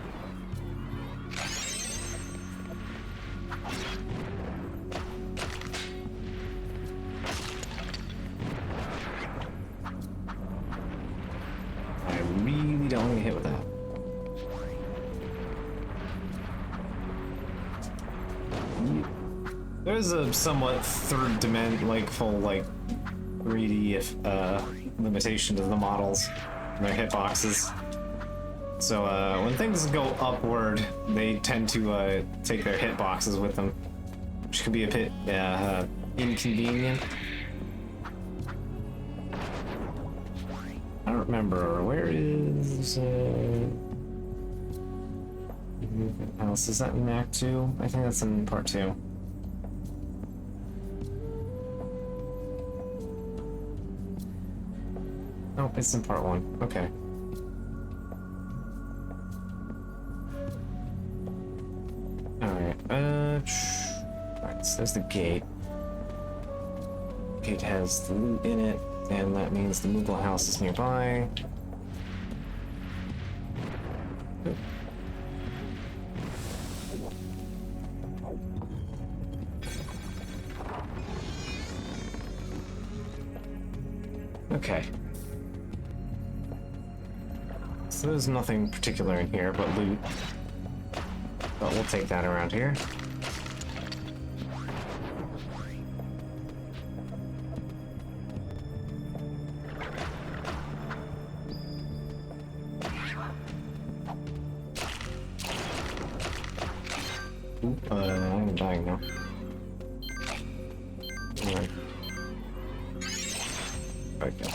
Don't want to get hit with that. There's a somewhat third dimension, like full, like 3D limitation to the models and their hitboxes. So when things go upward, they tend to take their hitboxes with them, which can be a bit inconvenient. I don't remember, where is else? Is that in Act 2? I think that's in Part 2. Oh, it's in Part 1. Okay. Alright, right, so there's the gate. Gate has the loot in it. And that means the Moogle house is nearby. Okay. So there's nothing particular in here but loot. But we'll take that around here. I'm dying now. Anyway. Okay.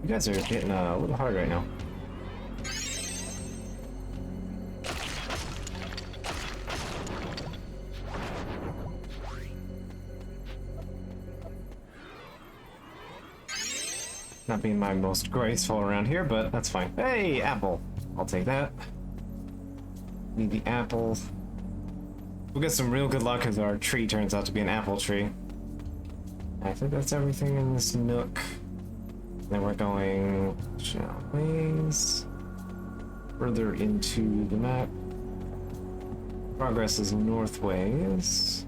You guys are hitting a little hard right now. Not being my most graceful around here, but that's fine. Hey, apple. I'll take that. Need the apple. We'll get some real good luck if our tree turns out to be an apple tree. I think that's everything in this nook. Then we're going ways further into the map. Progress is northways.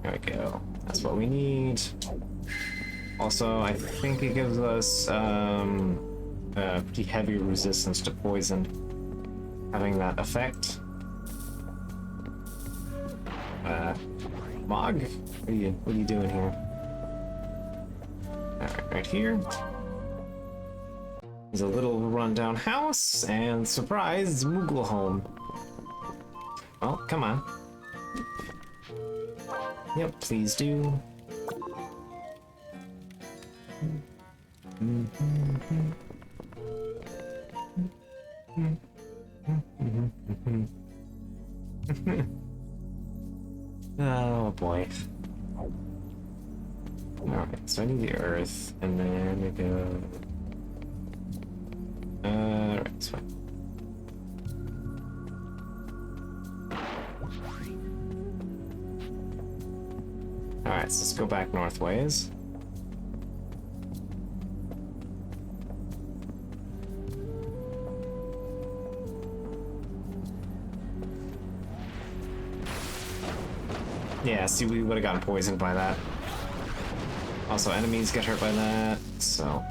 There we go. That's what we need. Also, I think it gives us pretty heavy resistance to poison, having that effect. Mog, what are you doing here? Alright, right here. There's a little rundown house, and surprise, Moogle home. Well, come on. Yep, please do. Oh boy. Alright, so I need the earth, and then we go. Alright, it's fine. Alright, so let's go back northways. Yeah, see, we would have gotten poisoned by that. Also, enemies get hurt by that, so...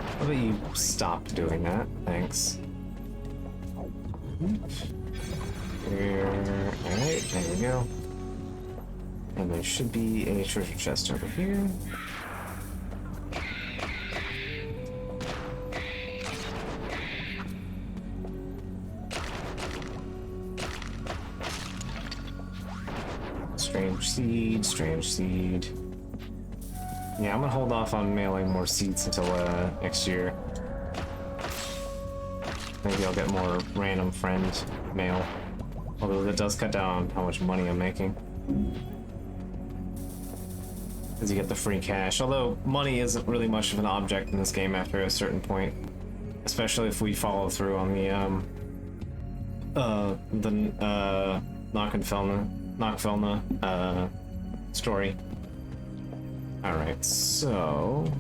How about you stop doing that? Thanks. Here... Alright, there we go. And there should be a treasure chest over here. Strange seed. Yeah, I'm gonna hold off on mailing more seeds until next year. Maybe I'll get more random friend mail. Although that does cut down how much money I'm making. Because you get the free cash. Although money isn't really much of an object in this game after a certain point. Especially if we follow through on the Nockenfelna story. Alright, so...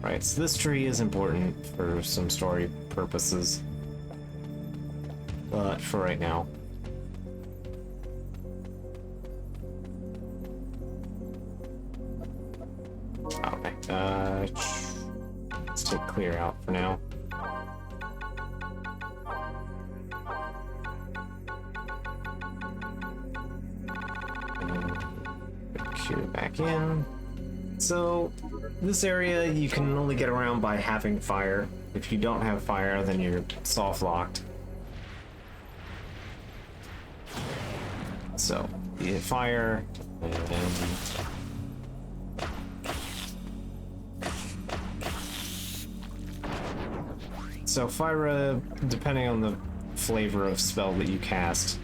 Right, so this tree is important for some story purposes. But for right now. Okay, let's take clear out for now. Back in. So this area you can only get around by having fire. If you don't have fire, then you're soft locked. So you hit fire, and so fire, depending on the flavor of spell that you cast,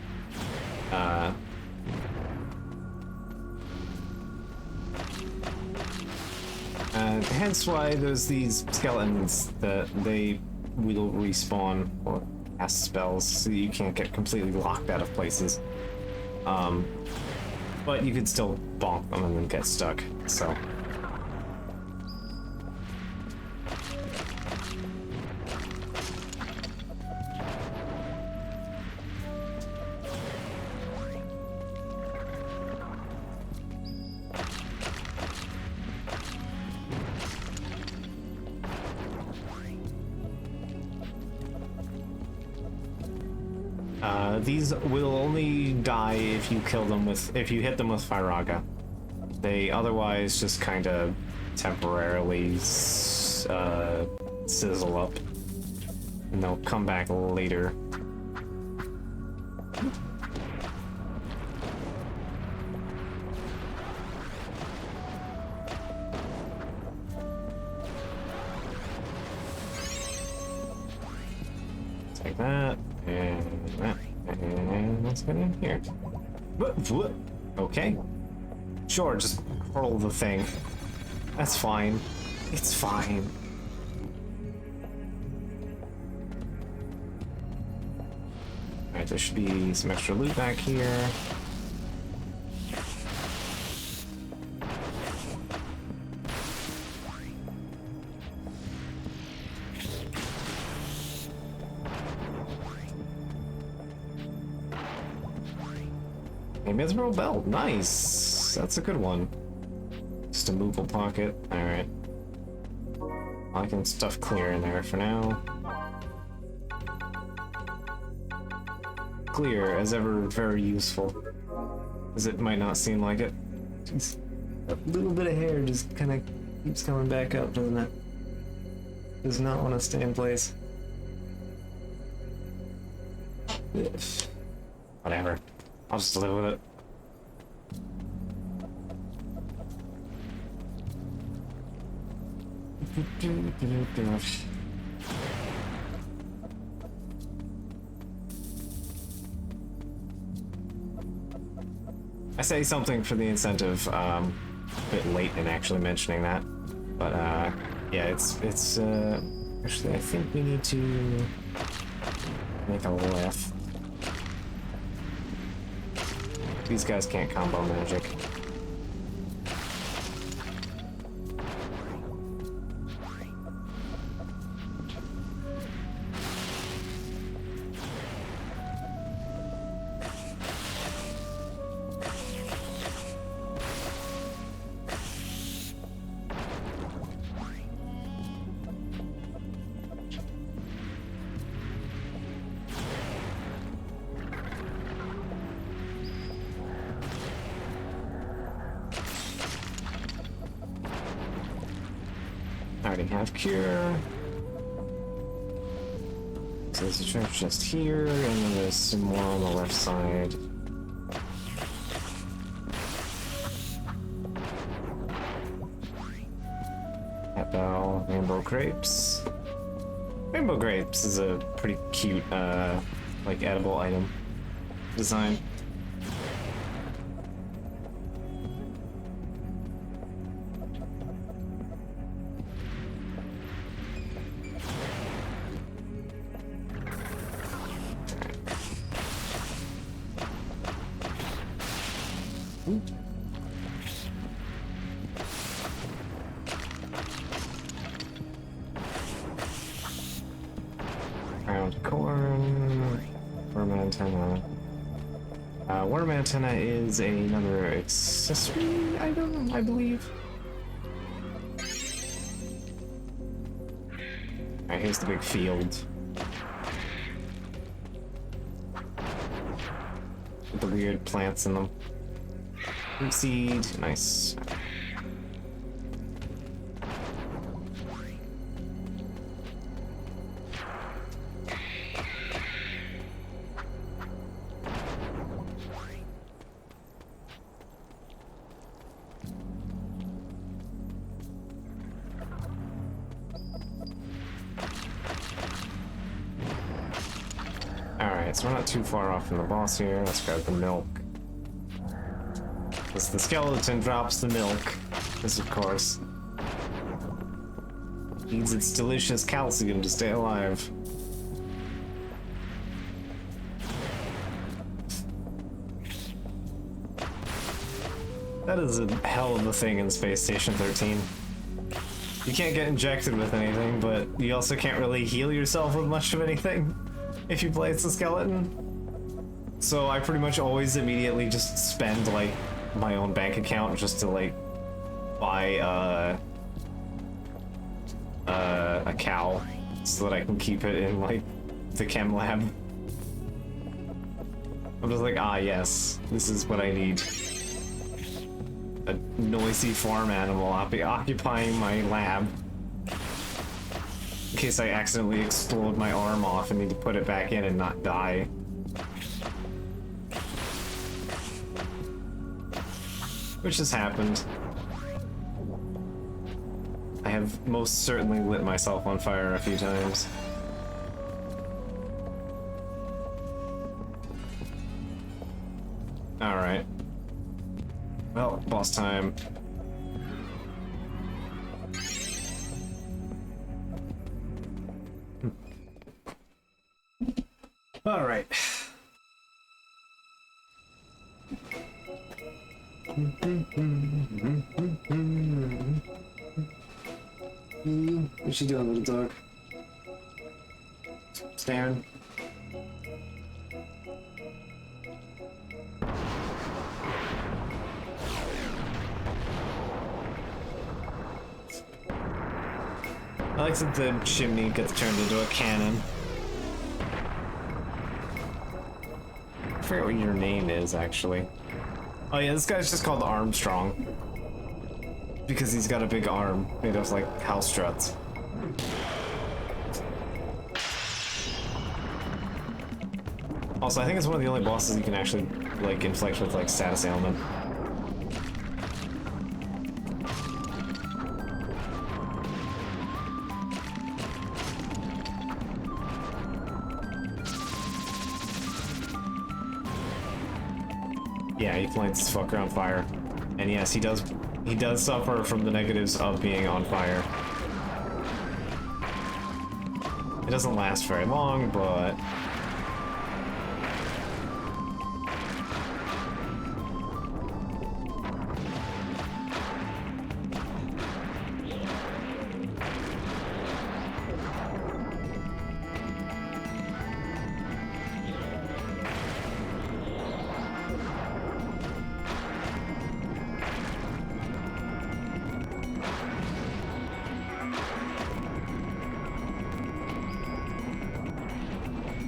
hence why there's these skeletons that they will respawn or cast spells, so you can't get completely locked out of places. But you could still bonk them and then get stuck, so... These will only die if you kill them with, if you hit them with Firaga. They otherwise just kind of temporarily sizzle up, and they'll come back later. that, and that, and let's get in here. Okay. Sure, just hurl the thing. That's fine. It's fine. Alright, there should be some extra loot back here. A mithril belt, nice. That's a good one. Just a movable pocket. Alright. I can stuff clear in there for now. Clear, as ever, very useful. As it might not seem like it. Jeez. That little bit of hair just kind of keeps coming back up, doesn't it? Does not want to stay in place. Whatever. I'll just live with it. I say something for the incentive, a bit late in actually mentioning that, but yeah, it's actually I think we need to make a left. These guys can't combo magic. I already have cure. So there's a trench just here, and then there's some more on the left side. Cat bell, rainbow grapes. Rainbow grapes is a pretty cute, like edible item design. Ground corn, worm antenna. Worm antenna is another accessory item, I believe. Alright, here's the big field. With the weird plants in them. Fruit seed, nice. Alright, so we're not too far off from the boss here. Let's grab the milk. As the skeleton drops the milk, this of course needs its delicious calcium to stay alive. That is a hell of a thing in Space Station 13. You can't get injected with anything, but you also can't really heal yourself with much of anything if you play as a skeleton. So I pretty much always immediately just spend like my own bank account just to like buy a cow so that I can keep it in like the chem lab. I'm just like, ah yes, this is what I need. A noisy farm animal occupying my lab. In case I accidentally explode my arm off and need to put it back in and not die. Which has happened. I have most certainly lit myself on fire a few times. Alright. Well, boss time. Alright. What's she doing, little dog? Staring. I like that the chimney gets turned into a cannon. I forget what your name is, actually. Oh yeah, this guy's just called Armstrong. Because he's got a big arm made of, like, house struts. Also, I think it's one of the only bosses you can actually, like, inflict with, like, status ailment. Yeah, he lights this fucker on fire. And yes, he does suffer from the negatives of being on fire. It doesn't last very long, but...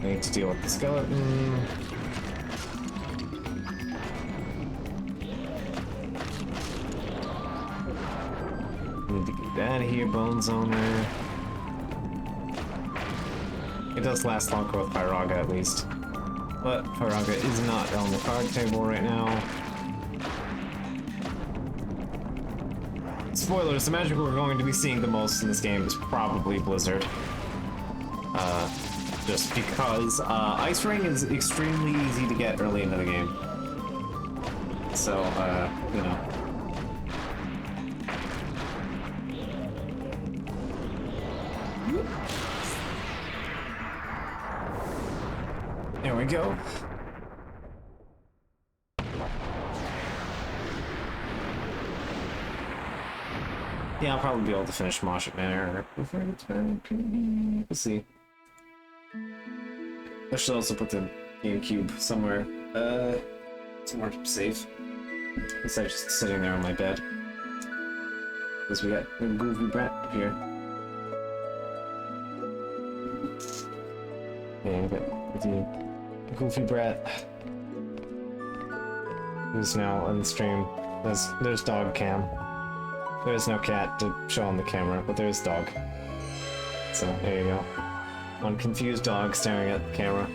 I need to deal with the skeleton. Need to get out of here, Bones Owner. It does last longer with Pyraga, at least. But Pyraga is not on the card table right now. Spoilers, the magic we're going to be seeing the most in this game is probably Blizzard. Just because Ice Ring is extremely easy to get early into the game. So, you know. There we go. Yeah, I'll probably be able to finish Mosh Manor before the time. We'll see. I should also put the GameCube somewhere, somewhere safe. Instead of just sitting there on my bed. Because we got a goofy brat here. Yeah, we got the goofy brat. Who's now on the stream. There's dog cam. There's no cat to show on the camera, but there's dog. So, there you go. One confused dog staring at the camera.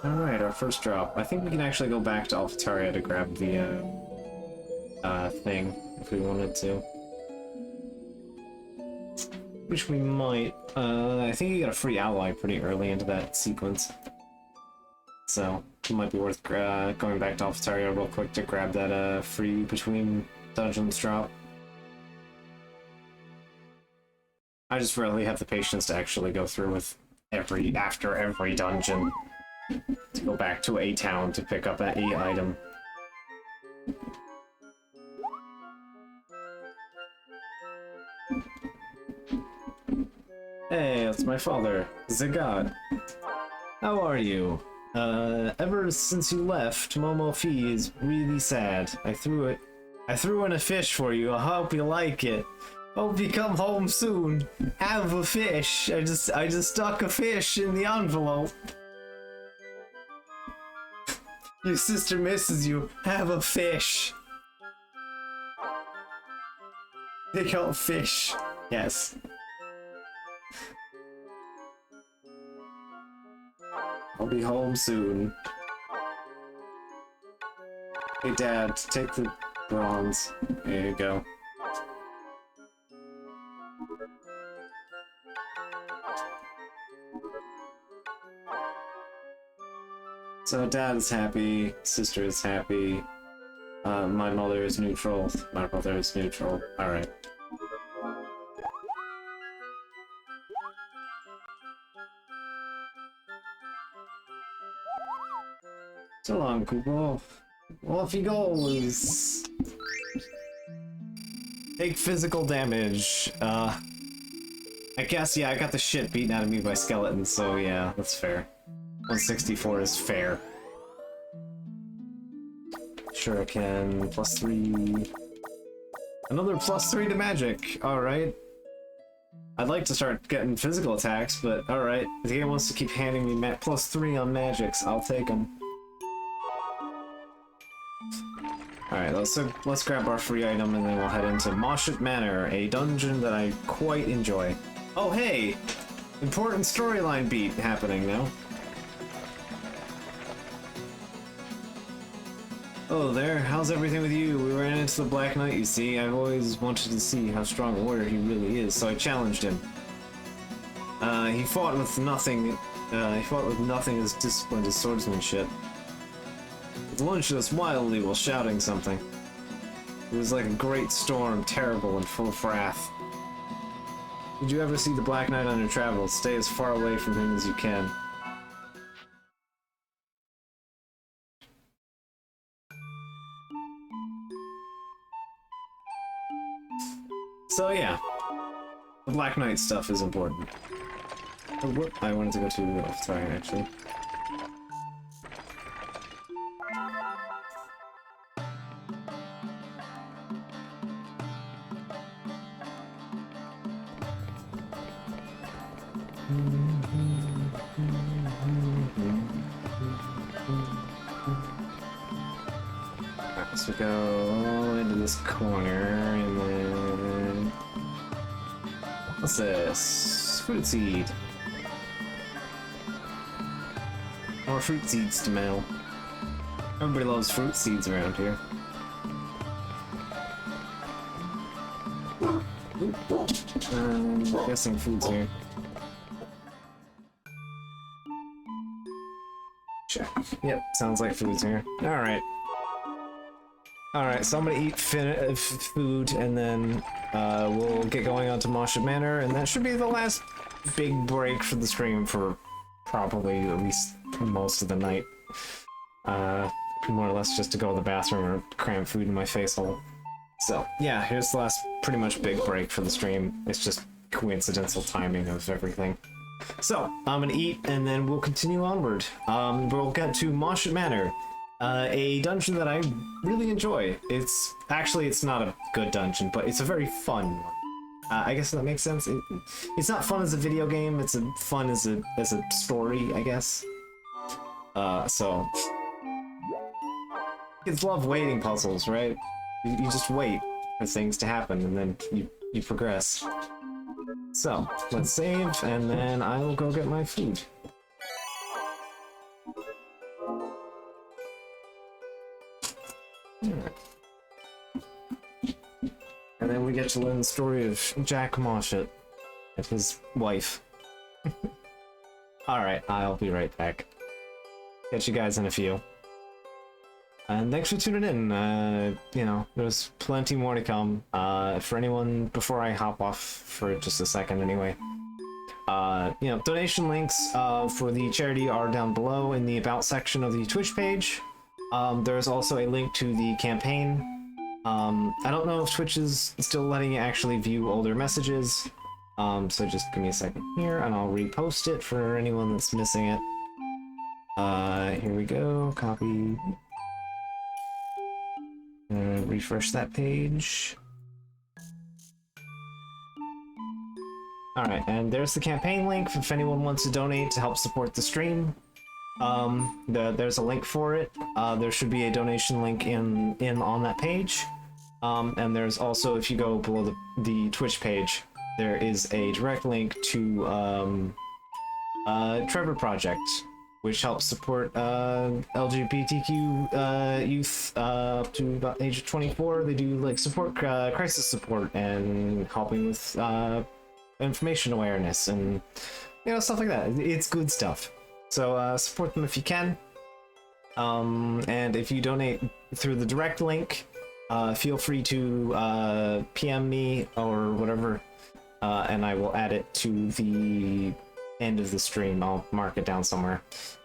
Alright, our first drop. I think we can actually go back to Alphataria to grab the, thing, if we wanted to. Which we might. I think you got a free ally pretty early into that sequence. So, it might be worth going back to Alphataria real quick to grab that free between dungeons drop. I just rarely have the patience to actually go through with after every dungeon to go back to a town to pick up that A item. Hey, it's my father, Zagat. How are you? Ever since you left, Momofi is really sad. I threw in a fish for you. I hope you like it. Hope you come home soon. Have a fish. I just stuck a fish in the envelope. Your sister misses you. Have a fish. Pick out fish. Yes. I'll be home soon. Hey, Dad, take the bronze. There you go. So Dad is happy, sister is happy, my mother is neutral, my brother is neutral. Alright. So long, Kupo. Off he goes! Take physical damage. I guess, yeah, I got the shit beaten out of me by skeletons, so yeah, that's fair. 164 is fair. Shuriken, +3. Another +3 to magic, alright. I'd like to start getting physical attacks, but alright. The game wants to keep handing me +3 on magics, I'll take them. Alright, let's grab our free item and then we'll head into Moshut Manor, a dungeon that I quite enjoy. Oh hey! Important storyline beat happening now. Oh there, how's everything with you? We ran into the Black Knight, you see. I've always wanted to see how strong a warrior he really is, so I challenged him. He fought with nothing as disciplined as swordsmanship. He lunged us wildly while shouting something. It was like a great storm, terrible and full of wrath. Did you ever see the Black Knight on your travels? Stay as far away from him as you can. So yeah, the Black Knight stuff is important. Oh, whoop, I wanted to go to the left, sorry, actually. Alright, so we go into this corner, and then... What's this? Fruit seed. More fruit seeds to mail. Everybody loves fruit seeds around here. I'm guessing food's here. Check. Yep, sounds like food's here. Alright. Alright, so I'm gonna eat food, and then we'll get going on to Moshut Manor, and that should be the last big break for the stream for probably at least most of the night. More or less just to go to the bathroom or cram food in my face hole. So, yeah, here's the last pretty much big break for the stream. It's just coincidental timing of everything. So, I'm gonna eat, and then we'll continue onward. We'll get to Moshut Manor. A dungeon that I really enjoy. It's not a good dungeon, but it's a very fun one. I guess that makes sense. It's not fun as a video game. It's fun as a story, I guess. So kids love waiting puzzles, right? You just wait for things to happen, and then you progress. So let's save, and then I will go get my food. And then we get to learn the story of Jack Moshut and his wife. Alright, I'll be right back. Catch you guys in a few. And thanks for tuning in. You know, there's plenty more to come. For anyone, before I hop off for just a second anyway. You know, donation links for the charity are down below in the About section of the Twitch page. There's also a link to the campaign. I don't know if Twitch is still letting you actually view older messages, so just give me a second here and I'll repost it for anyone that's missing it. Here we go, copy. Refresh that page. Alright, and there's the campaign link if anyone wants to donate to help support the stream. There's a link for it. There should be a donation link in on that page. And there's also, if you go below the Twitch page, there is a direct link to Trevor Project. which helps support LGBTQ youth up to about age of 24. They do like support crisis support and helping with information awareness and stuff like that. It's good stuff. So support them if you can. And if you donate through the direct link, feel free to PM me or whatever, and I will add it to the end of the stream. I'll mark it down somewhere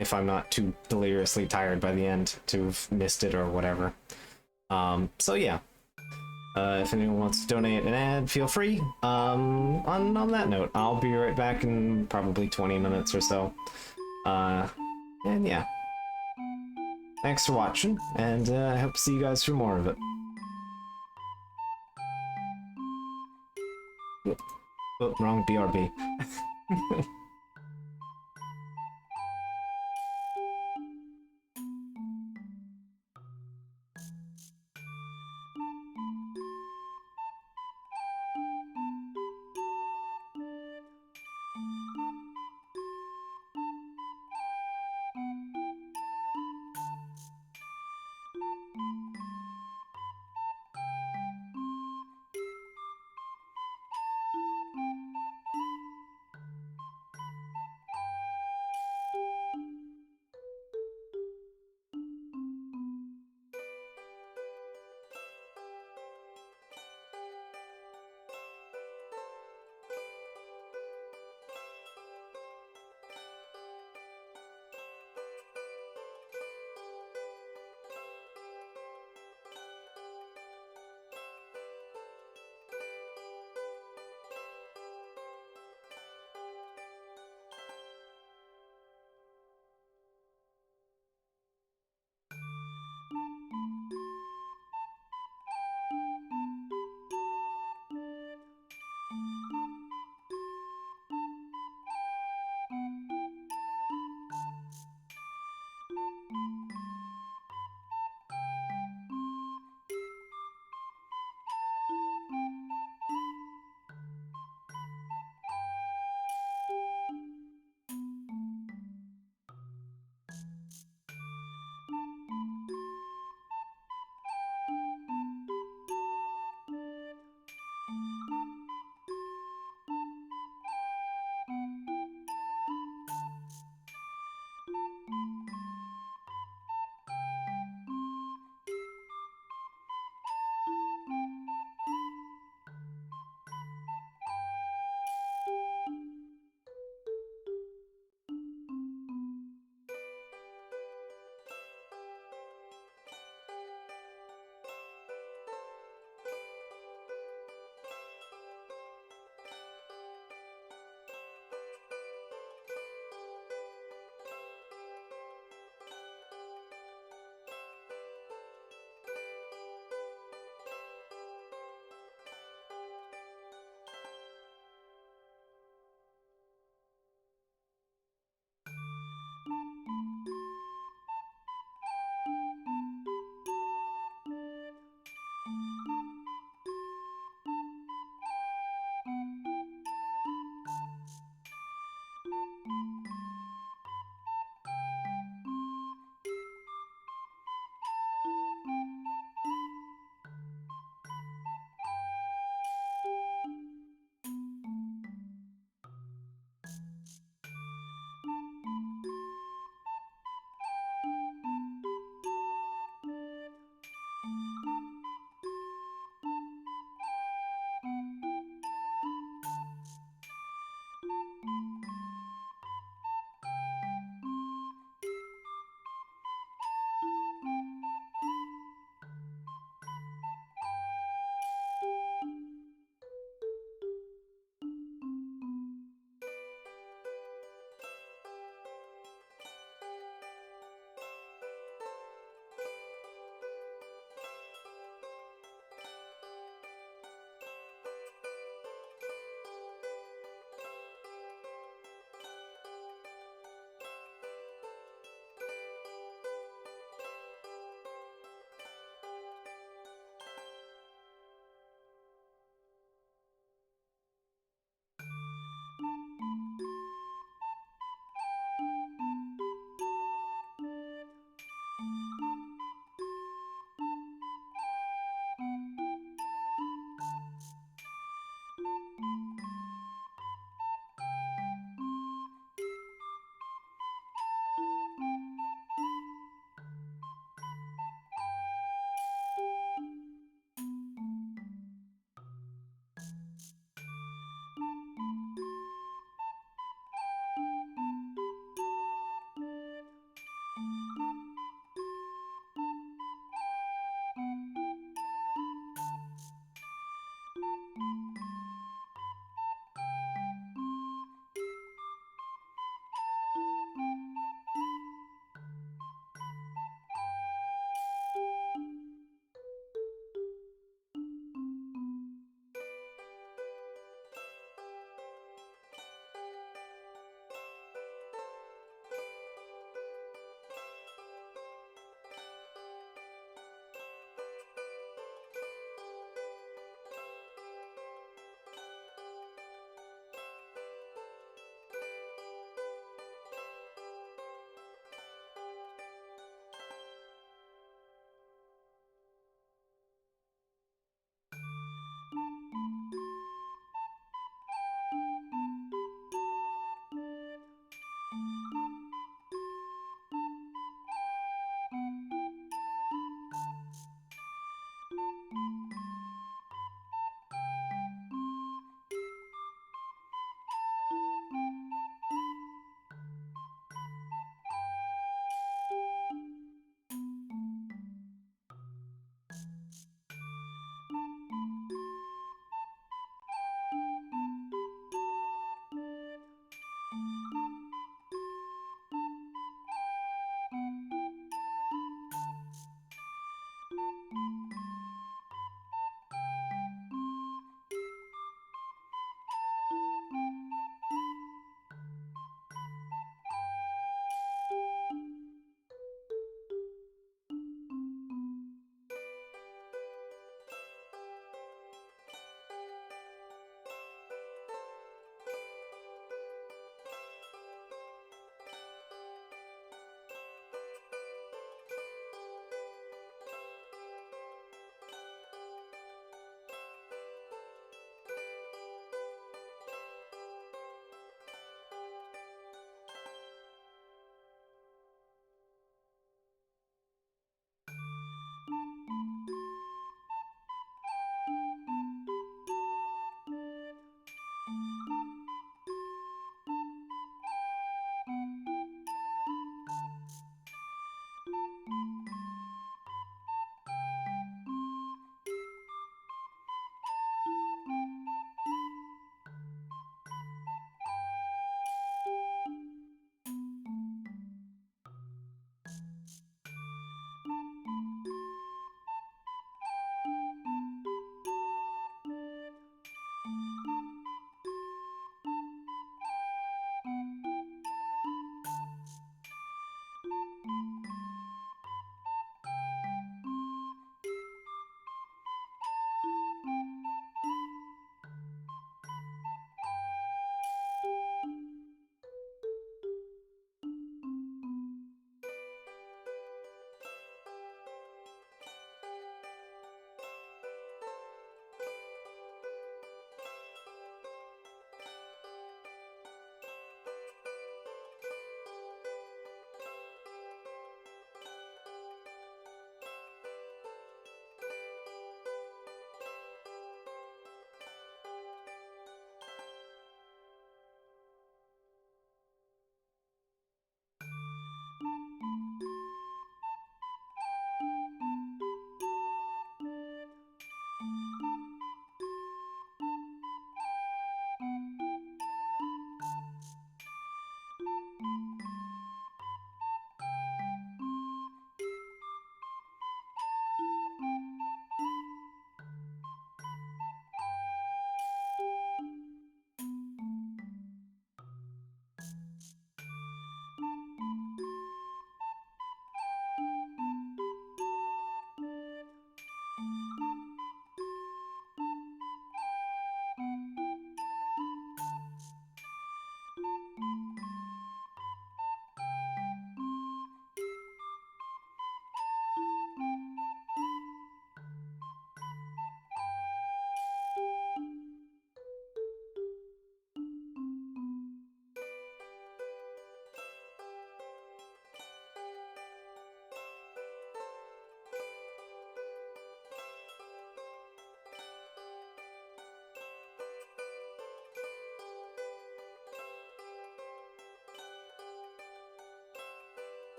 if I'm not too deliriously tired by the end to have missed it or whatever. So yeah, if anyone wants to donate an ad, feel free. On that note, I'll be right back in probably 20 minutes or so. And yeah, thanks for watching, and I hope to see you guys for more of it. Oh, wrong BRB.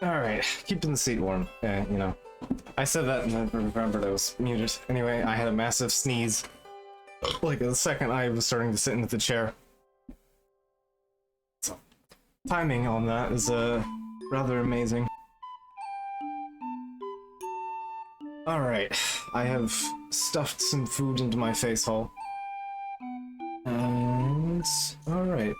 Alright, keeping the seat warm. Yeah, you know. I said that and I remembered I was muted. Anyway, I had a massive sneeze. Like the second I was starting to sit into the chair. So, timing on that is rather amazing. Alright, I have stuffed some food into my face hole. And... alright.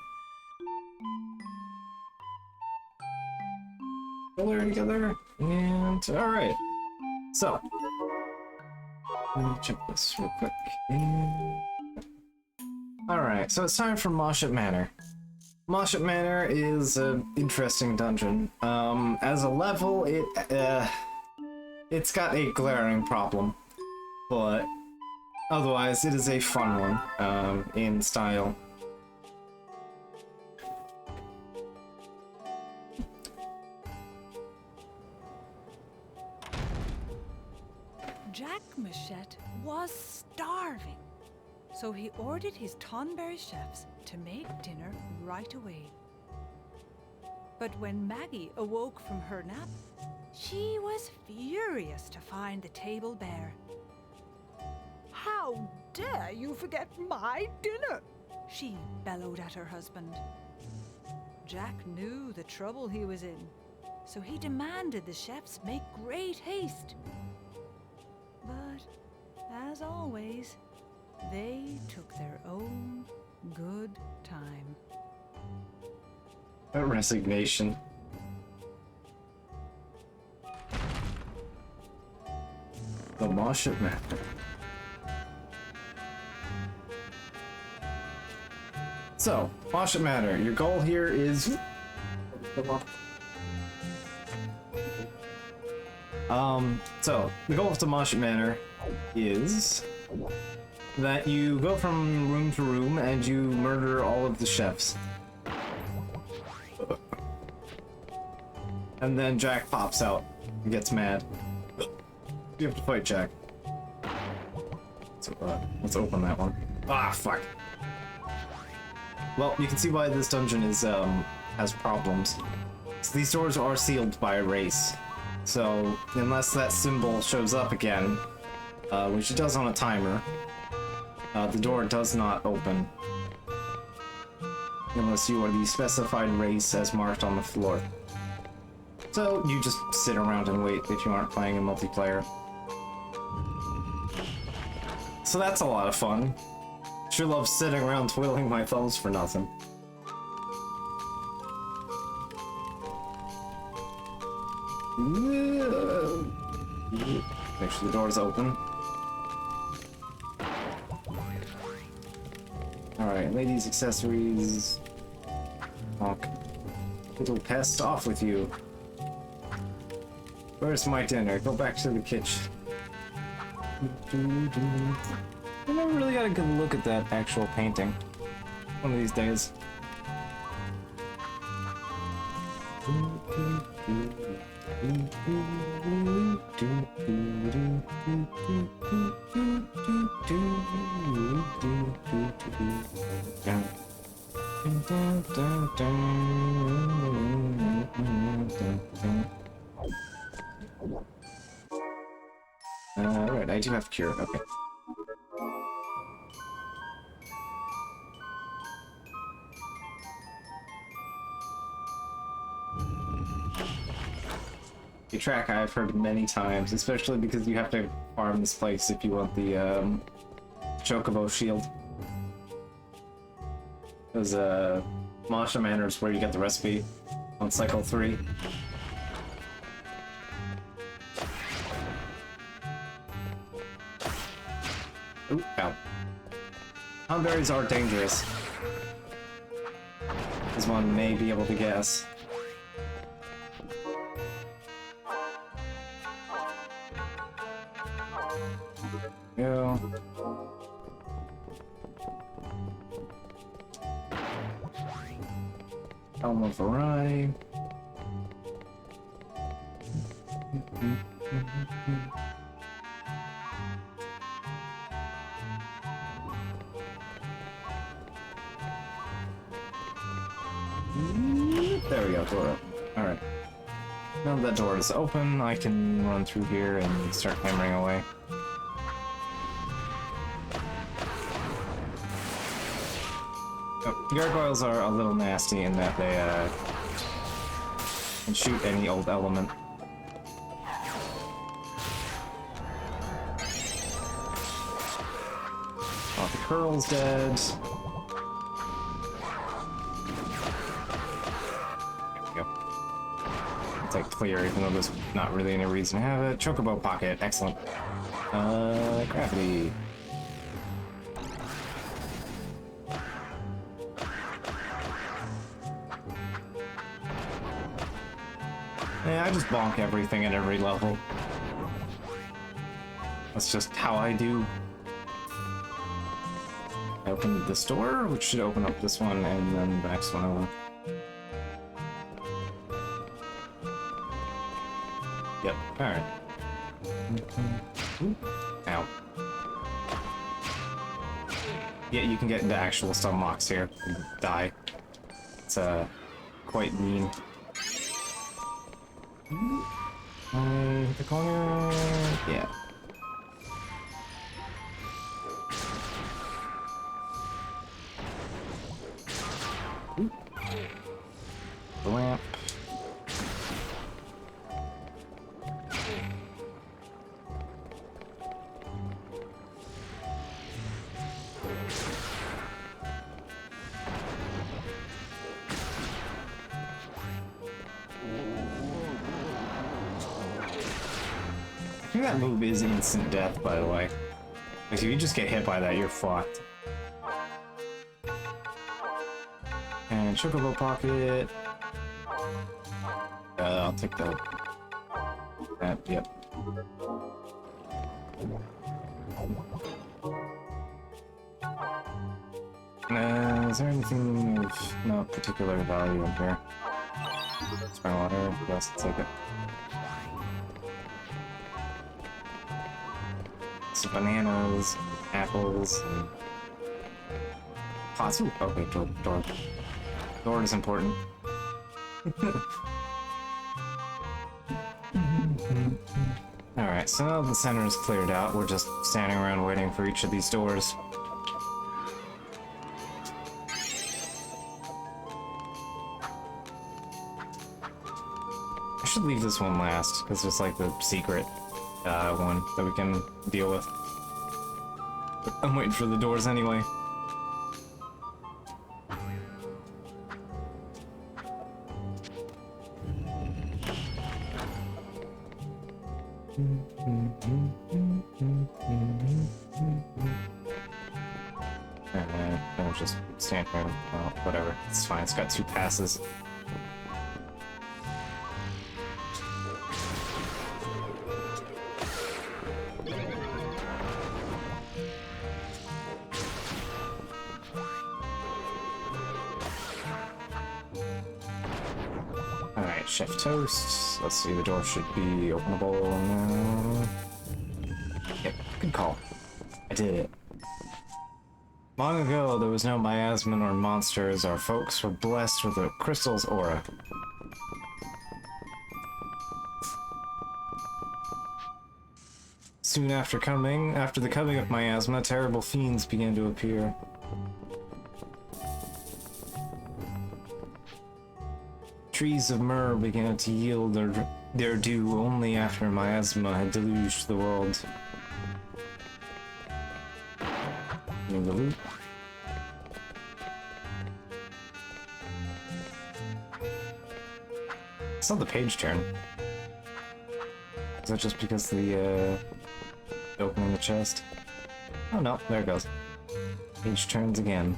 Color together, and alright. So, let me check this real quick. Alright, so it's time for Moshut Manor. Moshut Manor is an interesting dungeon. As a level, it's got a glaring problem, but otherwise it is a fun one, in style. Jack Machette was starving, so he ordered his Tonberry chefs to make dinner right away. But when Maggie awoke from her nap, she was furious to find the table bare. "How dare you forget my dinner?" she bellowed at her husband. Jack knew the trouble he was in, so he demanded the chefs make great haste. But, as always, they took their own good time. A resignation. The Moshut Manor. So, Moshut Manor, your goal here is... so, the goal of the Moshut Manor is that you go from room to room and you murder all of the chefs. And then Jack pops out and gets mad. You have to fight Jack. So, let's open that one. Ah, fuck. Well, you can see why this dungeon is, has problems. So these doors are sealed by a race. So, unless that symbol shows up again, which it does on a timer, the door does not open. Unless you are the specified race as marked on the floor. So, you just sit around and wait if you aren't playing in multiplayer. So that's a lot of fun. Sure love sitting around twiddling my thumbs for nothing. Make sure the door's open. Alright, ladies' accessories. Honk. Little pest, off with you. Where's my dinner? Go back to the kitchen. I never really got a good look at that actual painting. One of these days. Alright, I do have cure, okay. A track I've heard many times, especially because you have to farm this place if you want the Chocobo shield. Because Moshut Manor is where you get the recipe on cycle 3. Ooh, ow. Cranberries are dangerous, as one may be able to guess. Go. Elm of Arai. There we go, door up. Alright. Now that door is open, I can run through here and start hammering away. Oh, gargoyles are a little nasty in that they can shoot any old element. Oh, the curl's dead. Take clear, even though there's not really any reason to have it. Chocobo pocket, excellent. Gravity. Yeah, I just bonk everything at every level. That's just how I do. I opened this door, which should open up this one, and then the next one over. Yep, alright. Ow. Yeah, you can get into actual stun locks here and die. It's quite mean. The corner. Yeah. The lamp. I think that move is instant death, by the way. If you just get hit by that, you're fucked. And chocobo pocket. I'll take that. Yep. Is there anything of no particular value in here? Spring water, yes, take it. Some bananas, apples, and pots. Ooh, okay, door. Door is important. Alright, so now the center is cleared out. We're just standing around waiting for each of these doors. I should leave this one last, because it's like the secret one that we can deal with. But I'm waiting for the doors anyway. I'll just stand here. Oh, whatever. It's fine. It's got 2 passes. Alright, Chef Toast. Let's see, the door should be openable now. Yep, good call. I did it. Long ago, there was no miasma nor monsters. Our folks were blessed with a crystal's aura. Soon after the coming of miasma, terrible fiends began to appear. Trees of myrrh began to yield their due only after miasma had deluged the world. Need the loot. It's not the page turn. Is that just because the opening the chest? Oh no, there it goes. Page turns again.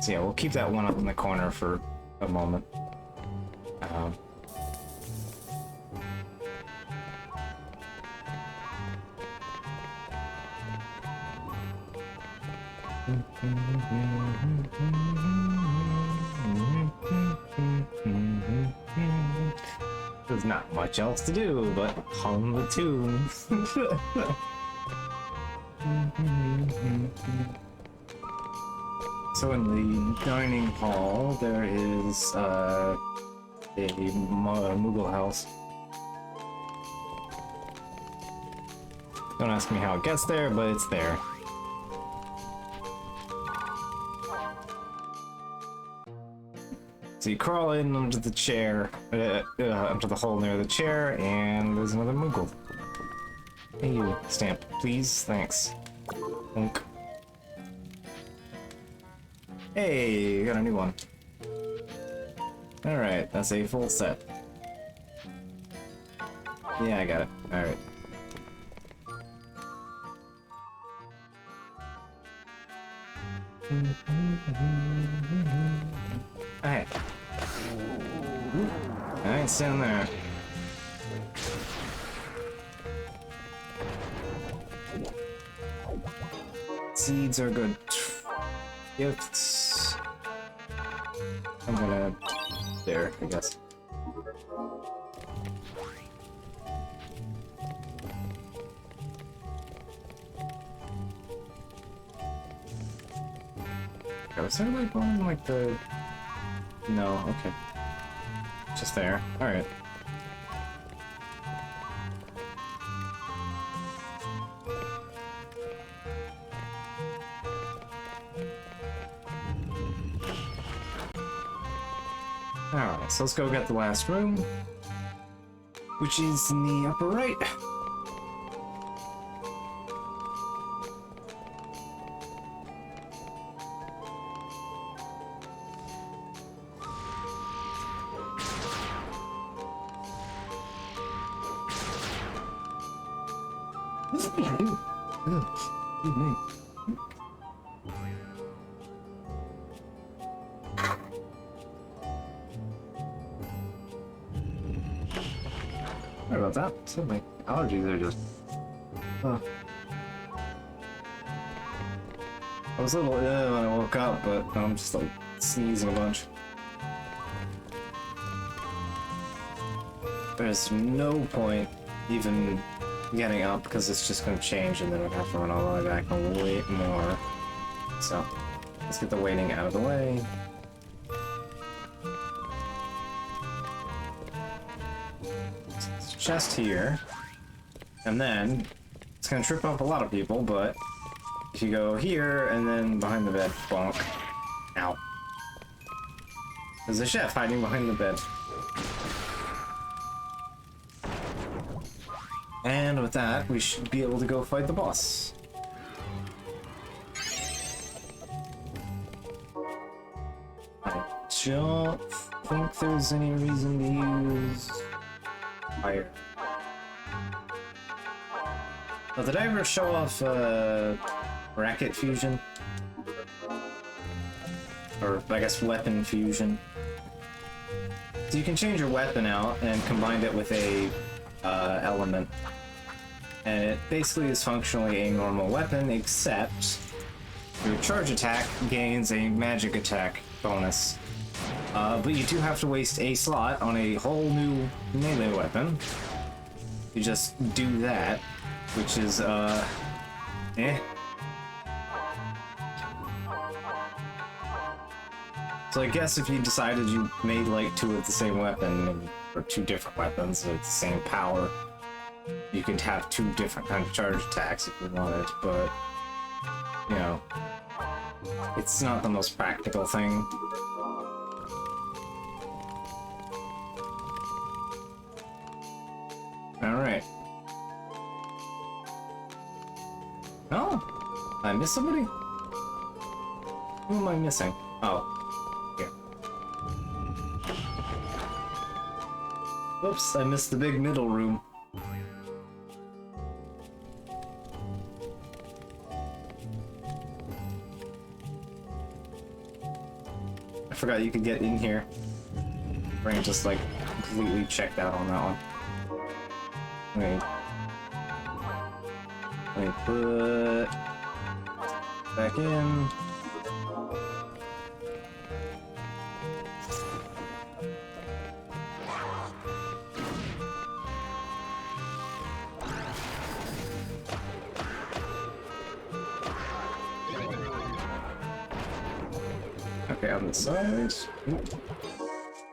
So yeah, we'll keep that one up in the corner for a moment. There's not much else to do but hum the tune. So in the dining hall, there is a Moogle house. Don't ask me how it gets there, but it's there. So you crawl in under the chair, under the hole near the chair, and there's another Moogle. Hey you, stamp, please, thanks. Bonk. Hey, got a new one. Alright, that's a full set. Yeah, I got it. Alright. Alright. Alright, stand there. Seeds are good. Gifts. I'm gonna... there, I guess. Was there like one like the... no, okay. Just there. Alright. Alright, so let's go get the last room, which is in the upper right. Sorry about that. So my allergies are just... I was a little ill when I woke up, but I'm just like sneezing a bunch. There's no point even getting up because it's just going to change and then we'll have to run all the way back and wait more. So, let's get the waiting out of the way. It's chest here. And then, it's going to trip up a lot of people, but if you go here and then behind the bed, bonk. Ow. There's a chef hiding behind the bed. And with that, we should be able to go fight the boss. I don't think there's any reason to use fire. Oh, did I ever show off racket fusion? Or I guess weapon fusion. So you can change your weapon out and combine it with a element. And it basically is functionally a normal weapon, except your charge attack gains a magic attack bonus. But you do have to waste a slot on a whole new melee weapon. You just do that, which is, eh. So I guess if you decided you made like two of the same weapon, or two different weapons with the same power, you could have two different kinds of charge attacks if you wanted, but, you know, it's not the most practical thing. Alright. Oh! I missed somebody? Who am I missing? Oh. Here. Whoops, I missed the big middle room. I forgot you could get in here. Brain just like completely checked out on that one. Wait. Let me put back in. Okay, on the side. Oop.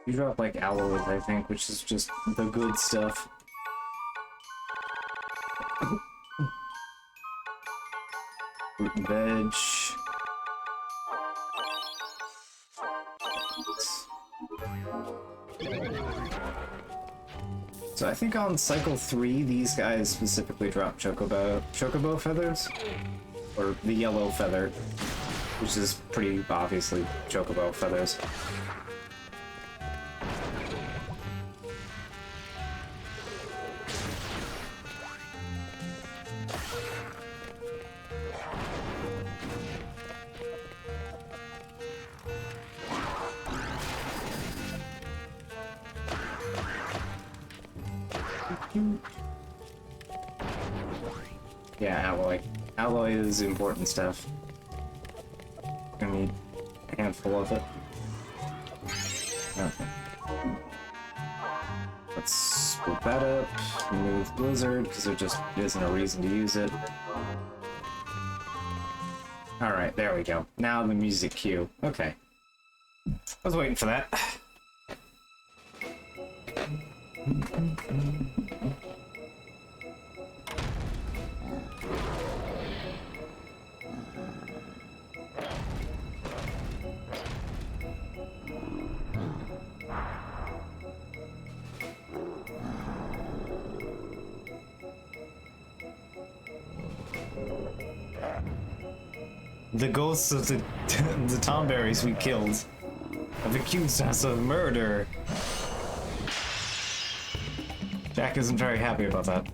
You drop like alloys, I think, which is just the good stuff. Fruit and veg. So I think on cycle 3, these guys specifically drop chocobo feathers, or the yellow feather, which is pretty obviously chocobo feathers. Yeah, alloy. Alloy is important stuff. Gonna need a handful of it. Okay. Let's split that up, remove Blizzard, because there just isn't a reason to use it. Alright, there we go. Now the music cue. Okay. I was waiting for that. The ghosts of the Tomberries we killed have accused us of murder. Jack isn't very happy about that.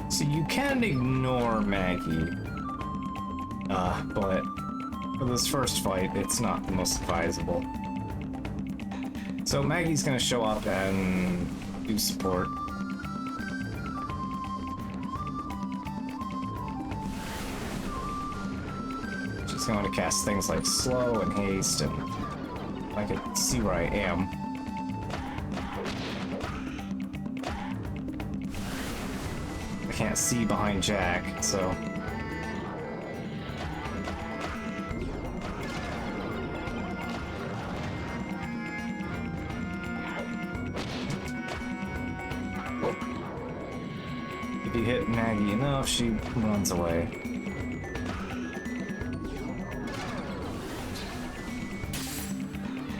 So you can ignore Maggie, but for this first fight, it's not the most advisable. So Maggie's gonna show up and do support. She's going to cast things like slow and haste, and I can see where I am. I can't see behind Jack, so... If you hit Maggie enough, she runs away.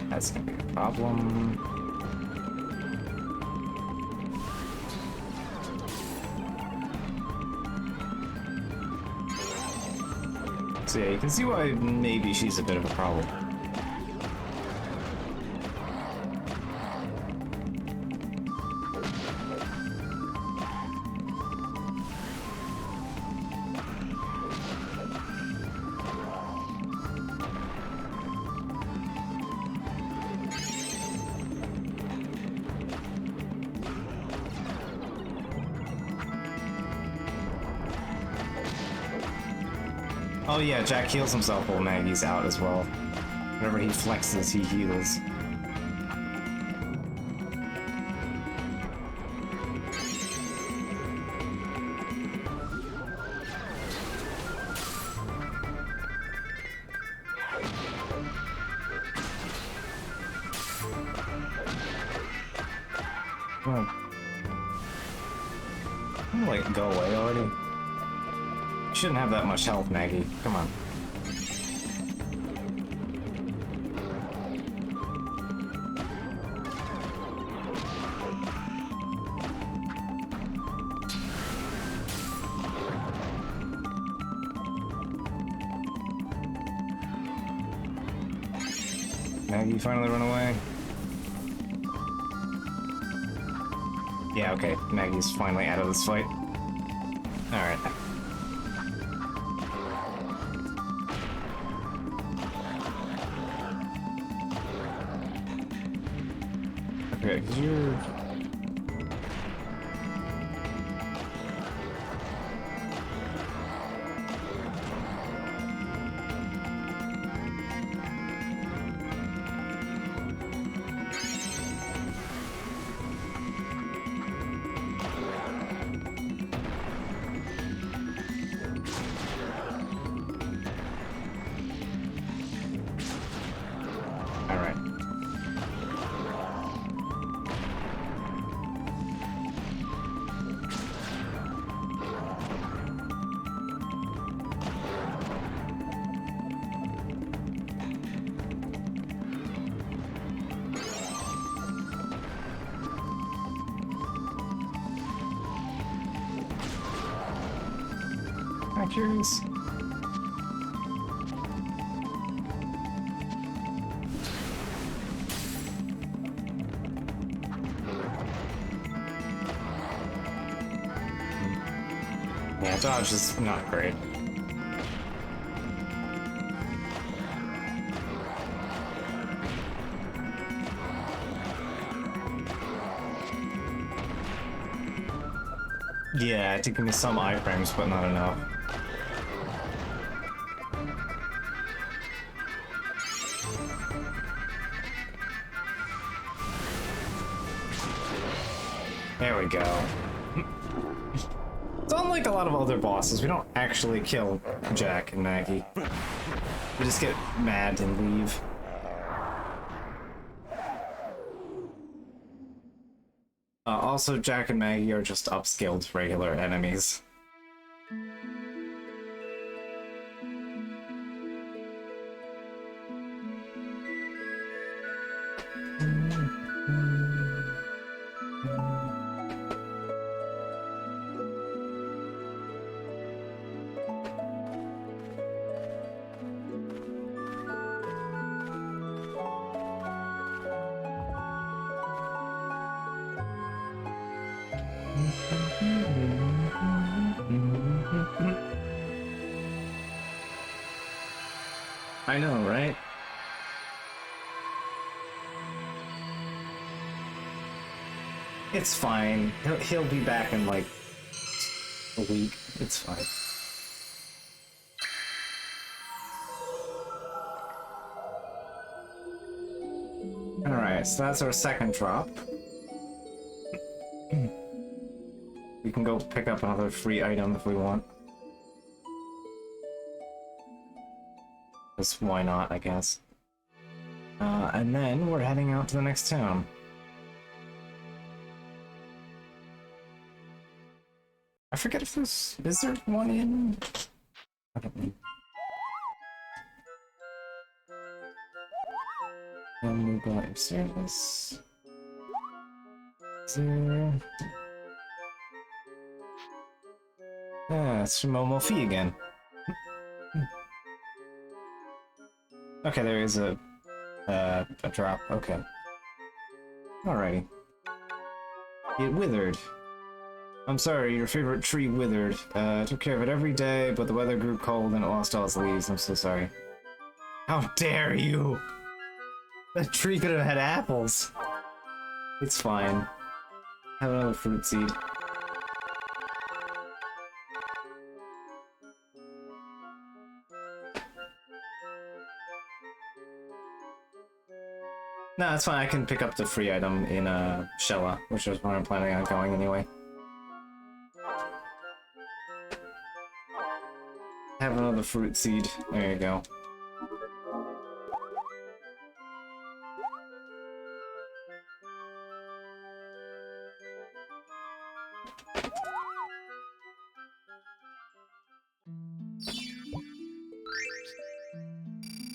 That's gonna be a problem. So yeah, you can see why maybe she's a bit of a problem. Oh yeah, Jack heals himself while Maggie's out as well. Whenever he flexes, he heals. Come on. I'm like, go away already. You shouldn't have that much health, Maggie. Come on. Maggie finally run away. Yeah, okay. Maggie's finally out of this fight. Alright. Okay, 'cause you're... factors? Yeah, dodge is not great. Yeah, it did give me some iframes, but not enough. There we go. So unlike a lot of other bosses, we don't actually kill Jack and Maggie. We just get mad and leave. Also, Jack and Maggie are just upskilled regular enemies. I know, right? It's fine. He'll be back in like a week. It's fine. Alright, so that's our second drop. We can go pick up another free item if we want. Just why not, I guess. And then we're heading out to the next town. I forget if there's... is there one in... I don't know. Then we go to service. Is there... Ah, it's from Momofi again. Okay, there is a drop. Okay. Alrighty. It withered. I'm sorry, your favorite tree withered. I took care of it every day, but the weather grew cold and it lost all its leaves. I'm so sorry. How dare you! That tree could have had apples. It's fine. Have another fruit seed. No, it's fine. I can pick up the free item in Shella, which is where I'm planning on going anyway. Have another fruit seed. There you go.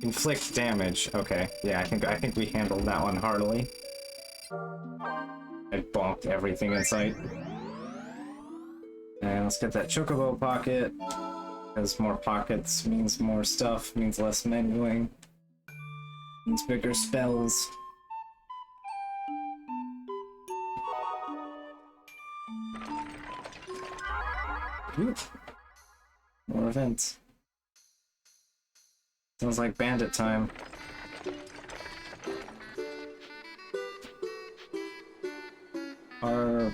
Inflict damage. Okay, yeah, I think we handled that one heartily. I bonked everything in sight. And let's get that chocobo pocket. Because more pockets means more stuff, means less menuing. Means bigger spells. Ooh. More events. Sounds like bandit time. Our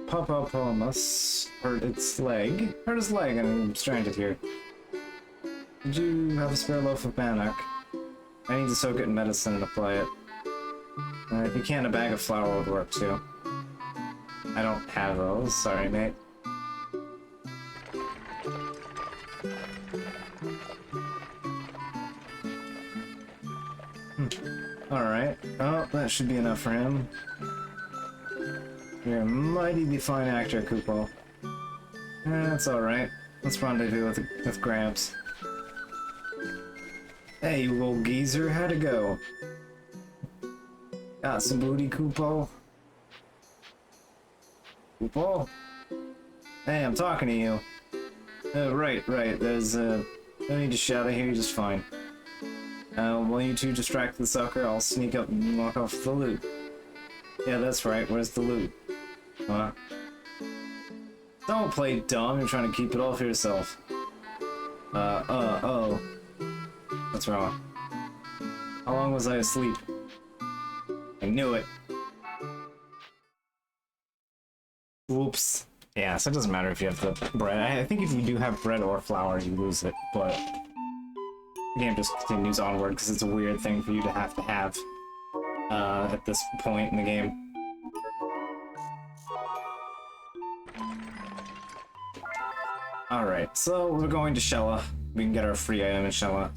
Papapomus hurt its leg. Hurt his leg and I'm stranded here. Did you have a spare loaf of bannock? I need to soak it in medicine and apply it. If you can, a bag of flour would work too. I don't have those, sorry mate. Alright, oh, that should be enough for him. You're a mighty fine actor, Kupo. That's alright. Let's rendezvous with Gramps. Hey, you old geezer, how'd it go? Got some booty, Kupo? Kupo? Hey, I'm talking to you. Right. There's, no need to shout, I hear you just fine. While you two distract the sucker, I'll sneak up and walk off with the loot. Yeah, that's right, where's the loot? Huh? Don't play dumb, you're trying to keep it all for yourself. Oh. What's wrong? How long was I asleep? I knew it. Whoops. Yeah, so it doesn't matter if you have the bread. I think if you do have bread or flour, you lose it, but the game just continues onward because it's a weird thing for you to have at this point in the game. Alright, so we're going to Shella. We can get our free item in Shella.